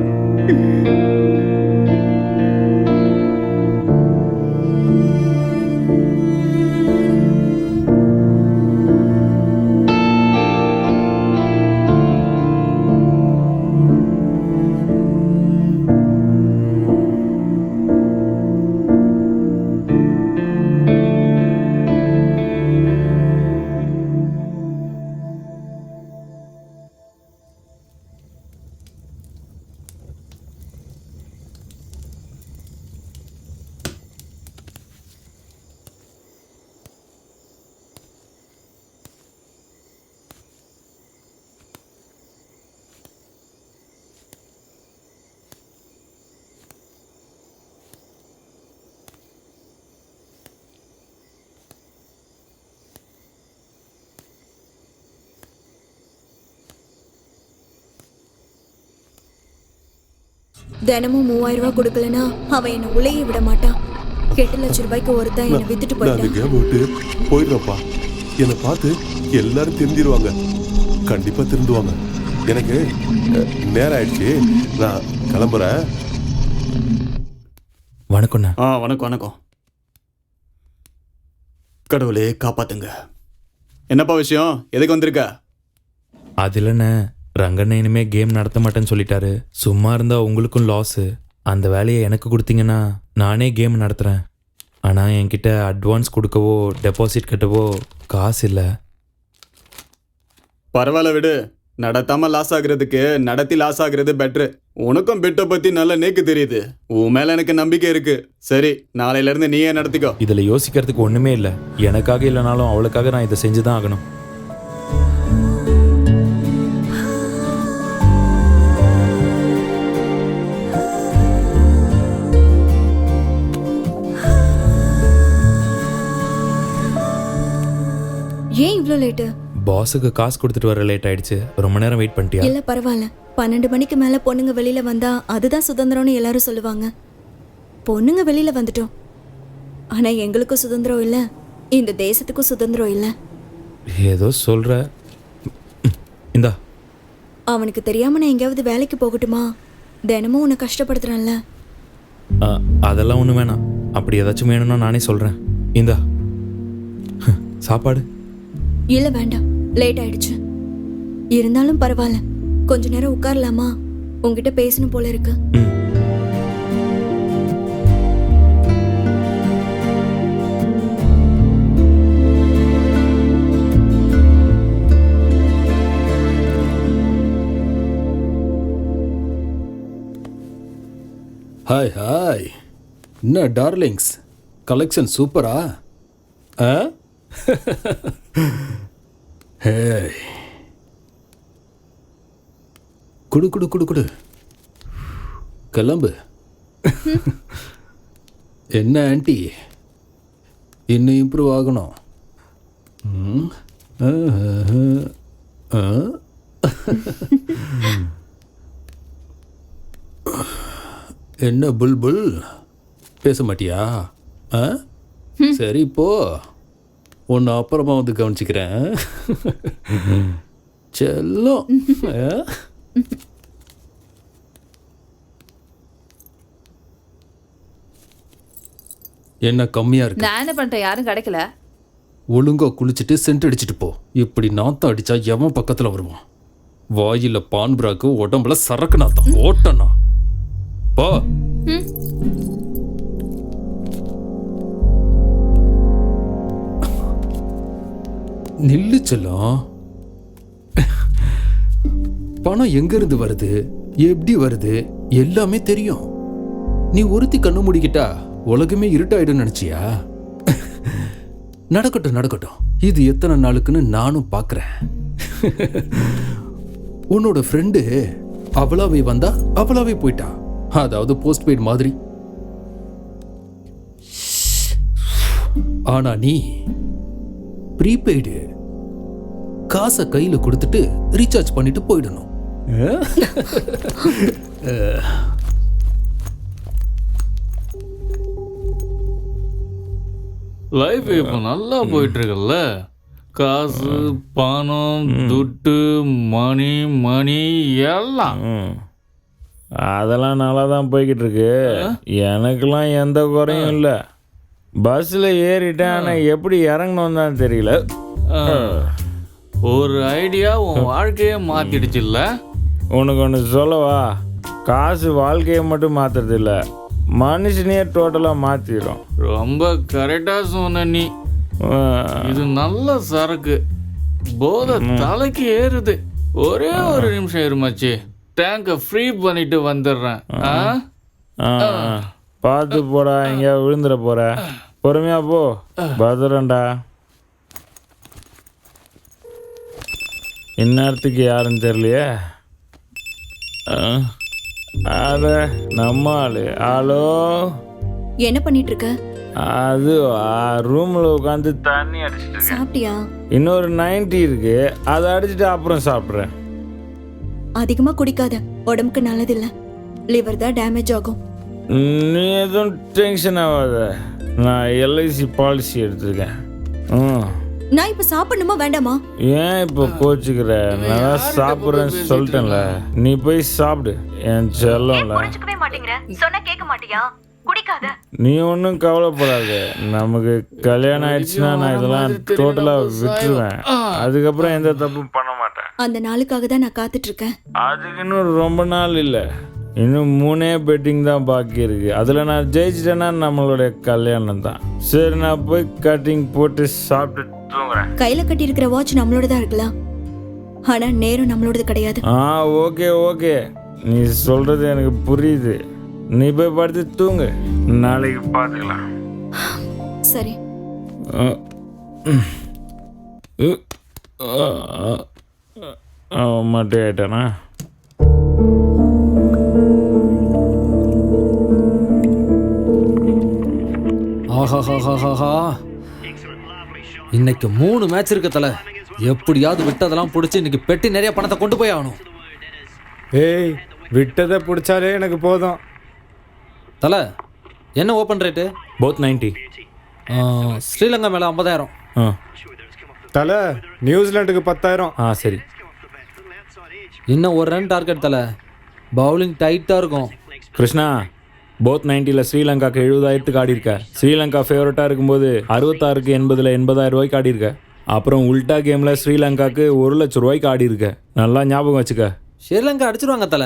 தினமும் 3000 ரூபாய் கொடுக்கலனா அவன் என்ன உலையே விட மாட்டான். 8 லட்சம் ரூபாய்க்கு ஒருத்தன் என்ன வித்துட்டு நான் அந்த போயிட்டான். கேம் விட்டு போயிடுறப்பா. என்னை பார்த்து எல்லாரும் திருந்திடுவாங்க. கண்டிப்பா திருந்துவாங்க. எனக்கு நேரம் ஆயிடுச்சு, நான் கிளம்புறேன். வணக்கம்ண்ணா. வணக்கம் வணக்கம். கடவுளே காப்பாத்துங்க. என்னப்பா விஷயம்? எதுக்கு வந்திருக்க? அது இல்லைண்ணே, ரங்கண்ண இனிமே கேம் நடத்த மாட்டேன்னு சொல்லிட்டாரு. சும்மா இருந்தா உங்களுக்கும் லாஸு. அந்த வேலையை எனக்கு கொடுத்தீங்கன்னா நானே கேம் நடத்துகிறேன். ஆனால் என்கிட்ட அட்வான்ஸ் கொடுக்கவோ டெபாசிட் கட்டவோ காசு இல்லை. பரவாயில்ல விடு. நடத்தாம லாஸ் ஆகுறதுக்கு நடத்தி லாஸ் ஆகுறது பெட்ரு. உனக்கும் பெட்டை பத்தி நல்ல நேக்கு தெரியுது. உன் மேல எனக்கு நம்பிக்கை இருக்கு. சரி, நாளையில இருந்து நீயே நடத்திக்கோ. இதில் யோசிக்கிறதுக்கு ஒன்றுமே இல்லை. எனக்காக இல்லைனாலும் அவளுக்காக நான் இதை செஞ்சு தான் ஆகணும். ஏன் இவ்ளோ லேட்டு? பாஸுக்கு காசு கொடுத்துட்டு வர லேட் ஆயிடுச்சு. ரொம்ப நேரம் வெயிட் பண்ணிட்டியா? இல்ல பரவாயில்ல. 12 மணிக்கு மேல பொண்ணுங்க வெளியில வந்தா அதுதான் சுதந்திரம்னு எல்லாரும் சொல்லுவாங்க. பொண்ணுங்க வெளியில வந்துட்டோம். ஆனா எங்களுக்கும் சுதந்திரம் இல்ல, இந்த தேசத்துக்கும் சுதந்திரம் இல்ல. ஏதோ சொல்ற. இந்தா. அவனுக்கு தெரியாம நான் எங்கேயாவது வேலைக்கு போகட்டுமா? தினமும் உன்னை கஷ்டப்படுத்துறேன்ல. அதெல்லாம் ஒன்றும் வேணாம். அப்படி ஏதாச்சும் வேணும்னா நானே சொல்கிறேன். இந்தா சாப்பாடு. இல்ல வேண்டாம், லேட் ஆயிடுச்சு. இருந்தாலும் பரவாயில்ல, கொஞ்ச நேரம் உட்காரலாமா? உங்ககிட்ட பேசணும் போல இருக்கு. Hi hi. என்ன டார்லிங்ஸ், கலெக்ஷன் சூப்பரா? ஹே, குடு குடு குடு குடு, கிளம்பு. என்ன ஆண்டி, இன்னும் இம்ப்ரூவ் ஆகணும். என்ன புல்புல், பேச மாட்டியா? சரி போ, உன்னை அப்புறமா வந்து கவனிச்சுக்கிறேன். செல்லம். என்ன கம்மியா இருக்கு? நான் என்ன பண்றேன்? யாரும் கிடைக்கல. ஒழுங்கா குளிச்சுட்டு சென்ட் அடிச்சுட்டு போ. இப்படி நாத்தம் அடிச்சா எவன் பக்கத்துல வருவான்? வாயில பான்புராக்கு, உடம்புல சரக்கு நாத்தம் ஓட்டனா. போ. நில்லு செல்லம். பணம் எங்க இருந்து வருது, எப்படி வருது எல்லாமே தெரியும். நீ ஒருத்தி கண்ணு மூடிக்கிட்டா உலகமே இருட்டாயிடும் நினைச்சியா? நடக்கட்டும் நடக்கட்டும், இது எத்தனை நாளுக்குன்னு நானும் பார்க்கறேன். உன்னோட ஃப்ரெண்டு அவளாவே வந்தா அவளாவே போயிட்டா. அதாவது போஸ்ட் பெய்ட் மாதிரி. ஆனா நீ ப்ரீபெய்டு. காசை கையில கொடுத்துட்டு ரீசார்ஜ் பண்ணிட்டு போயிடணும். லைஃப் இப்போ நல்லா போயிட்டு இருக்குல்ல. காசு, பணம், துட்டு, மணி மணி எல்லாம். அதெல்லாம் நல்லா தான் போய்கிட்டு இருக்கு. எனக்கெல்லாம் எந்த குறையும் இல்லை. பஸ்ஸில் ஏறிட்டேன், ஆனால் எப்படி இறங்கணும் தான் தெரியல. ஒரு ஐடியா உன் வாழ்க்கையே மாத்திடுச்சுல்ல. உனக்கு ஒன்று சொல்லவா? காசு வாழ்க்கையை மட்டும் மாத்துறது இல்லை, மனுஷனையே டோட்டலாக மாற்றிடும். ரொம்ப கரெக்டாக சொன்ன நீ. இது நல்ல சரக்கு. போதை தலைக்கு ஏறுது. ஒரே ஒரு நிமிஷம் இருமாச்சு, டேங்கை ஃப்ரீ பண்ணிட்டு வந்துடுறேன். பார்த்து போடா, எங்கேயா விழுந்துட போற. பொறுமையா போ, பத்திரம்டா. இந்நேரத்துக்கு யாருன்னு தெரியலையே. அட நம்ம ஆளு. ஹலோ, என்ன பண்ணிட்டு இருக்க? அது ரூம்ல உட்காந்து தண்ணி அடிச்சிட்டு. சாப்பிட்டியா? இன்னொரு 90 இருக்கு, அதை அடிச்சுட்டு அப்புறம் சாப்பிட்றேன். அதிகமா குடிக்காத, உடம்புக்கு நல்லதில்ல. லிவர் தான் டேமேஜ் ஆகும். நீ எதுவும் டென்ஷன் ஆகாத, நான் எல்ஐசி பாலிசி எடுத்துருக்கேன். நான் இப்ப சாப்பிடணுமா வேண்டாமா? ஏன் இப்போ கோச்சுக்கிற? நான் சாப்பிட்றேன்னு சொல்லிட்டேன்ல, நீ போய் சாப்பிடு என் செல்லம்ல. சொன்னா கேட்க மாட்டியா? குடிக்காத. நீ ஒன்றும் கவலைப்படாத, நமக்கு கல்யாணம் ஆயிடுச்சுன்னா நான் இதெல்லாம் டோட்டலாக விட்டுருவேன். அதுக்கப்புறம் எந்த தப்பும் பண்ண மாட்டேன். அந்த நாளுக்காக தான் நான் காத்துட்டு இருக்கேன். அதுக்கு இன்னும் ரொம்ப நாள் இல்லை, இன்னும் 3 பெட்டிங் தான் பாக்கி இருக்கு. அதில் நான் ஜெயிச்சிட்டேன்னா நம்மளுடைய கல்யாணம் தான். சரி, நான் போய் கட்டிங் போட்டு சாப்பிட்டு தூங்குறேன். கையில கட்டி இருக்கிற வாட்ச் நம்மளோட தான் இருக்கலாம், ஆனா நேரம் நம்மளோடது கிடையாது. ஓகே ஓகே, நீ சொல்றது எனக்கு புரியுது. நீ போய் படுத்து தூங்கு, நாளைக்கு பார்த்துக்கலாம். சரி. மட்டும் ஆயிட்டானா? ஆஹாஹாஹாஹா, இன்னைக்கு 3 மேட்ச் இருக்கு தல. எப்படியாவது விட்டதெல்லாம் பிடிச்சி இன்னைக்கு பெட்டி நிறைய பணத்தை கொண்டு போய் ஆகணும். ஏய், விட்டதை பிடிச்சாலே எனக்கு போதும். தல, என்ன ஓப்பன் ரேட்டு? போத் 90. ஸ்ரீலங்கா மேலே 50,000. தலை, நியூசிலாண்டுக்கு 10,000. சரி. இன்னும் ஒரு ரன் டார்கெட் தல. பவுலிங் டைட்டாக இருக்கும். கிருஷ்ணா, போத் 90ல் ஸ்ரீலங்காக்கு 70,000க்கு ஆடி இருக்க. ஸ்ரீலங்கா ஃபேவரட்டாக இருக்கும்போது 66க்கு 80ல் 80,000 ரூபாய்க்கு ஆடி இருக்க. அப்புறம் உல்டா கேமில் ஸ்ரீலங்காக்கு 1 லட்சம் ரூபாய்க்கு ஆடி இருக்க. நல்லா ஞாபகம் வச்சுக்க. ஸ்ரீலங்கா அடிச்சிருவாங்க தல.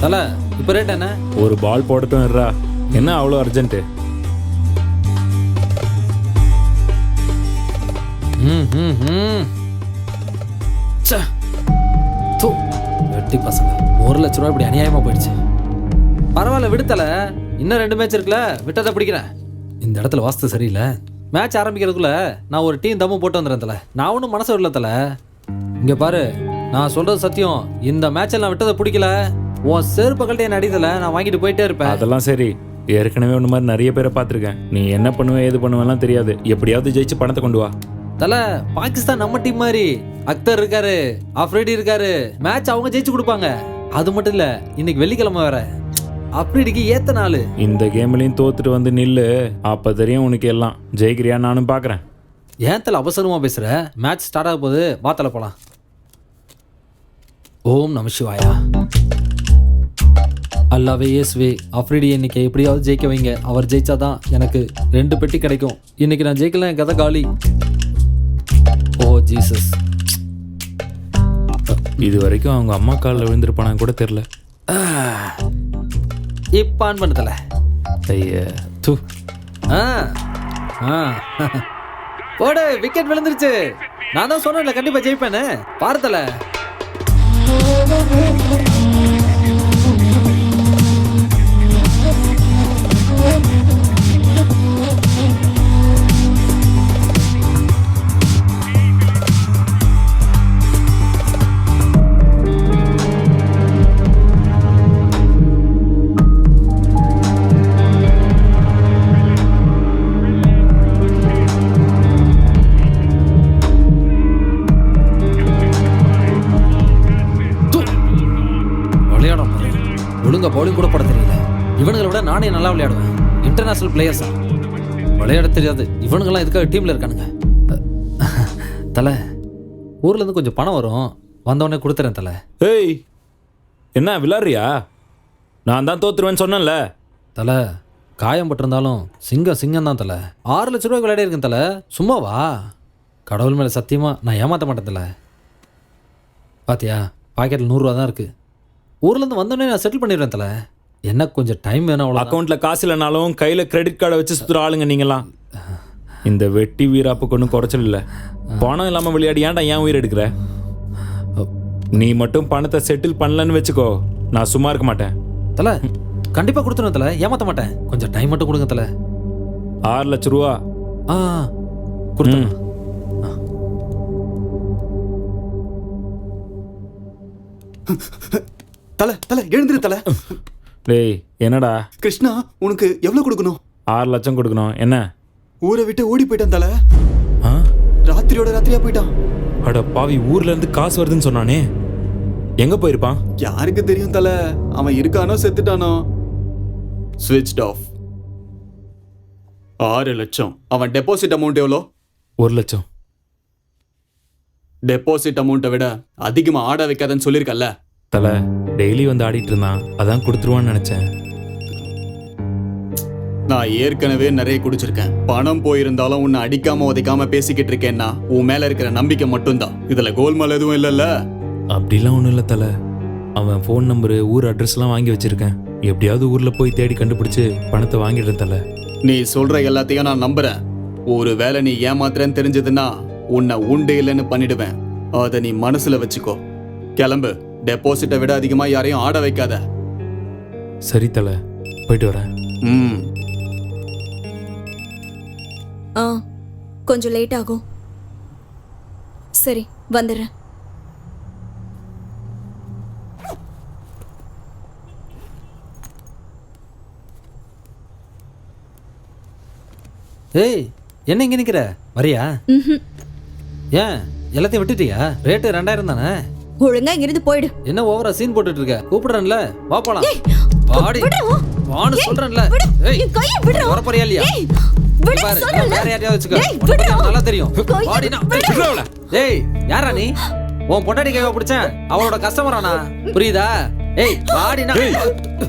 தல, இப்போ ரேட் என்ன? ஒரு பால் போடட்டும் இருறா, என்ன அவ்வளோ அர்ஜென்ட்டு? வெட்டி பசங்க, 1 லட்ச ரூபா இப்படி அநியாயமா போயிடுச்சு. பரவாயில்ல விடுத்தல, இன்னும் 2 மேட்ச் இருக்குல்ல, விட்டதை பிடிக்கிறேன். இந்த இடத்துல வாஸ்து சரியில்லை. மேட்ச் ஆரம்பிக்கிறதுக்குள்ள நான் ஒரு டீம் தம்மு போட்டு வந்துடுறேன் தல. நான் ஒன்றும் மனசு விடல தல. இங்க பாரு, நான் சொல்றது சத்தியம். இந்த மேட்சில் நான் விட்டதை பிடிக்கல, உன் செருப்பு கழட்டி என்ன அடித்தல, நான் வாங்கிட்டு போயிட்டே இருப்பேன். அதெல்லாம் சரி, ஏற்கனவே ஒன்று மாதிரி நிறைய பேரை பார்த்துருக்கேன். நீ என்ன பண்ணுவேன் ஏது பண்ணுவேன்லாம் தெரியாது. எப்படியாவது ஜெயிச்சு பணத்தை கொண்டு வா. தல, பாகிஸ்தான் நம்ம டீம் மாதிரி. அக்தர் இருக்காரு, அஃப்ரிடி இருக்காரு. மேட்ச் அவங்க ஜெயிச்சு கொடுப்பாங்க. அது மட்டும் இல்ல, இன்னைக்கு வெள்ளிக்கிழமை வேற. அஃப்ரிடிக்கு ஏத்த நாள். இந்த கேம்லையும் தோத்துட்டு வந்து நில்லு, அப்ப தெரியும் உனக்கு எல்லாம். ஜெயிக்கிறியா நானும் பார்க்குறேன். ஏன் தல அவசரமா பேசுற? மேட்ச் ஸ்டார்ட் ஆக போகுது, வாத்தல போலாம். ஓம் நம சிவாயா. அல்லாவே இயேசுவே, அஃப்ரிடி இன்னைக்கு எப்படியாவது ஜெயிக்க வைங்க. அவர் ஜெயிச்சாதான் எனக்கு 2 பெட்டி கிடைக்கும். இன்னைக்கு நான் ஜெயிக்கல, என் கதை காலி. ஓ ஜீசஸ். இது வரைக்கும் அவங்க அம்மா காலில் விழுந்திருப்பானான்னு கூட தெரில. இப்போ ஆன் பண்ணதல. ஐயா தூ. போடு, விக்கெட் விழுந்துருச்சு. நான் தான் சொன்னேன்ல கண்டிப்பா ஜெயிப்பேன்னு. பார்த்தல. ஒழுங்கா பவுலிங் கூட போட தெரியல. இவனுங்களை விட நானே நல்லா விளையாடுவேன். இன்டர்நேஷனல் பிளேயர்ஸா, விளையாட தெரியாது. இவனுங்கெல்லாம் இதுக்காக டீம்ல இருக்கானுங்க. தல, ஊர்ல இருந்து கொஞ்சம் பணம் வரும், வந்தவொடனே கொடுத்துறேன் தல. ஏய், என்ன விளாட்றியா? நான் தான் தோத்துருவேன்னு சொன்னேன்ல. தல, காயம் பட்டிருந்தாலும் சிங்கம் தான் தல. 6 லட்ச ரூபாய்க்கு விளையாடி இருக்கேன் தல. சும்மாவா? கடவுள் மேலே சத்தியமா நான் ஏமாற்ற மாட்டேன் தல. பாத்தியா, பாக்கெட்டில் 100 ரூபா தான் இருக்கு. ஊர்லேருந்து வந்தோடனே நான் செட்டில் பண்ணிடுவேன் தல. என்ன கொஞ்சம் டைம் வேணும் அவ்வளோ. அக்கௌண்ட்டில் காசு இல்லைனாலும் கையில் கிரெடிட் கார்டை வச்சு சுற்றுற ஆளுங்க நீங்களாம். இந்த வெட்டி வீராப்புக்கு ஒன்றும் குறைச்சல் இல்லை. பணம் இல்லாமல் விளையாடி ஏன்டா ஏன் உயிர் எடுக்கிற? நீ மட்டும் பணத்தை செட்டில் பண்ணலன்னு வச்சுக்கோ, நான் சும்மா இருக்க மாட்டேன் தல. கண்டிப்பாக கொடுத்துருவேன் தல, ஏமாற்ற மாட்டேன். கொஞ்சம் டைம் மட்டும் கொடுங்க தல. 6 லட்ச ரூபா கொடுத்துருங்க. தல தல எழுந்துரு தல. டேய், என்னடா கிருஷ்ணா, உனக்கு எவ்வளவு கொடுக்கணும்? 6 லட்சம் கொடுக்கணும். என்ன? ஊரை விட்டு ஓடி போயிட்டான் தல. ராத்திரியோட ராத்திரியா போயிட்டான். அட பாவி, ஊர்ல இருந்து காசு வருதுன்னு சொன்னானே, எங்க போயிருப்பான்? யாருக்கு தெரியும் தல, அவன் இருக்கானோ செத்துட்டானோ. ஸ்விட்ச் ஆஃப். 6 லட்சம். அவன் டெபாசிட் அமௌண்ட் எவ்வளோ? 1 லட்சம். டெபாசிட் அமௌண்ட்டை விட அதிகமா ஆட வைக்காதன்னு சொல்லியிருக்கல. தல, டெய்லி வந்து ஆடிட்டு இருந்தான், அதான் கொடுத்துருவான்னு நினைச்சேன். நான் ஏற்கனவே நிறைய குடிச்சிருக்கேன். பணம் போயிருந்தாலும் உன்னை அடிக்காம உதைக்காம பேசிக்கிட்டு இருக்கேன்னா உன் மேல இருக்கிற நம்பிக்கை மட்டும்தான். இதுல கோல்மால் எதுவும் இல்லைல்ல? அப்படிலாம் ஒன்றும் இல்லை தல. அவன் ஃபோன் நம்பரு, ஊர் அட்ரஸ்லாம் வாங்கி வச்சிருக்கேன். எப்படியாவது ஊர்ல போய் தேடி கண்டுபிடிச்சு பணத்தை வாங்கிடுறேன் தல. நீ சொல்ற எல்லாத்தையும் நான் நம்புறேன். ஒரு வேளை நீ ஏமாத்துறேன்னு தெரிஞ்சதுன்னா உன்னை உண்டு இல்லைன்னு பண்ணிடுவேன். அதை நீ மனசுல வச்சுக்கோ. கிளம்பு. டெபாசிட்டை விட அதிகமா யாரையும் ஆட வைக்காத. சரி தல, போயிட்டு வரேன். கொஞ்சம் லேட் ஆகும். சரி, வந்துடுறேன். ஏய், என்ன இங்க நிக்கிற? வரியா? ஏன் எல்லாத்தையும் விட்டுட்டியா? ரேட்டு 2000 தானே. ஒழுங்கா இங்கிருந்து போயிடு. என்ன ஓவரா சீன் போட்டுட்டு இருக்க? கூப்பிடுறேன்ல, வா போலாம். வாடி வான்னு சொல்றேன்ல. ஏய், வர போறியா இல்லையா? பாரு, வேற யாரையாவது வச்சுக்க. நல்லா தெரியும். வாடினா. ஏய், யாரா நீ? உன் பொண்டாட்டி கைவ பிடிச்சேன், அவளோட கஸ்டமரானா? புரியுதா? ஏய், வாடினா.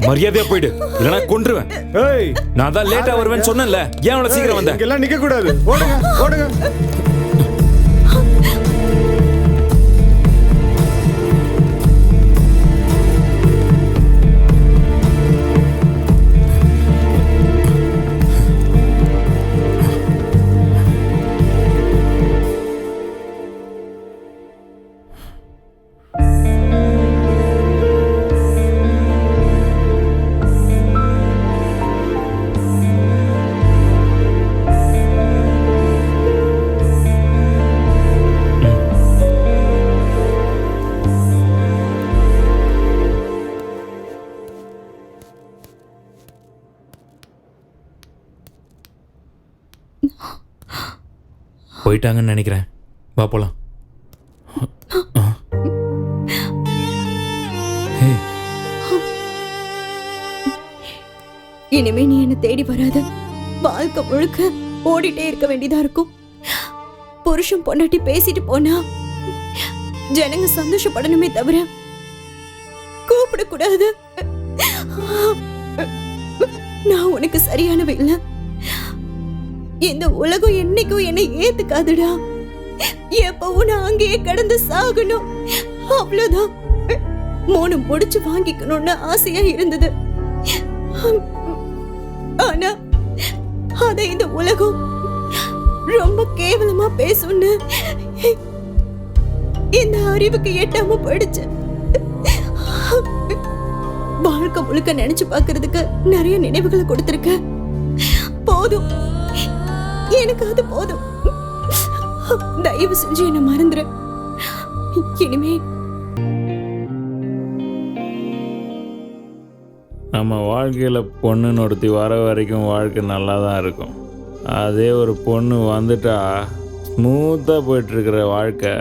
மரியாதையா போயிடு, இல்லனா கொன்றுவேன். ஏய், நான் தான் லேட்டா வருவேன்னு சொன்னேன்ல, ஏன் அவ்வளவு சீக்கிரம் வந்த? இங்கெல்லாம் நிக்க கூடாது. ஓடுங்க, ஓடுங்க. போயிட்டாங்கன்னு நினைக்கிறேன். வா போலாம். இனிமே நீ என்ன தேடி வராத. வாழ்க்கை முழுக்க ஓடிட்டே இருக்க வேண்டியதா இருக்கும். புருஷன் பொண்டாட்டி பேசிட்டு போனா ஜனங்க சந்தோஷப்படணுமே தவிர கூப்பிடக்கூடாது. நான் உனக்கு சரியானவ இல்ல. இந்த உலகம் என்னைக்கும் என்னை ஏத்துக்காதுடா. எப்பவும் நான் அங்கேயே கடந்து சாகணும், அவ்வளவுதான். 3 முடிச்சு வாங்கிக்கணும்னு ஆசையா இருந்தது. ஆனா அத இந்த உலகம் ரொம்ப கேவலமா பேசுன்னு இந்த அறிவுக்கு எட்டாம போயிடுச்சு. வாழ்க்கை முழுக்க நினைச்சு பாக்குறதுக்கு நிறைய நினைவுகளை கொடுத்திருக்க. போதும், எனக்கு அது போதும். தயவு செஞ்சு என்ன மறந்துரு. இனிமே நம்ம வாழ்க்கையில் பொண்ணுன்னு ஒருத்தி வர வரைக்கும் வாழ்க்கை நல்லா தான் இருக்கும். அதே ஒரு பொண்ணு வந்துட்டா ஸ்மூத்தாக போயிட்டுருக்கிற வாழ்க்கை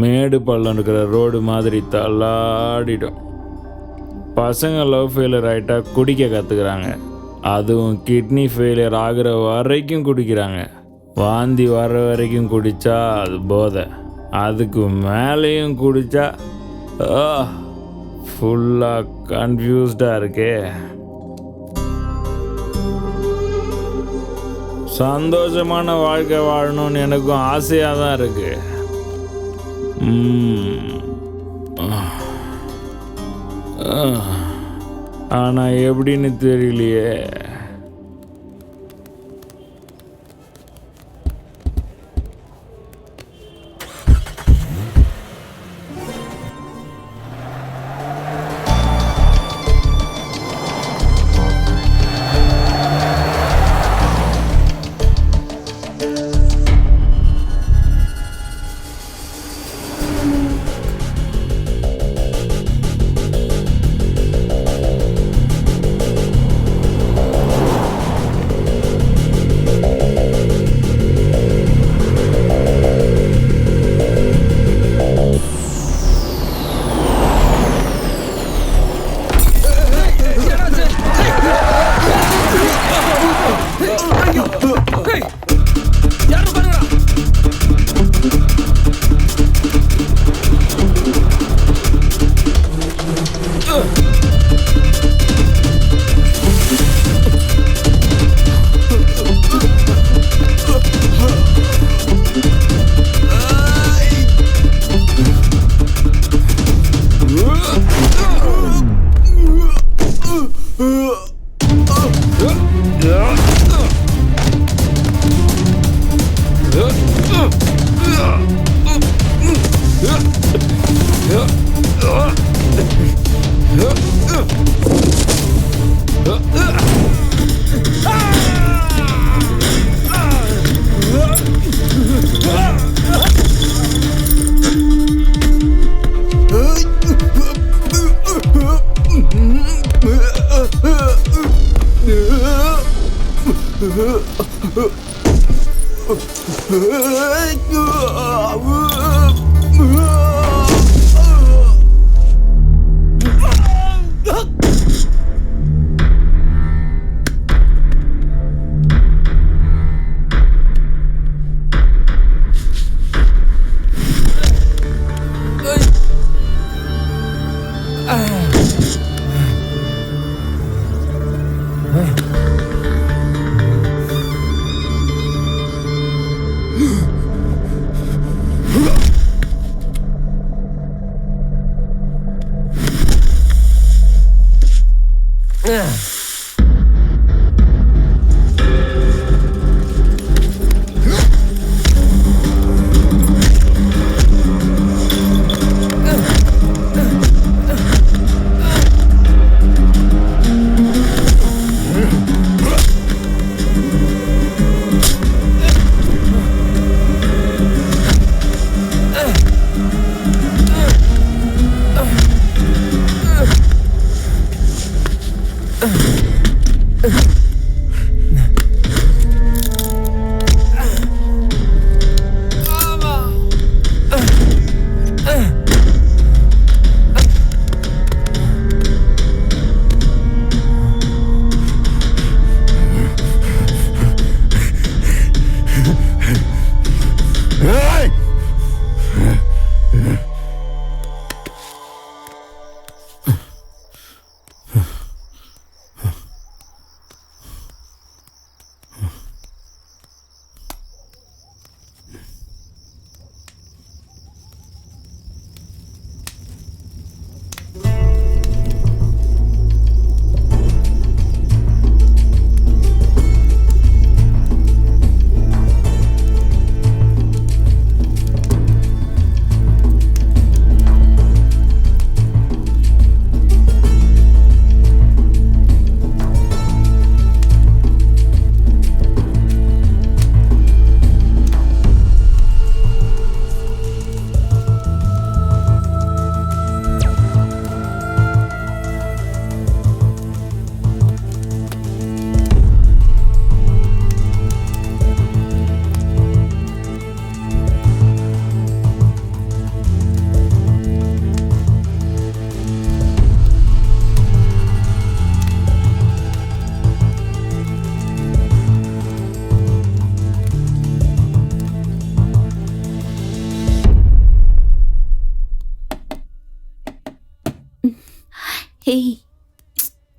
மேடு பள்ளம் இருக்கிற ரோடு மாதிரி தள்ளாடிடும். பசங்க லவ் ஃபெயிலியர் ஆகிட்டா குடிக்க கற்றுக்குறாங்க. அதுவும் கிட்னி ஃபெயிலியர் ஆகிற வரைக்கும் குடிக்கிறாங்க. வாந்தி வர வரைக்கும் குடித்தா அது போதை. அதுக்கு மேலேயும் குடித்தா ஃபுல்லாக கன்ஃபியூஸ்டாக இருக்கே. சந்தோஷமான வாழ்க்கை வாழணும்னு எனக்கும் ஆசையாக தான் இருக்கு. ஆனால் எப்படின்னு தெரியலையே.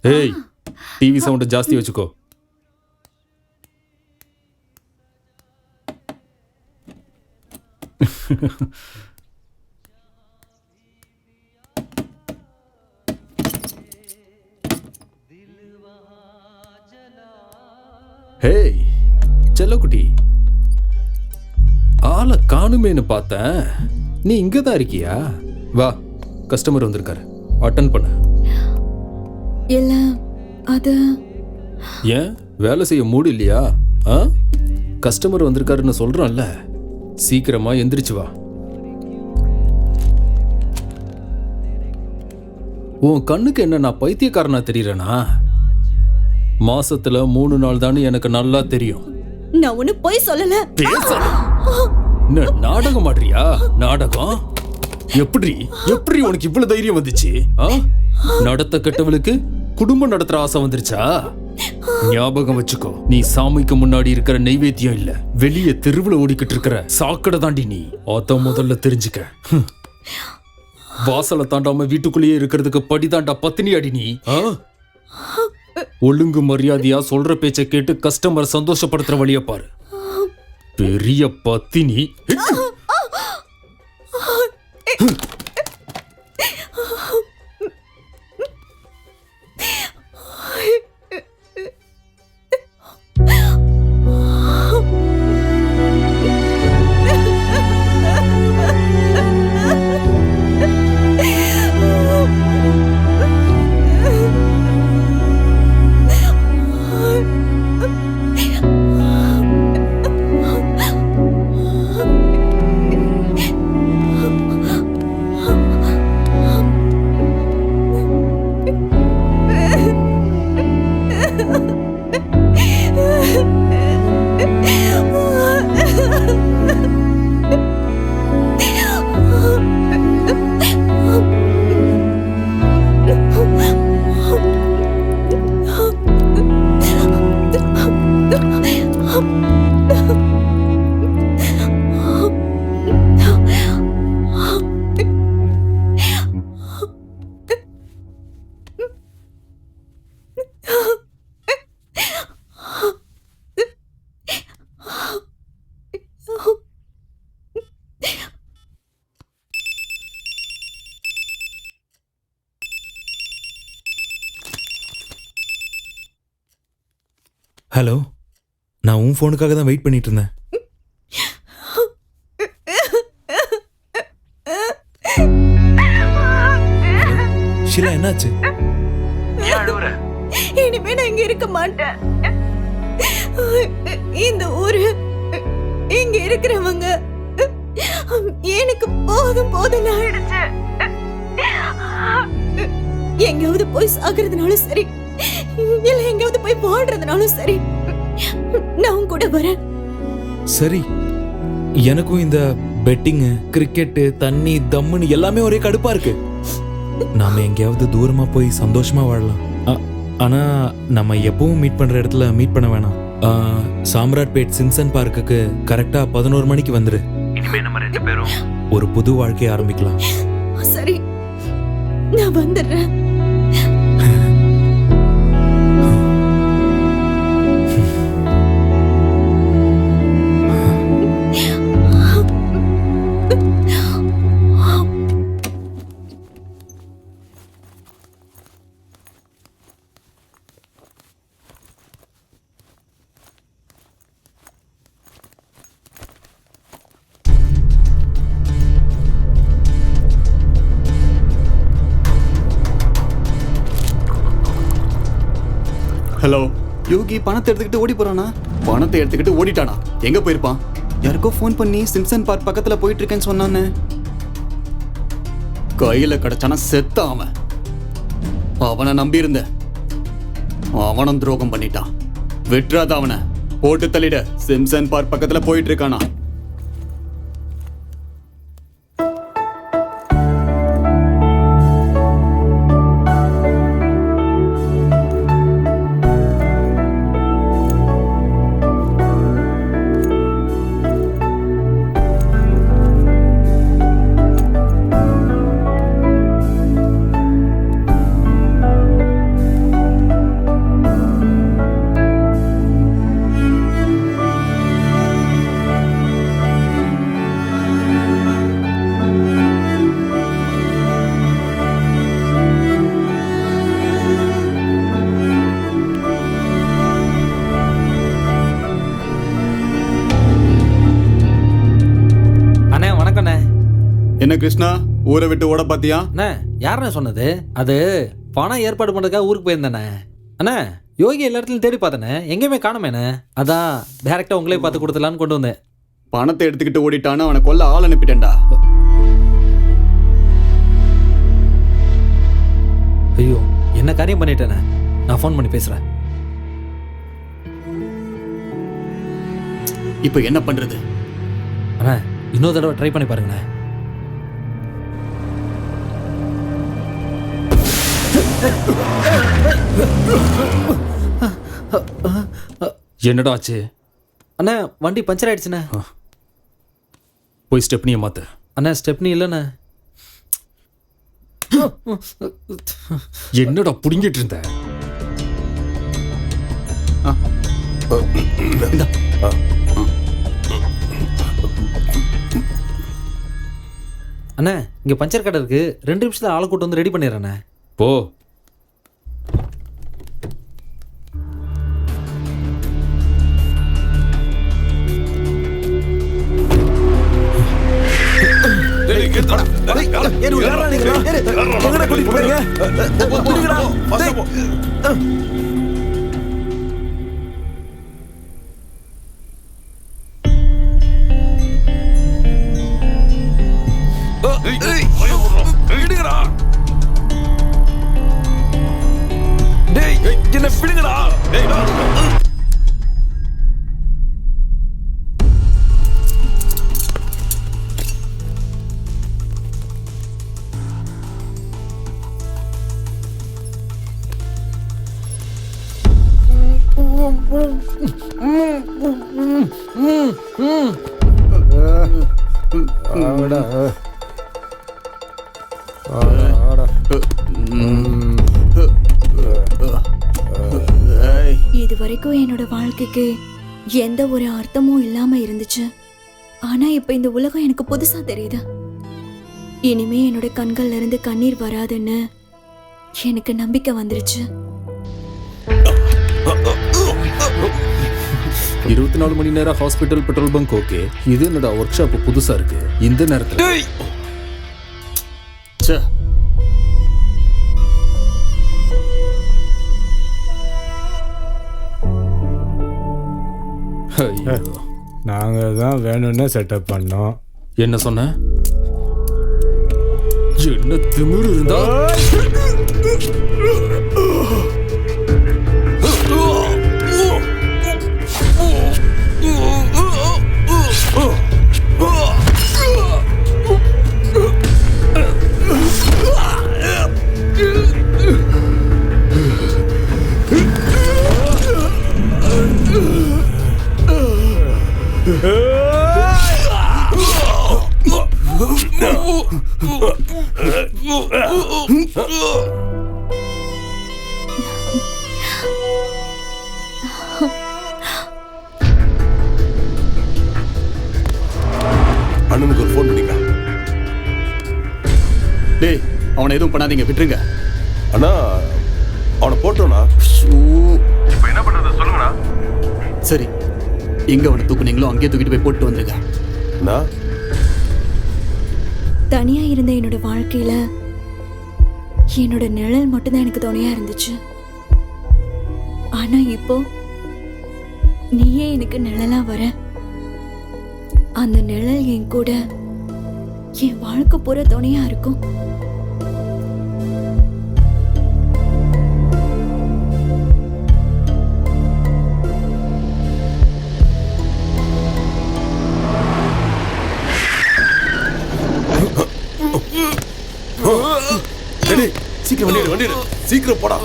ஏய் டிவி சவுண்ட் ஜாஸ்தி வச்சுக்கோ. ஹேய் செல்லக்குட்டி, ஆளை காணுமேன்னு பார்த்தேன். நீ இங்க தான் இருக்கியா? வா, கஸ்டமர் வந்திருக்காரு, அட்டன் பண்ண. இல்ல அது ஏன் வேலை செய்ய மூடு இல்லையா? கஸ்டமர் வந்திருக்காருன்னு சொல்றான்ல, சீக்கிரமா எந்திரிச்சு வா. உன் கண்ணுக்கு என்ன நான் பைத்தியக்காரனா தெரியறேனா? மாசத்துல 3 நாள் தானே எனக்கு நல்லா தெரியும். நான் ஒண்ணு போய் சொல்லல. நாடகம் ஆடுறியா? நாடகம் எப்படி எப்படி உனக்கு இவ்வளவு தைரியம் வந்துச்சு? நடத்த கெட்டவளுக்கு குடும்பம் நடத்துற ஆசை வந்துருச்சா? ஞாபகம் வச்சுக்கோ, நீ சாமிக்கு முன்னாடி இருக்கிற நெய்வேத்தியம் இல்ல, வெளியே தெருவுல ஓடிக்கிட்டு இருக்கிற சாக்கடை தாண்டி நீ. அத முதல்ல தெரிஞ்சுக்க. வாசலை தாண்டாம வீட்டுக்குள்ளேயே இருக்கிறதுக்கு படிதாண்டா பத்தினி அடி நீ. ஒழுங்கு மரியாதையா சொல்ற பேச்சை கேட்டு கஸ்டமர் சந்தோஷப்படுத்துற வழிய பாரு. பெரிய பத்தினி. ஹலோ, நான் உன் ஃபோனுக்காக தான் வெயிட் பண்ணிட்டு இருந்தேன். ஷீலா, என்னாச்சு? இனிமே நான் இங்க இருக்க மாட்டேன். இந்த ஊரு, இங்க இருக்கிறவங்க எனக்கு போதும் போதும் ஆயிடுச்சு. எங்கேயாவது போய் சாகுறதுனாலும் சரி, இல்ல எங்கேயாவது போய் வாழ்றதுனாலும் சரி, நான் உன் கூட வரேன். சரி, எனக்கும் இந்த பெட்டிங்கு, கிரிக்கெட்டு, தண்ணி, தம்முன்னு எல்லாமே ஒரே கடுப்பா இருக்கு. நாம எங்கேயாவது தூரமா போய் சந்தோஷமா வாழலாம். ஆனா நம்ம எப்பவும் மீட் பண்ற இடத்துல மீட் பண்ண வேணாம். சாம்ராட்பேட் சிம்சன் பார்க்குக்கு கரெக்டா 11 மணிக்கு வந்துரு. இனிமே நம்ம 2 பேரும் ஒரு புது வாழ்க்கையை ஆரம்பிக்கலாம். சரி, நான் வந்துடுறேன். ஹலோ, யோகி பணத்தை எடுத்துக்கிட்டு ஓடி போறானா? பணத்தை எடுத்துக்கிட்டு ஓடிட்டானா? எங்க போயிருப்பான்? யாருக்கோ ஃபோன் பண்ணி சிம்சன் பார்க் பக்கத்துல போயிட்டு இருக்கேன்னு சொன்னானே. கையில கிடைச்சானா செத்த அவன். அவனை நம்பி இருந்த, அவனும் துரோகம் பண்ணிட்டான். விட்டுறாத அவனை, போட்டு தள்ளிட. சிம்சன் பார்க் பக்கத்துல போயிட்டு இருக்கானா? என்ன கிருஷ்ணா, ஊரை விட்டு ஓட பாத்தியா? அண்ணா, யாருண்ணே சொன்னது? அது பணம் ஏற்பாடு பண்ணுறதுக்காக ஊருக்கு போயிருந்தேண்ணே. அண்ணா, யோகி எல்லா இடத்துலையும் தேடி பார்த்தேண்ணே, எங்கேயுமே காணுமேண்ணே. அதான் டேரெக்டாக உங்களே பார்த்து கொடுத்துடலான்னு கொண்டு வந்தேன். பணத்தை எடுத்துக்கிட்டு ஓடிட்டான்னு அவனை கொல்ல ஆள் அனுப்பிட்டேன்டா. ஐயோ, என்ன காரியம் பண்ணிட்டேண்ணே. நான் ஃபோன் பண்ணி பேசுகிறேன். இப்போ என்ன பண்ணுறது? அண்ணா, இன்னொரு தடவை ட்ரை பண்ணி பாருங்கண்ணே. என்னடா ஆச்சு? அண்ணா, வண்டி பஞ்சர் ஆயிடுச்சுண்ணே. போய் ஸ்டெப்னியை மாத்து. அண்ணா, ஸ்டெப்னி இல்லைண்ணே. என்னடா புடிங்கிட்டு இருந்த? அண்ணா, இங்கே பஞ்சர் கடை இருக்கு. 2 நிமிஷத்தில் ஆளை கூட்டு வந்து ரெடி பண்ணிடுறேண்ணே. போ. இது வரைக்கும் என்னோட வாழ்க்கைக்கு எந்த ஒரு அர்த்தமும் இல்லாம இருந்துச்சு. ஆனா இப்ப இந்த உலகம் எனக்கு புதுசா தெரியுது. இனிமே என்னோட கண்கள்ல இருந்து கண்ணீர் வராதுன்னு எனக்கு நம்பிக்கை வந்துருச்சு. 24 மணி நேரம் ஹாஸ்பிட்டல் பெட்ரோல் பங்க் ஓகே. இது என்னோட ஒர்க் ஷாப் புதுசா இருக்கு. இந்த நேரத்துல நாங்க தான் வேணும்னு செட்டப் பண்ணோம். என்ன சொன்ன? என்ன திமிரு இருந்தா அண்ணனுக்கு ஒரு ஃபோன் பண்ணிக்கலாம். டேய் அவனை எதுவும் பண்ணாதீங்க, விட்டுருங்க. அண்ணா அவனை போட்டோண்ணா. இப்போ என்ன பண்றது சொல்லுங்கண்ணா. சரி, எங்க அவனை தூக்குனீங்களோ அங்கேயே தூக்கிட்டு போய் போட்டு வந்துருங்க. தனியா இருந்த என்னோட வாழ்க்கையில என்னோட நிழல் மட்டும்தான் எனக்கு துணையா இருந்துச்சு. ஆனா இப்போ நீயே எனக்கு நிழலா வர. அந்த நிழல் என் கூட என் வாழ்க்கை பூரா துணையா இருக்கும். சீக்கிரம் வண்டி சீக்கிரம் போடா.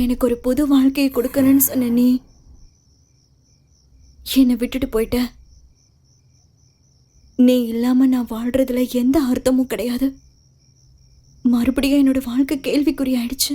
எனக்கு ஒரு புது வாழ்க்கையை கொடுக்கணும்னு சொன்ன நீ என்னை விட்டுட்டு போயிட்ட. நீ இல்லாம நான் வாழ்றதுல எந்த அர்த்தமும் கிடையாது. மறுபடியும் என்னோட வாழ்க்கை கேள்விக்குறி ஆயிடுச்சு.